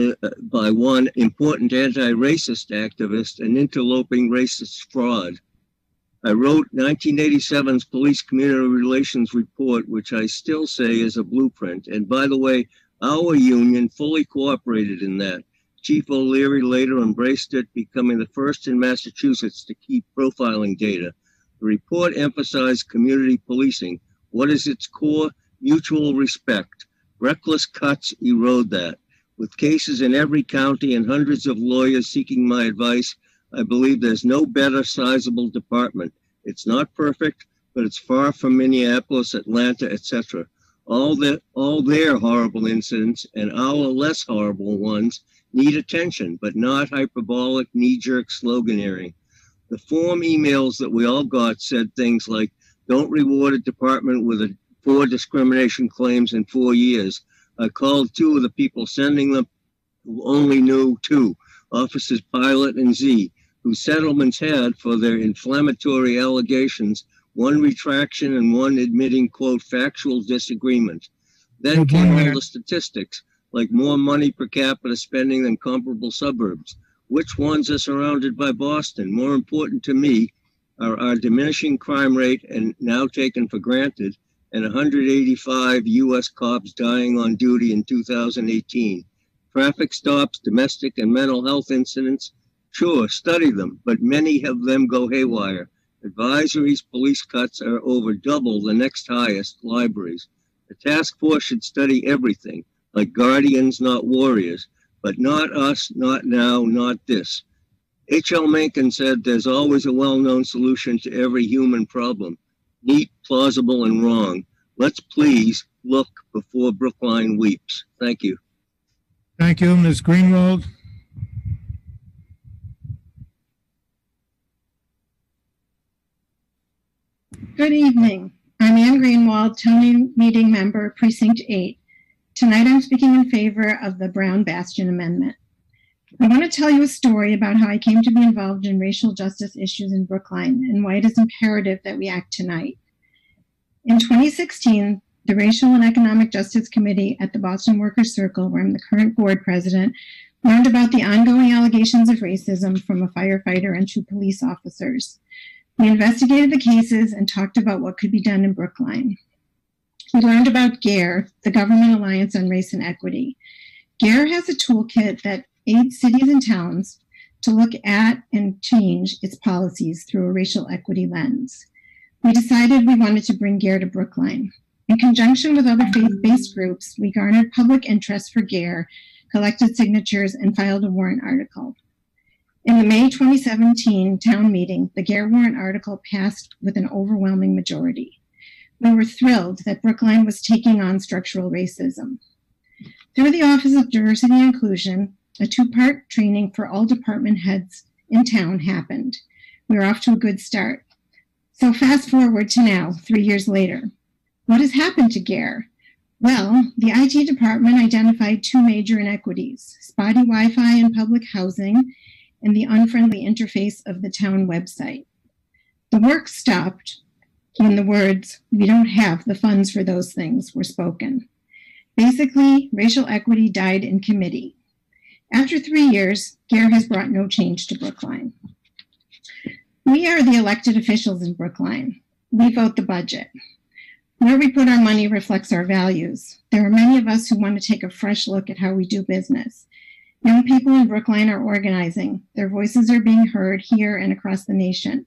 by one important anti-racist activist an interloping racist fraud. I wrote 1987's Police Community Relations Report, which I still say is a blueprint. And by the way, our union fully cooperated in that. Chief O'Leary later embraced it, becoming the first in Massachusetts to keep profiling data. The report emphasized community policing. What is its core? Mutual respect. Reckless cuts erode that. With cases in every county and hundreds of lawyers seeking my advice, I believe there's no better sizable department. It's not perfect, but it's far from Minneapolis, Atlanta, etc. All their horrible incidents and our less horrible ones need attention, but not hyperbolic knee-jerk sloganeering. The form emails that we all got said things like, don't reward a department with 4 discrimination claims in 4 years. I called 2 of the people sending them who only knew 2, Officers Pilot and Z, whose settlements had, for their inflammatory allegations, 1 retraction and 1 admitting, quote, factual disagreement. Then came all the statistics, like more money per capita spending than comparable suburbs. Which ones are surrounded by Boston? More important to me are our diminishing crime rate, and now taken for granted, and 185 U.S. cops dying on duty in 2018. Traffic stops, domestic and mental health incidents, sure, study them, but many of them go haywire. Advisories, police cuts are over double the next highest, libraries. The task force should study everything, like guardians, not warriors, but not us, not now, not this. H.L. Mencken said there's always a well-known solution to every human problem. Neat, plausible, and wrong. Let's please look before Brookline weeps. Thank you. Thank you, Ms. Greenwald. Good evening. I'm Ann Greenwald, Tony Meeting Member, Precinct 8. Tonight I'm speaking in favor of the Brown Bastion Amendment. I want to tell you a story about how I came to be involved in racial justice issues in Brookline and why it is imperative that we act tonight. In 2016, the Racial and Economic Justice Committee at the Boston Workers Circle, where I'm the current board president, learned about the ongoing allegations of racism from a firefighter and 2 police officers. We investigated the cases and talked about what could be done in Brookline. We learned about GARE, the Government Alliance on Race and Equity. GARE has a toolkit that aids cities and towns to look at and change its policies through a racial equity lens. We decided we wanted to bring GARE to Brookline. In conjunction with other faith-based groups, we garnered public interest for GARE, collected signatures, and filed a warrant article. In the May 2017 town meeting, the Gare warrant article passed with an overwhelming majority. We were thrilled that Brookline was taking on structural racism. Through the Office of Diversity and Inclusion, a two-part training for all department heads in town happened. We were off to a good start. So fast forward to now, 3 years later. What has happened to Gare? Well, the IT department identified two major inequities: spotty Wi-Fi in public housing and the unfriendly interface of the town website. The work stopped when the words, "We don't have the funds for those things," were spoken. Basically, racial equity died in committee. After 3 years, Gare has brought no change to Brookline. We are the elected officials in Brookline. We vote the budget. Where we put our money reflects our values. There are many of us who want to take a fresh look at how we do business. Young people in Brookline are organizing. Their voices are being heard here and across the nation.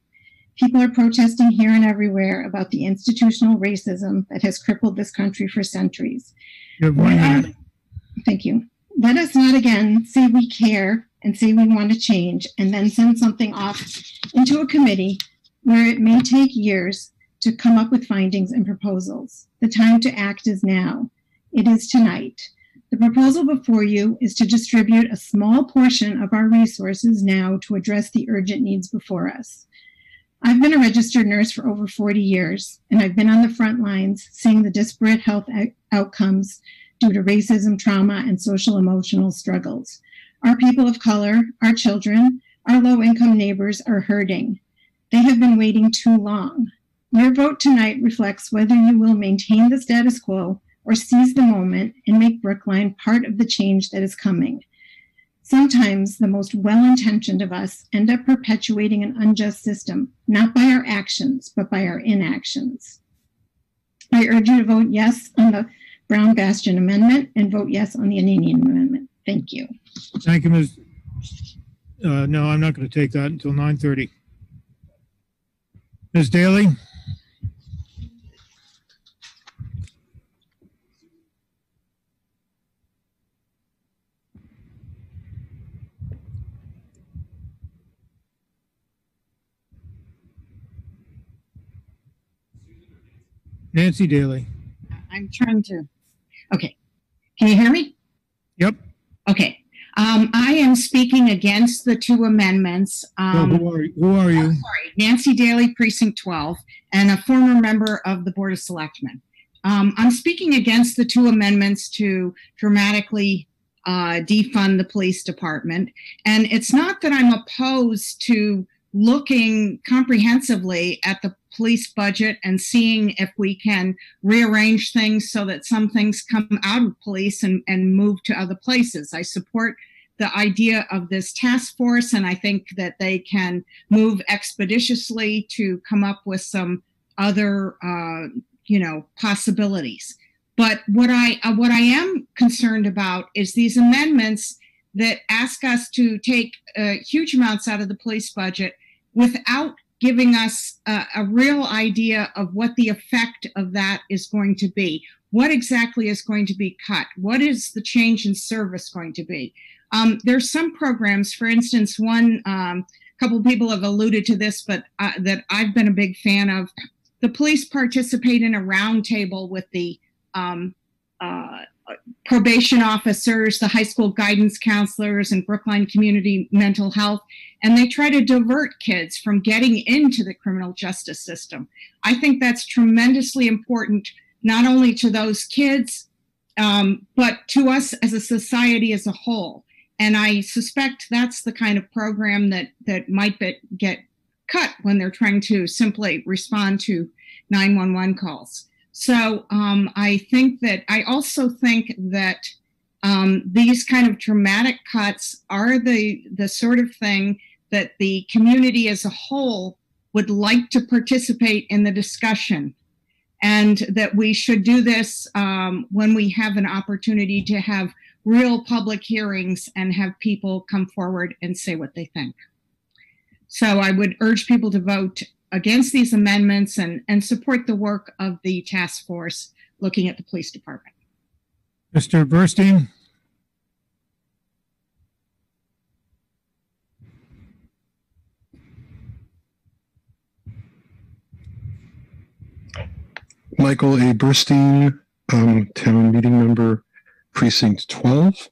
People are protesting here and everywhere about the institutional racism that has crippled this country for centuries. Thank you. Let us not again say we care and say we want to change and then send something off into a committee where it may take years to come up with findings and proposals. The time to act is now. It is tonight. The proposal before you is to distribute a small portion of our resources now to address the urgent needs before us. I've been a registered nurse for over 40 years, and I've been on the front lines seeing the disparate health outcomes due to racism, trauma, and social emotional struggles. Our people of color, our children, our low-income neighbors are hurting. They have been waiting too long. Your vote tonight reflects whether you will maintain the status quo or seize the moment and make Brookline part of the change that is coming. Sometimes the most well-intentioned of us end up perpetuating an unjust system, not by our actions, but by our inactions. I urge you to vote yes on the Brown Bastion Amendment and vote yes on the Ananian Amendment. Thank you. Thank you, Ms. No, I'm not going to take that until 9:30. Ms. Daly? Nancy Daly. I'm trying to, okay. Can you hear me? Yep. Okay. I am speaking against the two amendments. Who are you? Sorry, Nancy Daly, Precinct 12, and a former member of the Board of Selectmen. I'm speaking against the two amendments to dramatically defund the police department. And it's not that I'm opposed to looking comprehensively at the police budget and seeing if we can rearrange things so that some things come out of police and move to other places. I support the idea of this task force, and I think that they can move expeditiously to come up with some other, possibilities. But what I am concerned about is these amendments that ask us to take huge amounts out of the police budget without giving us a real idea of what the effect of that is going to be. What exactly is going to be cut? What is the change in service going to be? There's some programs, for instance, one, couple people have alluded to this, but that I've been a big fan of. The police participate in a roundtable with the probation officers, the high school guidance counselors, and Brookline Community Mental Health, and they try to divert kids from getting into the criminal justice system. I think that's tremendously important, not only to those kids, but to us as a society as a whole. And I suspect that's the kind of program that might get cut when they're trying to simply respond to 911 calls. So I also think that these kind of dramatic cuts are the sort of thing that the community as a whole would like to participate in the discussion, and that we should do this when we have an opportunity to have real public hearings and have people come forward and say what they think. So I would urge people to vote against these amendments and support the work of the task force looking at the police department. Mr. Burstein? Michael A. Burstein, town meeting member, precinct 12,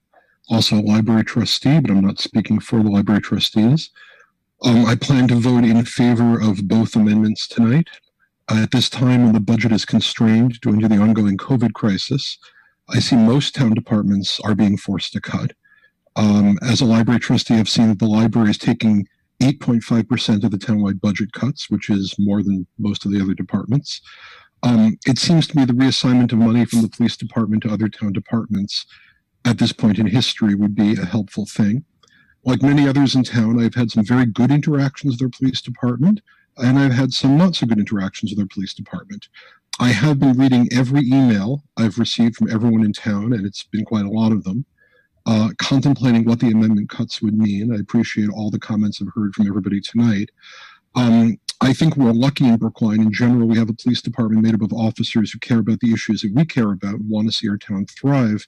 also a library trustee, but I'm not speaking for the library trustees. I plan to vote in favor of both amendments tonight. At this time when the budget is constrained due to the ongoing COVID crisis, I see most town departments are being forced to cut. As a library trustee, I've seen that the library is taking 8.5% of the townwide budget cuts, which is more than most of the other departments. It seems to me the reassignment of money from the police department to other town departments at this point in history would be a helpful thing. Like many others in town, I've had some very good interactions with their police department, and I've had some not so good interactions with their police department. I have been reading every email I've received from everyone in town, and it's been quite a lot of them, contemplating what the amendment cuts would mean. I appreciate all the comments I've heard from everybody tonight. I think we're lucky in Brookline. In general, we have a police department made up of officers who care about the issues that we care about and want to see our town thrive.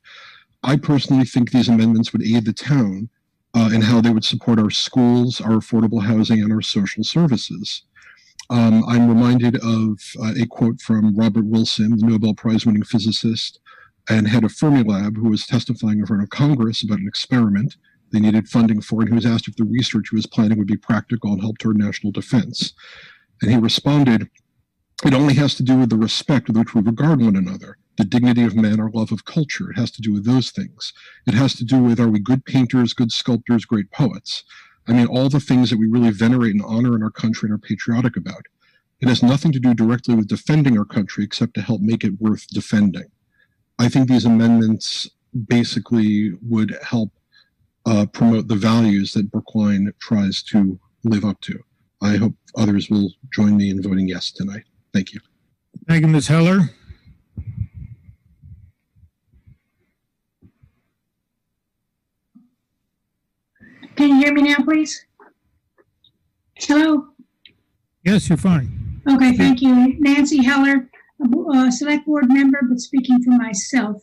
I personally think these amendments would aid the town in how they would support our schools, our affordable housing, and our social services. I'm reminded of a quote from Robert Wilson, the Nobel Prize-winning physicist and head of Fermilab, who was testifying in front of Congress about an experiment they needed funding for, and he was asked if the research he was planning would be practical and help toward national defense. And he responded, "It only has to do with the respect with which we regard one another, the dignity of men, our love of culture. It has to do with those things. It has to do with, are we good painters, good sculptors, great poets? I mean, all the things that we really venerate and honor in our country and are patriotic about. It has nothing to do directly with defending our country except to help make it worth defending." I think these amendments basically would help promote the values that Brookline tries to live up to. I hope others will join me in voting yes tonight. Thank you. Thank you, Ms. Heller. Can you hear me now, please? Hello? Yes, you're fine. Okay, thank you. Nancy Heller, a select board member, but speaking for myself.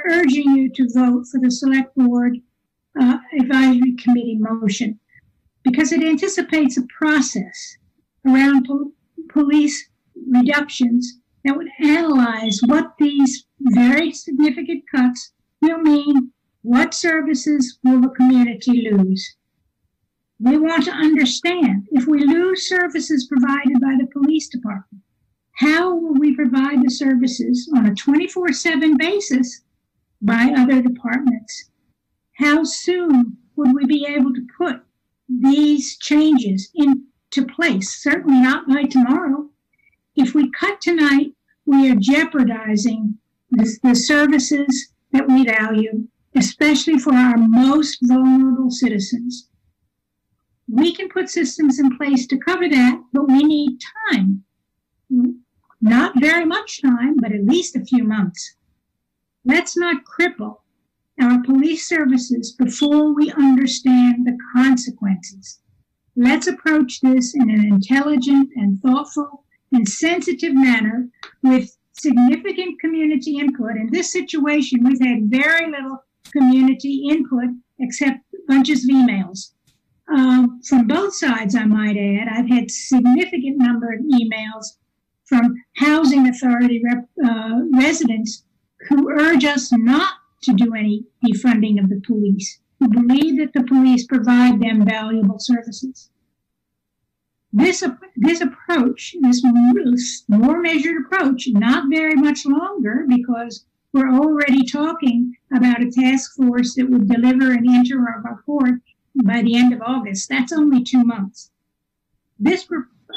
Urging you to vote for the select board advisory committee motion because it anticipates a process around police reductions that would analyze what these very significant cuts will mean. What services will the community lose? We want to understand if we lose services provided by the police department, how will we provide the services on a 24/7 basis by other departments? How soon would we be able to put these changes into place? Certainly not by tomorrow. If we cut tonight, we are jeopardizing the services that we value, especially for our most vulnerable citizens. We can put systems in place to cover that, but we need time. Not very much time, but at least a few months. Let's not cripple our police services before we understand the consequences. Let's approach this in an intelligent and thoughtful and sensitive manner with significant community input. In this situation, we've had very little community input except bunches of emails. From both sides, I might add, I've had significant number of emails from housing authority residents who urge us not to do any defunding of the police, who believe that the police provide them valuable services. This approach, this more measured approach, not very much longer because we're already talking about a task force that would deliver an interim report by the end of August. That's only 2 months. This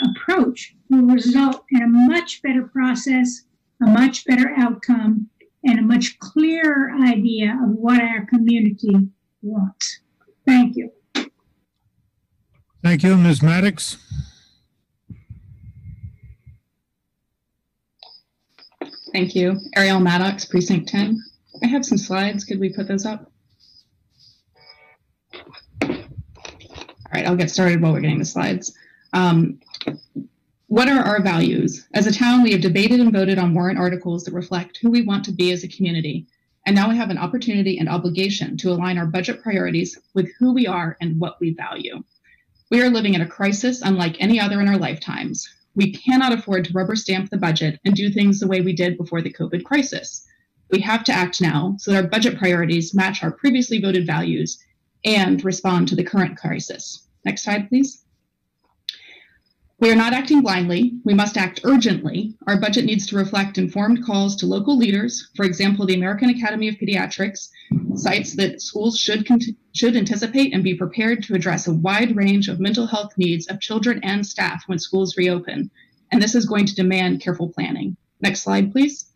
approach will result in a much better process, a much better outcome, and a much clearer idea of what our community wants. Thank you. Thank you, Ms. Maddox. Thank you. Ariel Maddox, Precinct 10. I have some slides. Could we put those up? All right, I'll get started while we're getting the slides. What are our values? As a town, we have debated and voted on warrant articles that reflect who we want to be as a community. And now we have an opportunity and obligation to align our budget priorities with who we are and what we value. We are living in a crisis unlike any other in our lifetimes. We cannot afford to rubber stamp the budget and do things the way we did before the COVID crisis. We have to act now so that our budget priorities match our previously voted values and respond to the current crisis. Next slide, please. We are not acting blindly. We must act urgently. Our budget needs to reflect informed calls to local leaders. For example, the American Academy of Pediatrics cites that schools should anticipate and be prepared to address a wide range of mental health needs of children and staff when schools reopen. And this is going to demand careful planning. Next slide, please.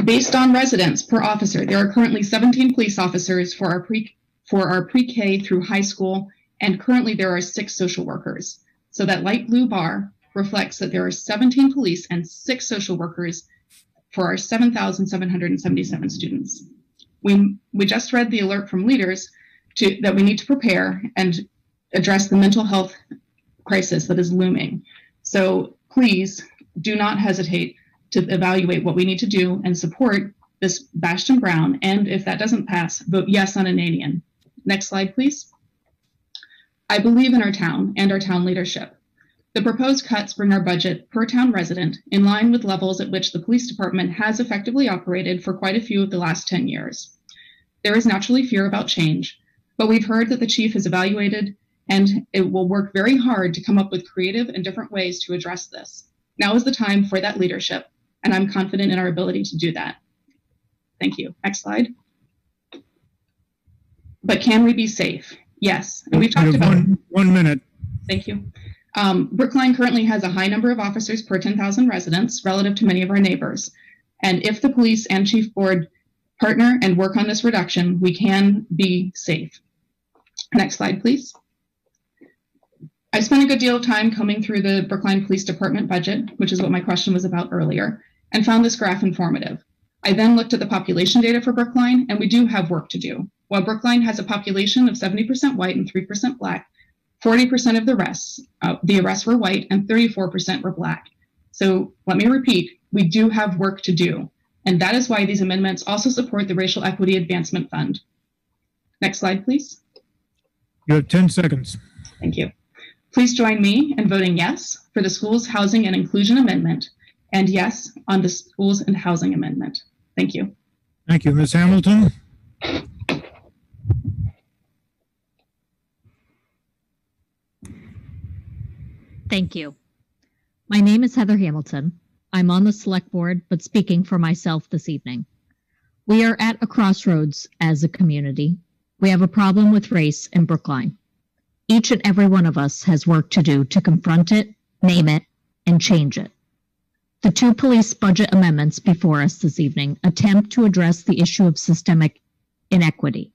Based on residents per officer, there are currently 17 police officers for our pre-K through high school, and currently there are 6 social workers. So that light blue bar reflects that there are 17 police and 6 social workers for our 7,777 students. We just read the alert from leaders that we need to prepare and address the mental health crisis that is looming. So please do not hesitate to evaluate what we need to do and support this Bastion Brown. And if that doesn't pass, vote yes on Ananian. Next slide, please. I believe in our town and our town leadership. The proposed cuts bring our budget per town resident in line with levels at which the police department has effectively operated for quite a few of the last 10 years. There is naturally fear about change, but we've heard that the chief has evaluated and it will work very hard to come up with creative and different ways to address this. Now is the time for that leadership, and I'm confident in our ability to do that. Thank you. Next slide. But can we be safe? Yes. And we've talked about one minute. Thank you. Brookline currently has a high number of officers per 10,000 residents relative to many of our neighbors. And if the police and chief board partner and work on this reduction, we can be safe. Next slide, please. I spent a good deal of time combing through the Brookline Police Department budget, which is what my question was about earlier, and found this graph informative. I then looked at the population data for Brookline, and we do have work to do. While Brookline has a population of 70% white and 3% black, 40% of the arrests were white and 34% were black. So let me repeat, we do have work to do. And that is why these amendments also support the Racial Equity Advancement Fund. Next slide, please. You have 10 seconds. Thank you. Please join me in voting yes for the Schools, Housing, and Inclusion Amendment, and yes on the Schools and Housing Amendment. Thank you. Thank you. Ms. Hamilton? Thank you. My name is Heather Hamilton. I'm on the select board, but speaking for myself this evening. We are at a crossroads as a community. We have a problem with race in Brookline. Each and every one of us has work to do to confront it, name it, and change it. The 2 police budget amendments before us this evening attempt to address the issue of systemic inequity.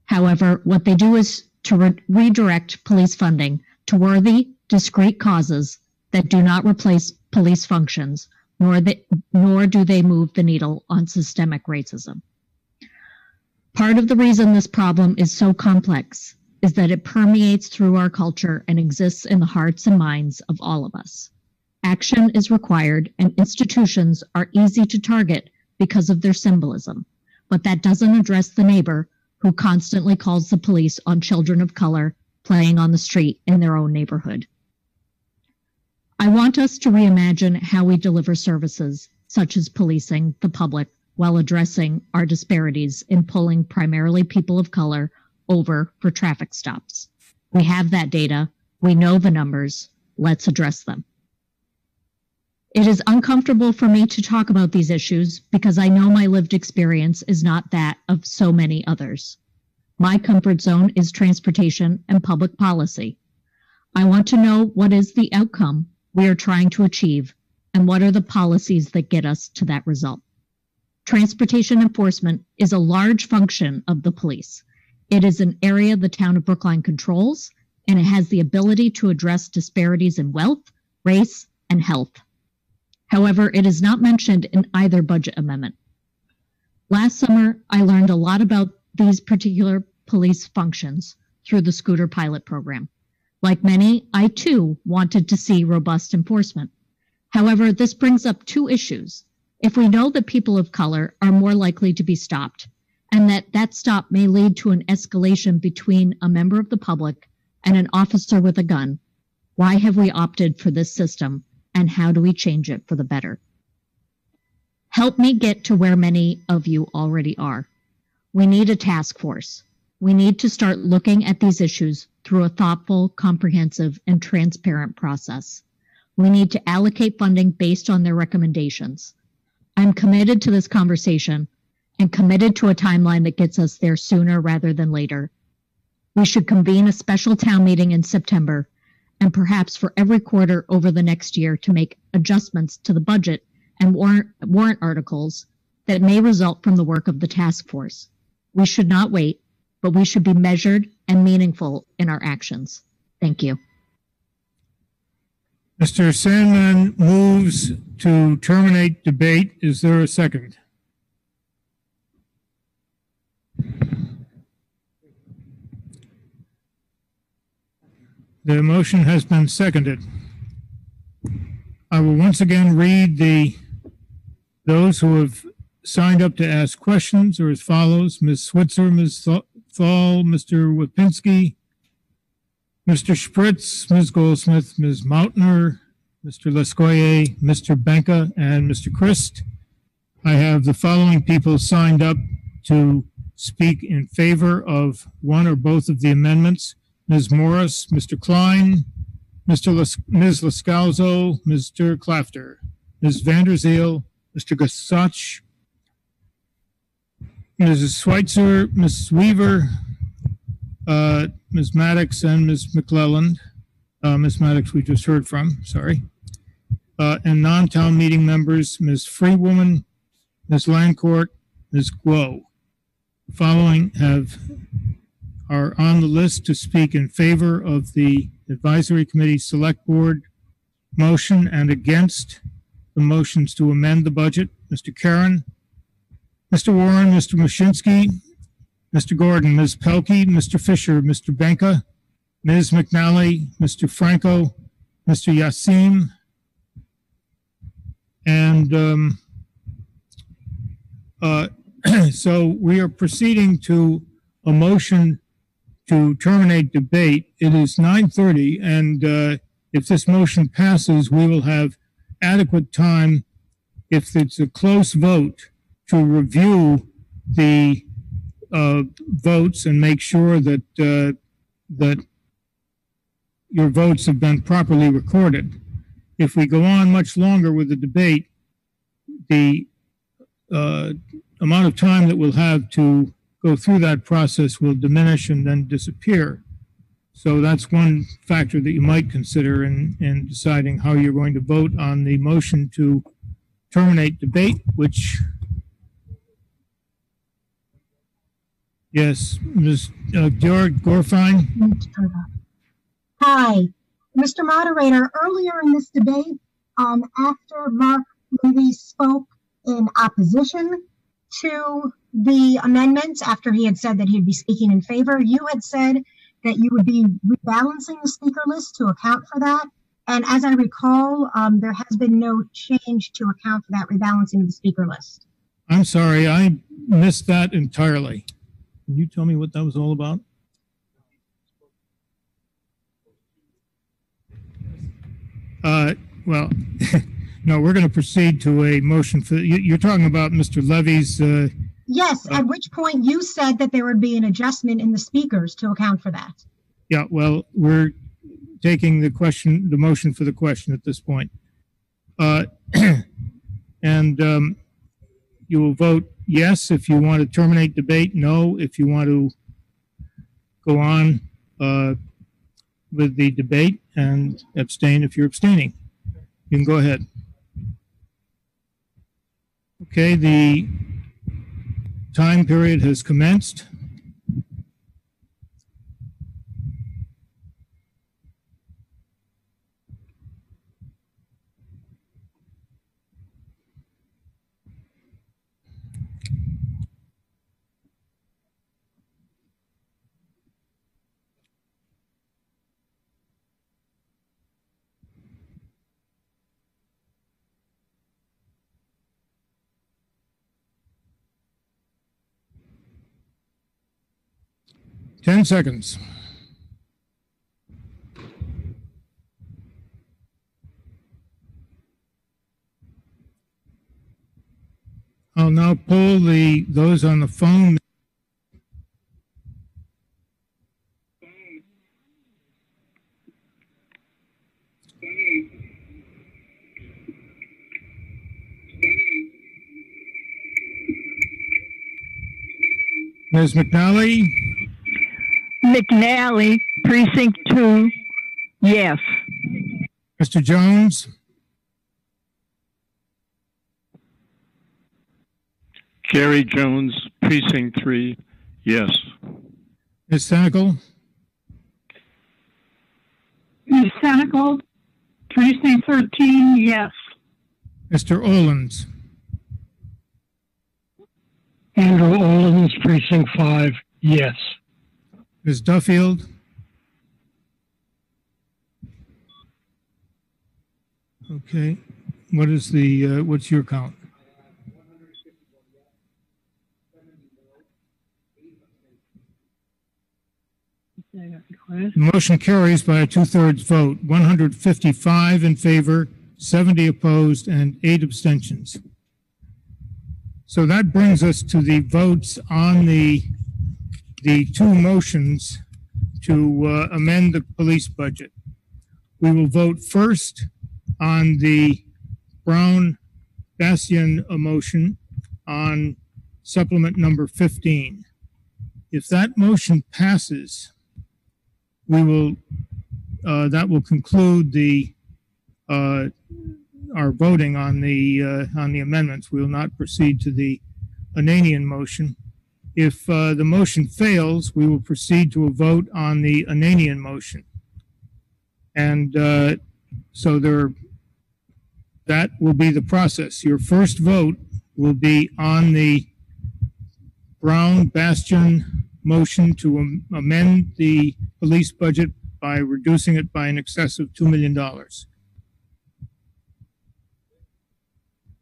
However, what they do is to redirect police funding to worthy, discrete causes that do not replace police functions, nor do they move the needle on systemic racism. Part of the reason this problem is so complex is that it permeates through our culture and exists in the hearts and minds of all of us. Action is required, and institutions are easy to target because of their symbolism, but that doesn't address the neighbor who constantly calls the police on children of color playing on the street in their own neighborhood. I want us to reimagine how we deliver services, such as policing the public, while addressing our disparities in pulling primarily people of color over for traffic stops. We have that data. We know the numbers. Let's address them. It is uncomfortable for me to talk about these issues because I know my lived experience is not that of so many others. My comfort zone is transportation and public policy. I want to know what is the outcome we are trying to achieve and what are the policies that get us to that result. Transportation enforcement is a large function of the police. It is an area the town of Brookline controls, and it has the ability to address disparities in wealth, race, and health. However, it is not mentioned in either budget amendment. Last summer, I learned a lot about these particular police functions through the scooter pilot program. Like many, I too wanted to see robust enforcement. However, this brings up 2 issues. If we know that people of color are more likely to be stopped, and that stop may lead to an escalation between a member of the public and an officer with a gun, Why have we opted for this system, and how do we change it for the better? Help me get to where many of you already are. We need a task force. We need to start looking at these issues through a thoughtful, comprehensive, and transparent process. We need to allocate funding based on their recommendations. I'm committed to this conversation and committed to a timeline that gets us there sooner rather than later. We should convene a special town meeting in September and perhaps for every quarter over the next year to make adjustments to the budget and warrant articles that may result from the work of the task force. We should not wait, but we should be measured and meaningful in our actions. Thank you. Mr. Sandman moves to terminate debate. Is there a second? The motion has been seconded. I will once again read those who have signed up to ask questions are as follows: Ms. Switzer, Ms. Thal, Mr. Wipinski, Mr. Spritz, Ms. Goldsmith, Ms. Mautner, Mr. Lescoyer, Mr. Benka, and Mr. Christ. I have the following people signed up to speak in favor of one or both of the amendments: Ms. Morris, Mr. Klein, Ms. Lascalzo, Mr. Clafter, Ms. Vanderzeel, Mr. Gasach, Mrs. Schweitzer, Ms. Weaver, Ms. Maddox, and Ms. McClelland. Ms. Maddox we just heard from, sorry. And non-town meeting members, Ms. Freewoman, Ms. Lancourt, Ms. Guo. The following are on the list to speak in favor of the Advisory Committee Select Board motion and against the motions to amend the budget: Mr. Karen, Mr. Warren, Mr. Mushinsky, Mr. Gordon, Ms. Pelkey, Mr. Fisher, Mr. Benka, Ms. McNally, Mr. Franco, Mr. Yassim, and so we are proceeding to a motion to terminate debate. It is 9:30, and if this motion passes, we will have adequate time, if it's a close vote, to review the votes and make sure that that your votes have been properly recorded. If we go on much longer with the debate, the amount of time that we'll have to go through that process will diminish and then disappear. So that's one factor that you might consider in deciding how you're going to vote on the motion to terminate debate, which, yes, Ms. Gorfine. Hi, Mr. Moderator. Earlier in this debate, after Mark Levy spoke in opposition to the amendments, after he had said that he'd be speaking in favor, you had said that you would be rebalancing the speaker list to account for that. And as I recall, there has been no change to account for that rebalancing of the speaker list. I'm sorry, I missed that entirely. Can you tell me what that was all about? Well, no, we're going to proceed to a motion for, you're talking about Mr. Levy's. Yes, at which point you said that there would be an adjustment in the speakers to account for that. Yeah, well, we're taking the motion for the question at this point. And you will vote yes if you want to terminate debate, no if you want to go on with the debate, and abstain if you're abstaining. You can go ahead. Okay, the time period has commenced. Ten seconds. poll those on the phone. Ms. McNally? McNally, precinct 2, yes. Mr. Jones? Gary Jones, precinct 3, yes. Ms. Senecal? Ms. Senecal, precinct 13, yes. Mr. Olens? Andrew Olens, precinct 5, yes. Ms. Duffield? Okay. What is what's your count? The motion carries by a 2/3 vote, 155 in favor, 70 opposed, and 8 abstentions. So that brings us to the votes on the two motions to amend the police budget. We will vote first on the Brown Bastian motion on supplement number 15. If that motion passes, we will that will conclude our voting on the amendments. We will not proceed to the Ananian motion. If the motion fails, we will proceed to a vote on the Ananian motion. And so that will be the process. Your first vote will be on the Brown Bastian motion to amend the police budget by reducing it by in excess of $2 million.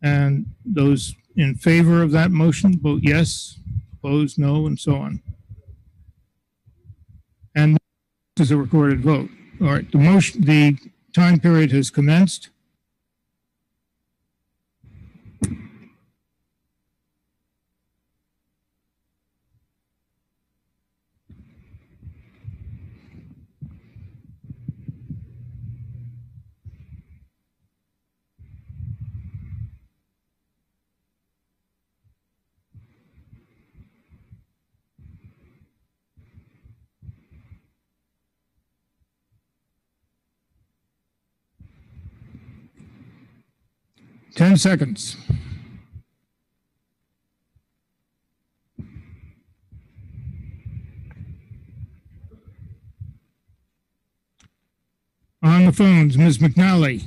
And those in favor of that motion vote yes, opposed no, and so on. And this is a recorded vote. All right, the time period has commenced. Ten seconds. On the phones, Ms. McNally.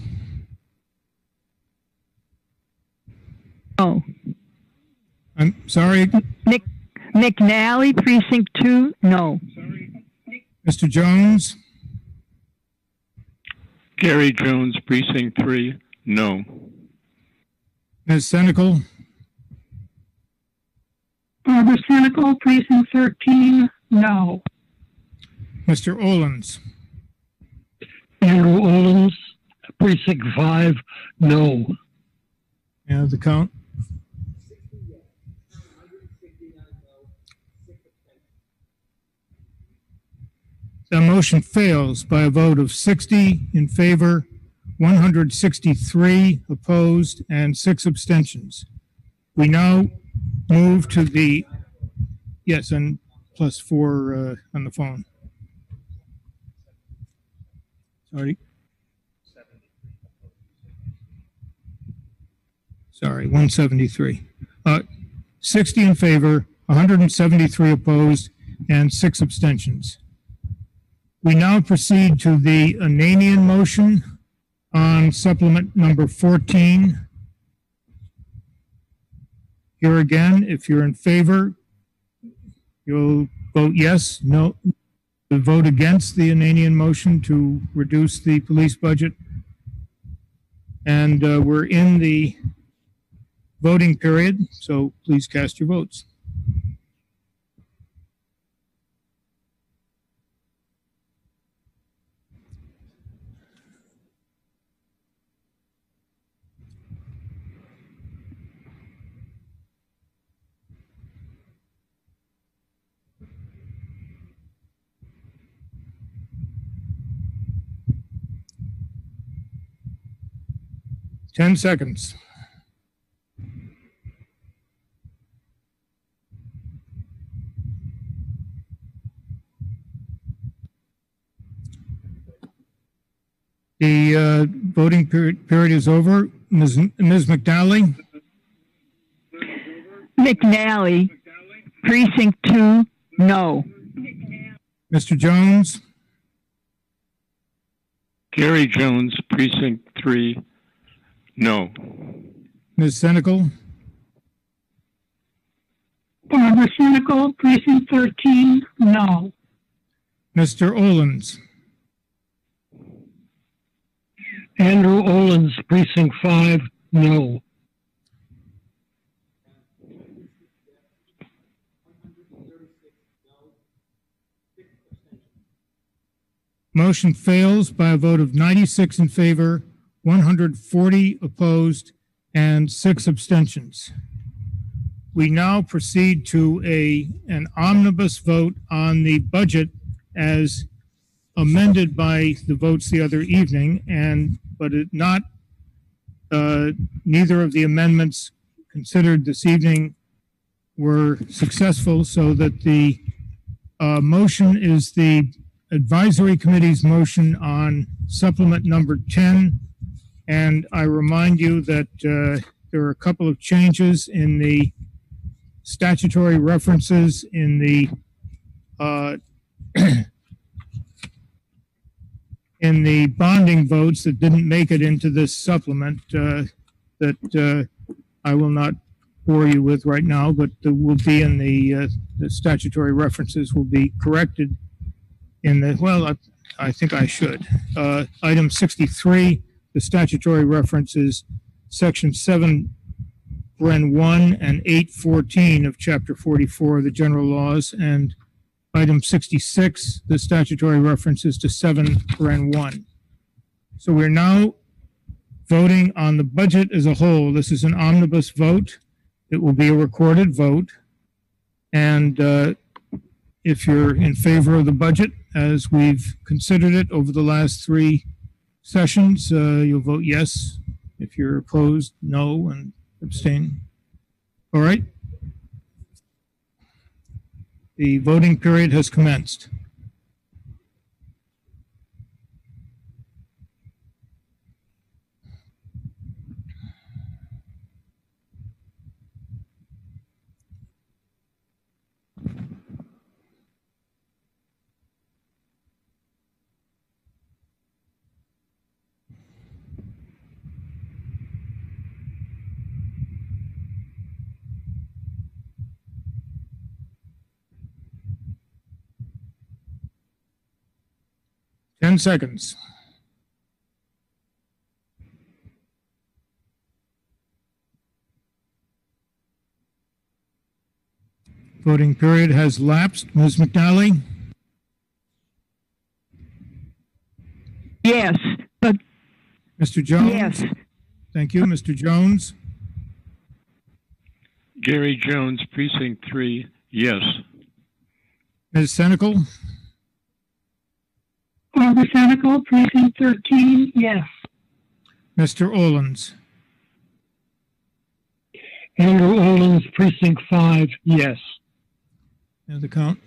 Oh. I'm sorry. McNally, precinct 2, no. Mr. Jones. Gary Jones, precinct 3, no. Ms. Senecal. Barbara Senecal, precinct 13, no. Mr. Olens. Andrew Olens, precinct 5, no. Yeah, the count. The motion fails by a vote of 60 in favor, 163 opposed, and 6 abstentions. We now move to the, yes, and plus 4 on the phone. Sorry. 173. 60 in favor, 173 opposed, and 6 abstentions. We now proceed to the Ananian motion on supplement number 14. Here again, if you're in favor, you'll vote yes, no. Vote against the Ananian motion to reduce the police budget. And we're in the voting period, so please cast your votes. 10 seconds. The voting period is over. Ms. McNally? McNally, precinct 2, no. Mr. Jones? Gary Jones, precinct 3, no. Ms. Senecal? Barbara Senecal, precinct 13, no. Mr. Olens? Andrew Olens, precinct 5, no. Motion fails by a vote of 96 in favor, 140 opposed, and 6 abstentions. We now proceed to an omnibus vote on the budget as amended by the votes the other evening, but neither of the amendments considered this evening were successful, so that the motion is the advisory committee's motion on supplement number 10. And I remind you that there are a couple of changes in the statutory references in the in the bonding votes that didn't make it into this supplement that I will not bore you with right now, but will be in the statutory references will be corrected in the, well, I think I should. Item 63, the statutory reference is section 7, Bren 1 and 814 of chapter 44 of the general laws, and item 66, the statutory reference is to 7 Bren 1. So we're now voting on the budget as a whole. This is an omnibus vote. It will be a recorded vote. And if you're in favor of the budget, as we've considered it over the last 3 sessions, you'll vote yes. If you're opposed, no, and abstain. All right. The voting period has commenced. Ten seconds. Voting period has lapsed. Ms. McNally? Yes, but... Mr. Jones? Yes. Thank you. Mr. Jones? Gary Jones, precinct 3, yes. Ms. Senecal? Barbara Senecal, precinct 13, yes. Mr. Olens? Andrew Olens, precinct 5, yes. And the count?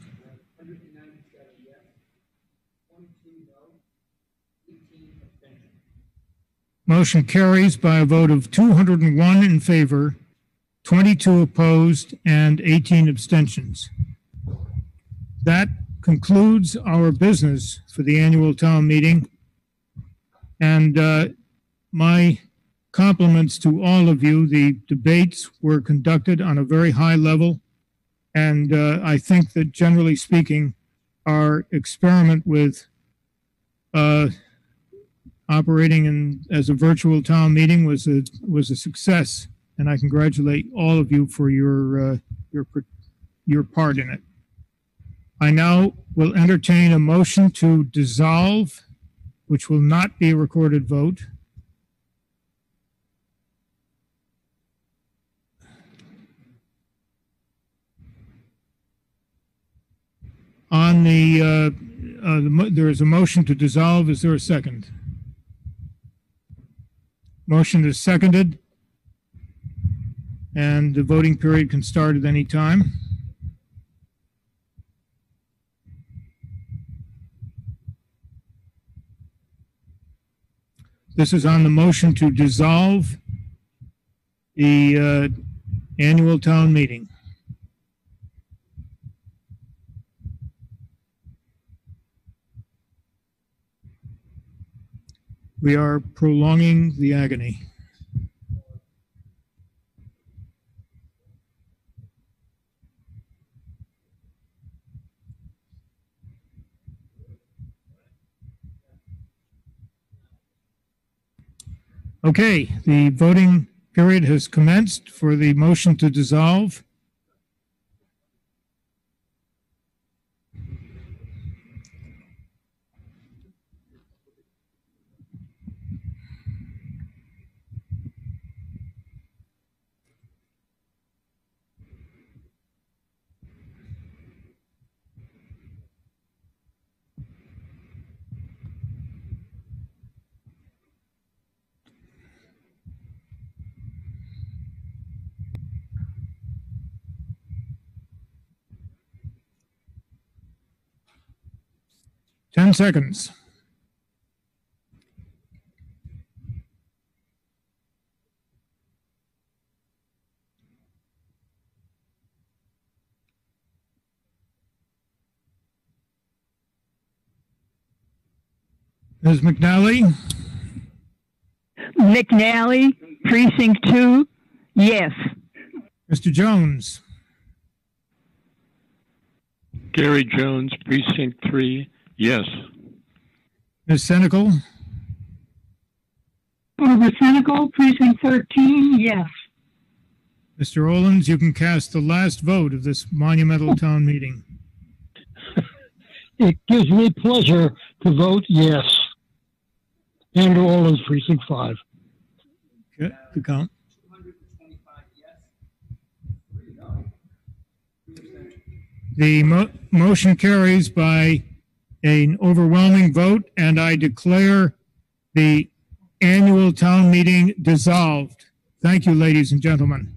Motion carries by a vote of 201 in favor, 22 opposed, and 18 abstentions. That concludes our business for the annual town meeting. And my compliments to all of you. The debates were conducted on a very high level. And I think that generally speaking, our experiment with operating as a virtual town meeting was a success. And I congratulate all of you for your part in it. I now will entertain a motion to dissolve, which will not be a recorded vote. On there is a motion to dissolve. Is there a second? Motion is seconded, and the voting period can start at any time. This is on the motion to dissolve the annual town meeting. We are prolonging the agony. Okay, the voting period has commenced for the motion to dissolve. Ten seconds. Ms. McNally? McNally, precinct 2, yes. Mr. Jones? Gary Jones, precinct 3, yes. Ms. Senecal? Barbara Senecal, precinct 13, yes. Mr. Olens, you can cast the last vote of this monumental town meeting. It gives me pleasure to vote yes. Andrew Olens, precinct 5. Okay, the count. The motion carries by an overwhelming vote, and I declare the annual town meeting dissolved. Thank you, ladies and gentlemen.